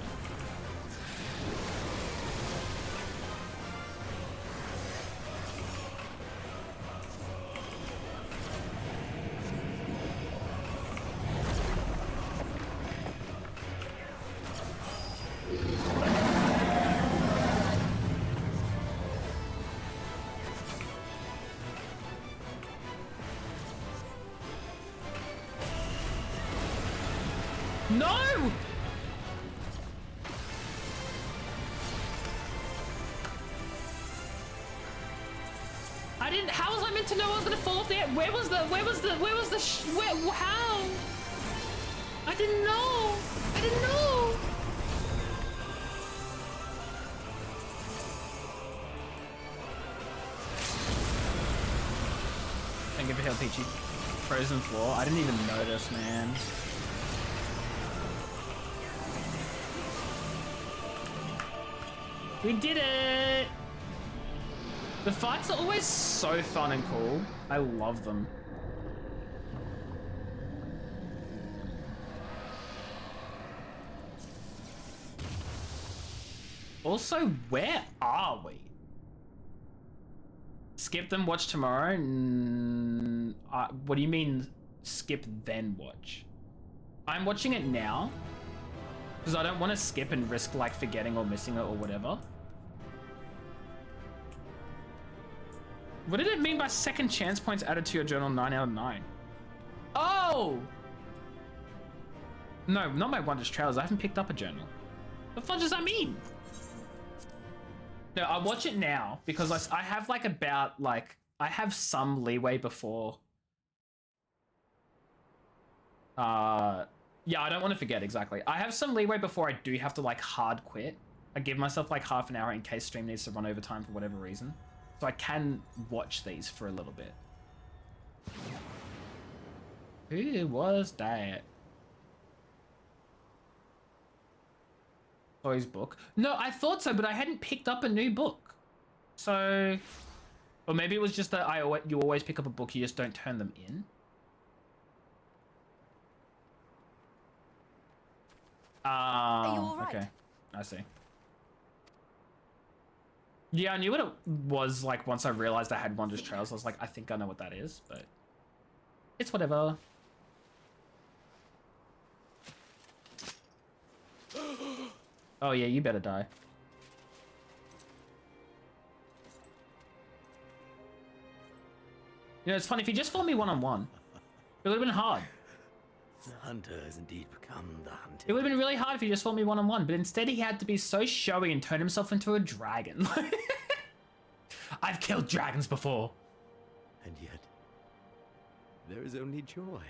No! I didn't. How was I meant to know I was gonna fall off the edge? Where was the? How? I didn't know. I didn't know. Thank you for help, Peachy. Frozen floor. I didn't even notice, man. We did it! The fights are always so fun and cool. I love them. Also, where are we? Skip them, watch tomorrow? What do you mean, skip then watch? I'm watching it now. Because I don't want to skip and risk like forgetting or missing it or whatever. What did it mean by second chance points added to your journal 9 out of 9? Oh! No, not my Wondrous Trails. I haven't picked up a journal. What the fuck does that mean? No, I watch it now because I have like about like, I have some leeway before. Yeah, I don't want to forget exactly. I have some leeway before I do have to like hard quit. I give myself like half an hour in case stream needs to run over time for whatever reason. So I can watch these for a little bit. Who was that? Toys book? No, I thought so, but I hadn't picked up a new book. So, or maybe it was just that you always pick up a book, you just don't turn them in. Are you all right? Okay. I see. Yeah, I knew what it was like once I realized I had Wondrous Trails. I was like, I think I know what that is, but it's whatever. Oh yeah, you better die. You know, it's funny, if you just fought me one-on-one, it would have been hard. The hunter has indeed become the hunted. It would have been really hard if he just fought me one-on-one, but instead he had to be so showy and turn himself into a dragon. I've killed dragons before. And yet, there is only joy.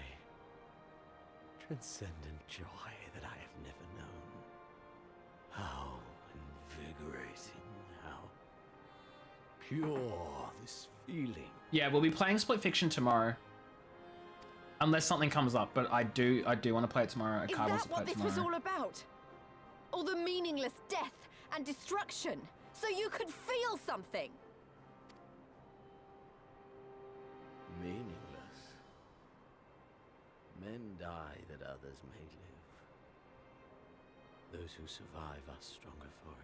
Transcendent joy that I have never known. How invigorating, how pure this feeling. Yeah, we'll be playing Split Fiction tomorrow. Unless something comes up, but I do want to play it tomorrow. Is that what this was all about? All the meaningless death and destruction, so you could feel something. Meaningless. Men die that others may live. Those who survive are stronger for it.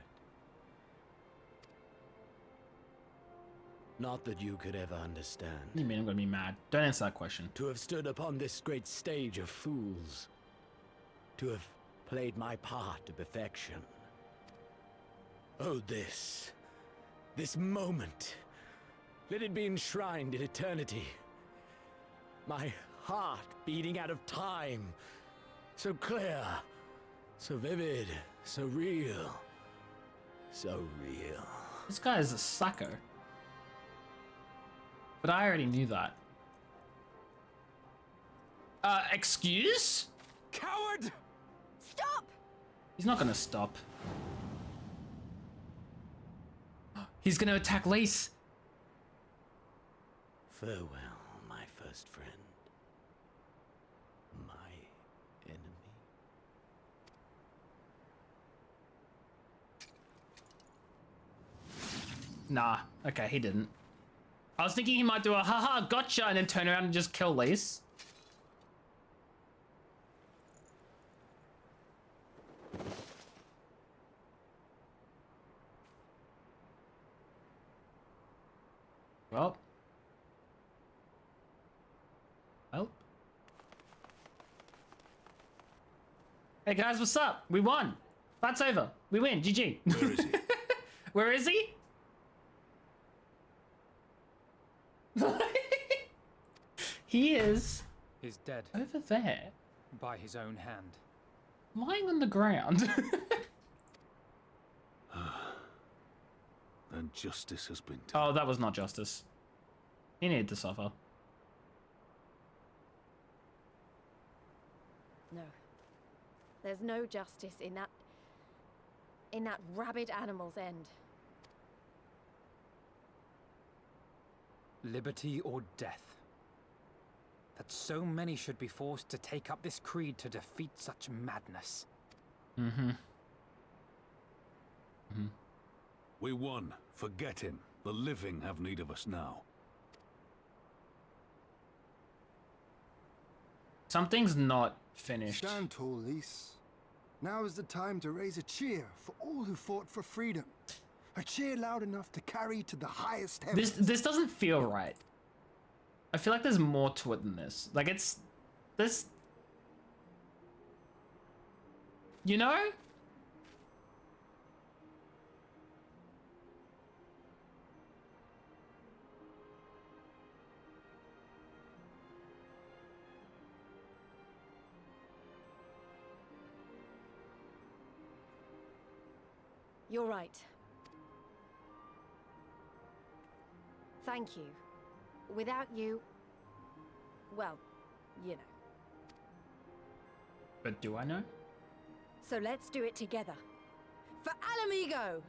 Not that you could ever understand. What do you mean I'm gonna be mad? Don't answer that question. To have stood upon this great stage of fools. To have played my part to perfection. Oh, this moment. Let it be enshrined in eternity. My heart beating out of time. So clear, so vivid, so real. So real. This guy is a sucker. But I already knew that. Excuse? Coward! Stop! He's not gonna stop. He's gonna attack Lise. Farewell, my first friend. My enemy. Nah, okay, he didn't. I was thinking he might do a haha gotcha and then turn around and just kill Lise. Well. Well. Hey guys, what's up? We won. Fight's over. We win. GG. Where is he? Where is he? He is... He's dead. Over there. By his own hand. Lying on the ground. Then justice has been done. Oh, that was not justice. He needed to suffer. No. There's no justice in that rabid animal's end. Liberty or death. That so many should be forced to take up this creed to defeat such madness. Mm-hmm. Mm-hmm. We won. Forget him. The living have need of us now. Something's not finished. Stand tall, Lys. Now is the time to raise a cheer for all who fought for freedom. A cheer loud enough to carry to the highest heavens. This doesn't feel right. I feel like there's more to it than this. Like it's... This... You know? You're right. Thank you. Without you... well, you know. But do I know? So let's do it together. For Alamigo!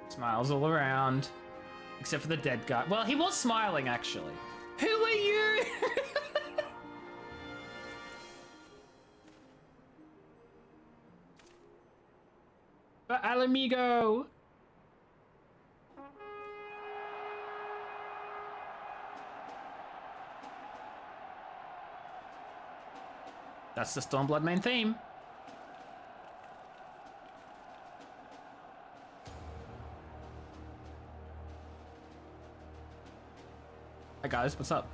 Smiles all around. Except for the dead guy. Well, he was smiling, actually. Who are you? For Alamigo! That's the Stormblood main theme. Hi guys, what's up?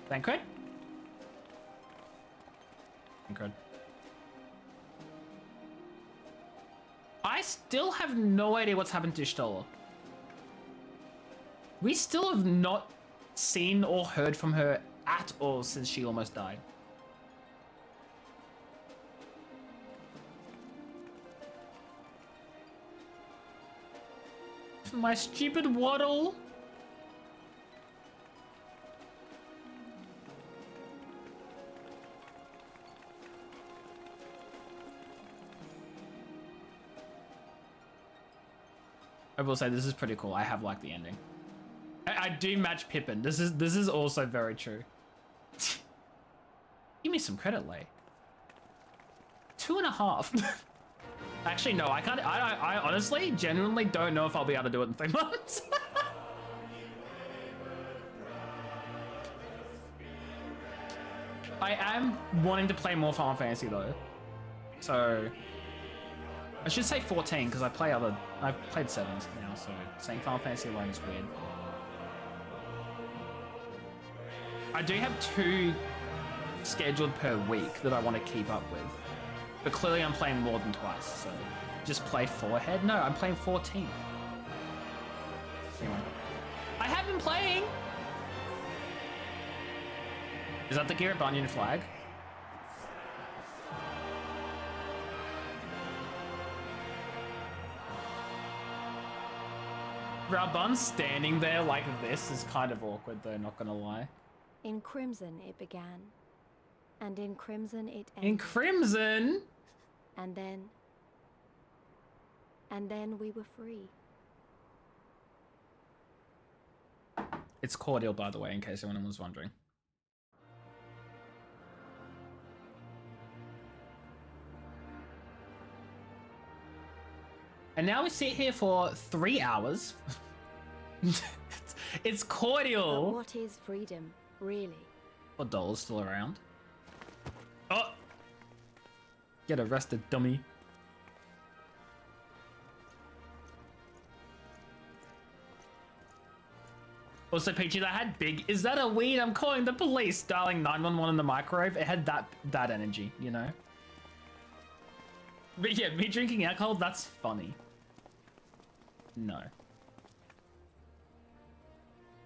Thancred? Thancred. I still have no idea what's happened to Ishtola. We still have not seen or heard from her at all since she almost died. My stupid waddle. I will say this is pretty cool. I have liked the ending. I do match Pippin. This is also very true. Give me some credit, Lay. 2.5. Actually, no, I can't. I honestly, genuinely don't know if I'll be able to do it in 3 months. I am wanting to play more Final Fantasy though, so I should say 14 because I've played 7s now, so saying Final Fantasy alone is weird. I do have 2 scheduled per week that I want to keep up with. But clearly I'm playing more than twice, so just play 4 ahead? No, I'm playing 14. Anyway. I have been playing! Is that the Garrett Bunyan flag? Raubun standing there like this is kind of awkward though, not gonna lie. In Crimson it began. And in Crimson it ended. In Crimson? And then we were free. It's cordial, by the way, in case anyone was wondering. And now we sit here for 3 hours. It's cordial. But what is freedom, really? Or Doll's still around. Oh! Get arrested, dummy. Also, Peachy, that had big, is that a weed? I'm calling the police. Dialing 911 in the microwave. It had that energy, you know? But yeah, me drinking alcohol, that's funny. No.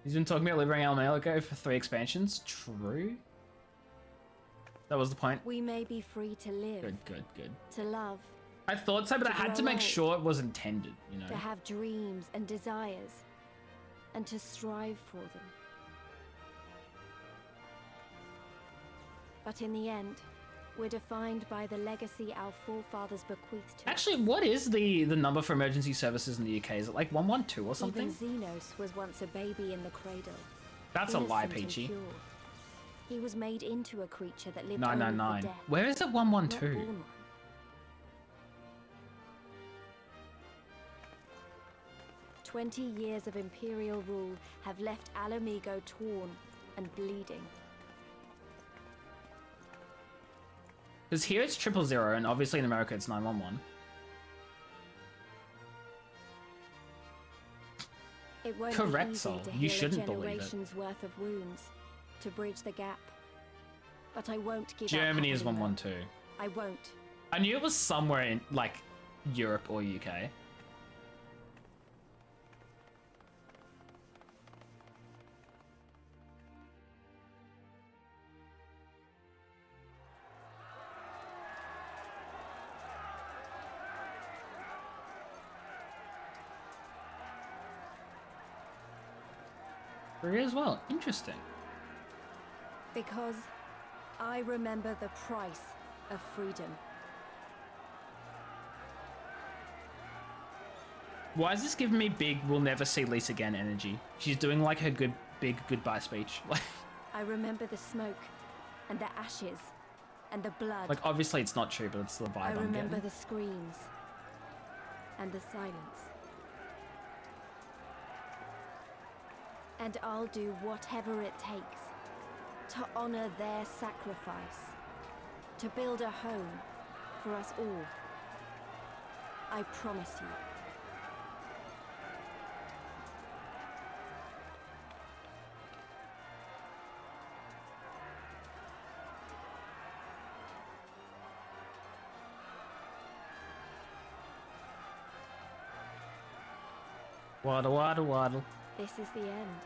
He's been talking about liberating Almelico for 3 expansions. True. That was the point. We may be free to live. Good. To love. I thought so, but I had to make sure it was intended, you know? To have dreams and desires. And to strive for them. But in the end, we're defined by the legacy our forefathers bequeathed to us. Actually, what is the number for emergency services in the UK? Is it like 112 or something? Even Xenos was once a baby in the cradle. That's a lie, Peachy. He was made into a creature that lived 999. only for death. Where is it 112? Not born one. 20 years of Imperial rule have left Alamigo torn and bleeding. Because here it's 000, and obviously in America it's 911. It won't Correct, be easy Sol. to You heal shouldn't a believe it. generation's worth of wounds to bridge the gap. But I won't give up Germany is holding them. 112. I won't. I knew it was somewhere in, like, Europe or UK. Korea as well. Interesting. Because I remember the price of freedom. Why is this giving me big we'll never see Lisa again energy? She's doing like her big goodbye speech. I remember the smoke and the ashes and the blood. Like obviously it's not true, but it's the vibe I I'm remember getting. the screams and the silence. And I'll do whatever it takes to honor their sacrifice, to build a home for us all. I promise you. Waddle. This is the end.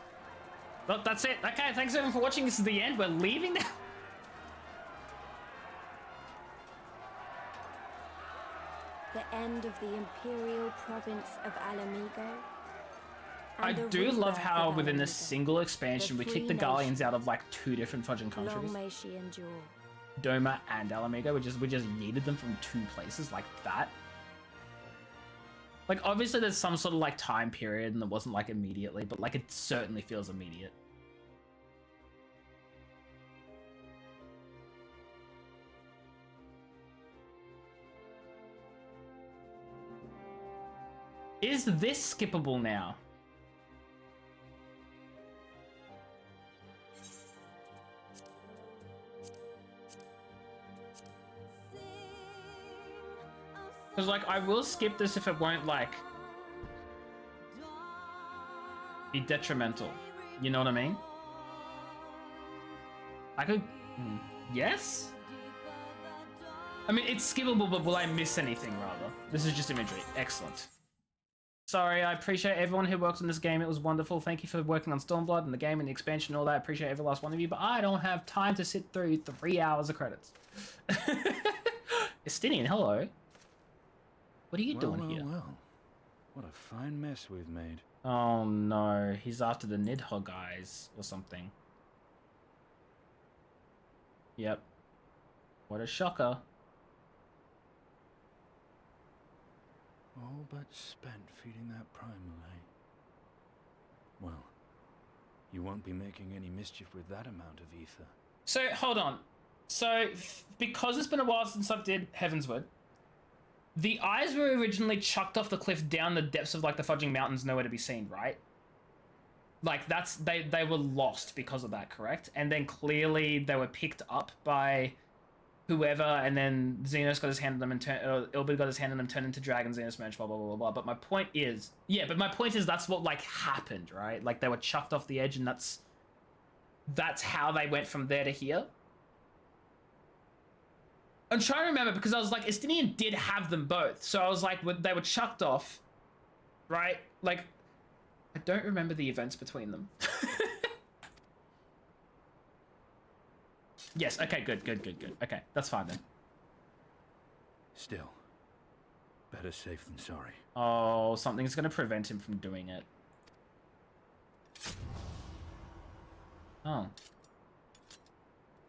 Well, that's it. Okay, thanks everyone for watching. This is the end. We're leaving now. The end of the Imperial province of Alamigo. I do love how within this single expansion we kicked the Galleons out of like 2 different fudging countries. Long may she endure. Doma and Alamigo. We just yeeted them from 2 places like that. Like obviously there's some sort of like time period and it wasn't like immediately, but like it certainly feels immediate. Is this skippable now? Because, like, I will skip this if it won't, like, be detrimental. You know what I mean? I could... Yes? I mean, it's skippable, but will I miss anything, rather? This is just imagery. Excellent. Sorry, I appreciate everyone who worked on this game. It was wonderful. Thank you for working on Stormblood and the game and the expansion and all that. I appreciate every last one of you, but I don't have time to sit through 3 hours of credits. Estinian, hello. What are you doing here? Well. What a fine mess we've made. Oh no, he's after the Nidhogg guys or something. Yep. What a shocker. All but spent feeding that primal, eh? Well, you won't be making any mischief with that amount of ether. So, hold on. So, because it's been a while since I did Heavensward, the eyes were originally chucked off the cliff down the depths of like the fudging mountains, nowhere to be seen, right? Like they were lost because of that, correct? And then clearly they were picked up by whoever, and then Xenos got his hand on them and Ilberd got his hand on them, turned into dragons, Xenos merged, blah blah blah blah. But my point is, that's what like happened, right? Like they were chucked off the edge, and that's how they went from there to here. I'm trying to remember because I was like, Estinian did have them both, so I was like, they were chucked off, right? Like, I don't remember the events between them. Yes, okay, good. Okay, that's fine then. Still, better safe than sorry. Oh, something's gonna prevent him from doing it. Oh.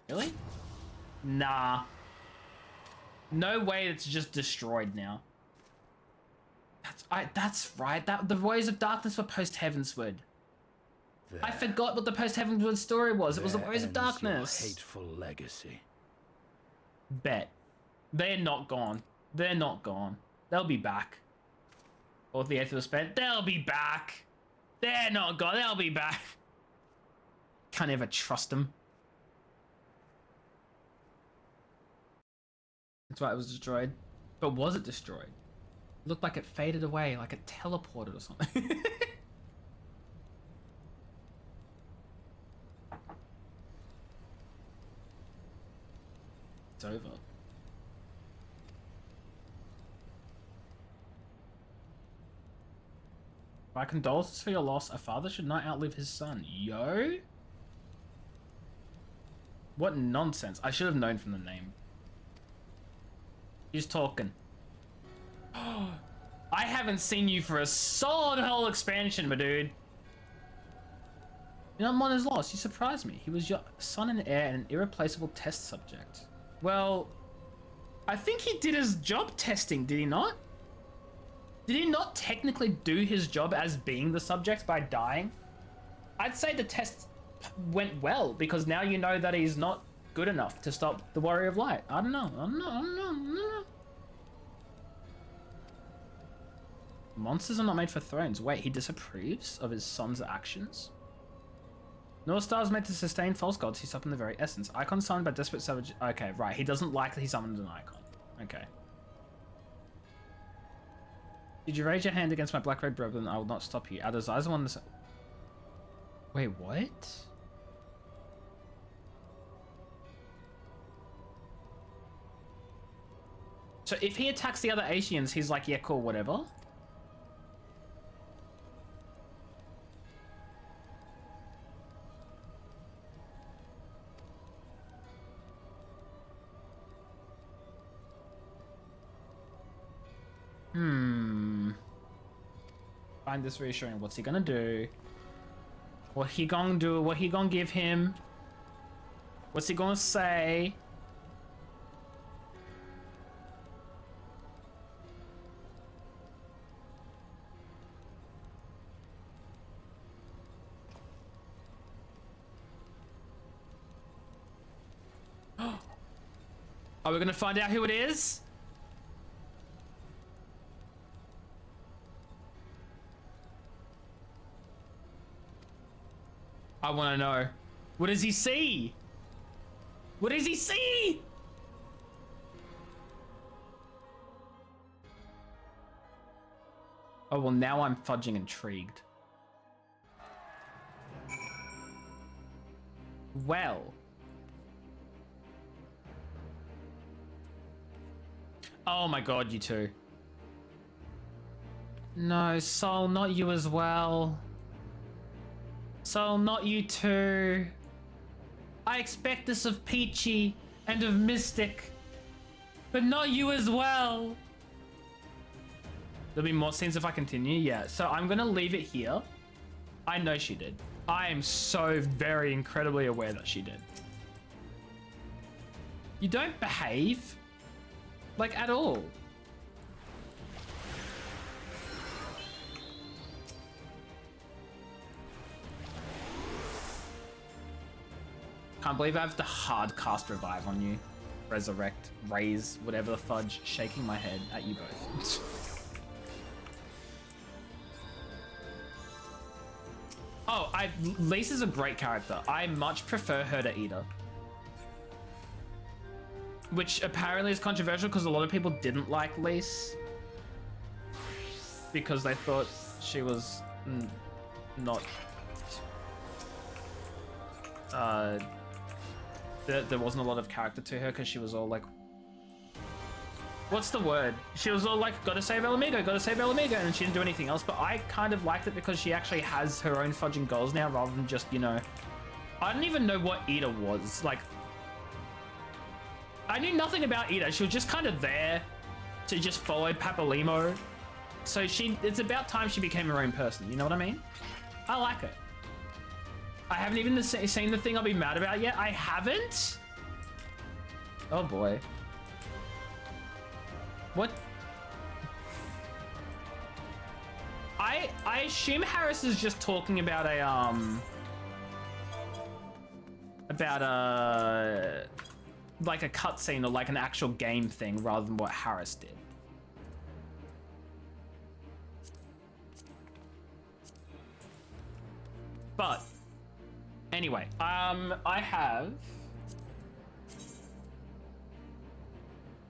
Really? Nah. No way it's just destroyed now. That's right. The Warriors of Darkness were post-Heavensward. I forgot what the post-Heavensward story was. It was the Warriors of Darkness. Your hateful legacy. Bet. They're not gone. They're not gone. They'll be back. Or the Aether was spent. They'll be back. They're not gone. They'll be back. Can't ever trust them. That's why it was destroyed. But was it destroyed? It looked like it faded away, like it teleported or something. It's over. My condolences for your loss. A father should not outlive his son. Yo? What nonsense. I should have known from the name. He's talking. I haven't seen you for a solid whole expansion, my dude. You know, Mon is lost. You surprised me. He was your son and heir and an irreplaceable test subject. Well, I think he did his job testing, did he not? Did he not technically do his job as being the subject by dying? I'd say the test went well, because now you know that he's not good enough to stop the Warrior of Light. I don't know. Monsters are not made for thrones. Wait, he disapproves of his son's actions? North Star is meant to sustain false gods who summon the very essence. Icon summoned by desperate savage. Okay, right. He doesn't like that he summoned an icon. Okay. Did you raise your hand against my black red brethren? I will not stop you. Our desires are one the. Wait, what? So if he attacks the other Asians, he's like, yeah, cool, whatever. Find this reassuring. What's he gonna do? What he gonna do? What he gonna give him? What's he gonna say? Are we gonna find out who it is? I want to know. What does he see? What does he see? Oh, well, now I'm fudging intrigued. Well. Oh my god, you two. No, Sol, not you as well. Sol, not you too. I expect this of Peachy and of Mystic, but not you as well. There'll be more scenes if I continue, yeah. So I'm gonna leave it here. I know she did. I am so very incredibly aware that she did. You don't behave, like, at all. Can't believe I have to hard cast revive on you. resurrect, raise, whatever the fudge, shaking my head at you both. Oh, Lisa's a great character. I much prefer her to Ida. Which apparently is controversial because a lot of people didn't like Lise. Because they thought she was not... there wasn't a lot of character to her because she was all like... What's the word? She was all like, gotta save El Amigo, gotta save El Amigo, and she didn't do anything else. But I kind of liked it because she actually has her own fudging goals now rather than just, you know... I don't even know what Ida was. Like, I knew nothing about Ida. She was just kind of there to just follow Papalymo. So it's about time she became her own person. You know what I mean? I like it. I haven't even seen the thing I'll be mad about yet. I haven't? Oh boy. What? I assume Harris is just talking about like a cutscene or like an actual game thing rather than what Harris did. But anyway, I have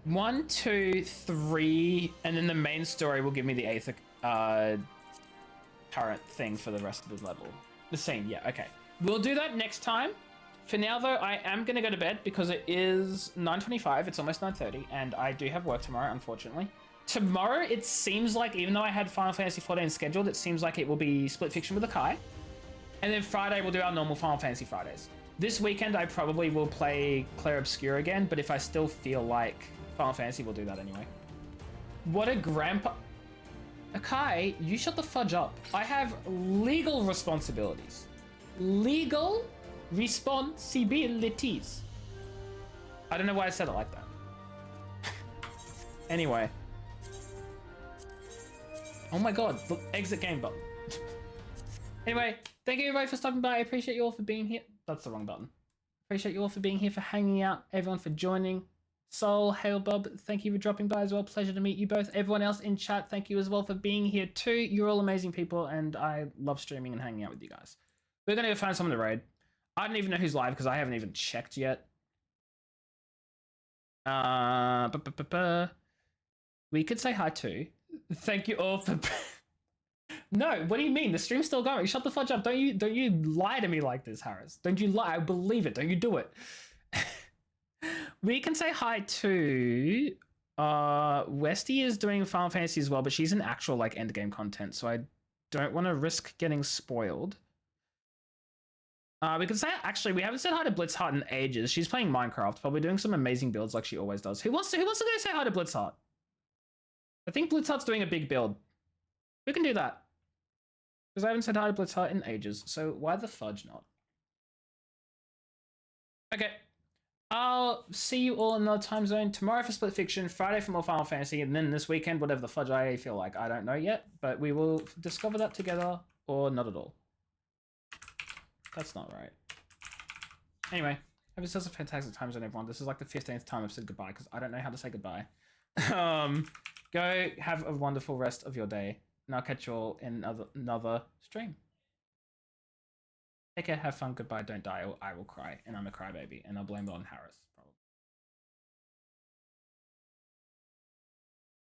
1, 2, 3, and then the main story will give me the 8th current thing for the rest of the level. The scene, yeah, okay. We'll do that next time. For now, though, I am going to go to bed because it is 9:25. It's almost 9:30, and I do have work tomorrow, unfortunately. Tomorrow, it seems like, even though I had Final Fantasy XIV scheduled, it seems like it will be Split Fiction with Akai. And then Friday, we'll do our normal Final Fantasy Fridays. This weekend, I probably will play Clair Obscur again, but if I still feel like Final Fantasy, we'll do that anyway. What a grandpa... Akai, you shut the fudge up. I have legal responsibilities. Legal responsibilities. I don't know why I said it like that. Anyway. Oh my god, the exit game button. Anyway, thank you everybody for stopping by. I appreciate you all for being here. That's the wrong button. Appreciate you all for being here, for hanging out, everyone for joining. Soul, Hail Bob, thank you for dropping by as well. Pleasure to meet you both. Everyone else in chat, thank you as well for being here too. You're all amazing people, and I love streaming and hanging out with you guys. We're gonna go find someone to raid. I don't even know who's live because I haven't even checked yet. We could say hi too. Thank you all for... No, what do you mean? The stream's still going. Shut the fudge up. Don't you lie to me like this, Harris. Don't you lie. I believe it. Don't you do it. We can say hi to... Westy is doing Final Fantasy as well, but she's in actual like endgame content, so I don't want to risk getting spoiled. We could say, actually, we haven't said hi to Blitzheart in ages. She's playing Minecraft, probably doing some amazing builds like she always does. Who wants to go say hi to Blitzheart? I think Blitzheart's doing a big build. We can do that. Because I haven't said hi to Blitzheart in ages, so why the fudge not? Okay. I'll see you all in another time zone. Tomorrow for Split Fiction, Friday for more Final Fantasy, and then this weekend, whatever the fudge I feel like. I don't know yet, but we will discover that together, or not at all. That's not right. Anyway, hope this is a fantastic time zone, everyone. This is like the 15th time I've said goodbye, because I don't know how to say goodbye. Go have a wonderful rest of your day, and I'll catch you all in another stream. Take care, have fun, goodbye, don't die, or I will cry, and I'm a crybaby, and I'll blame it on Harris.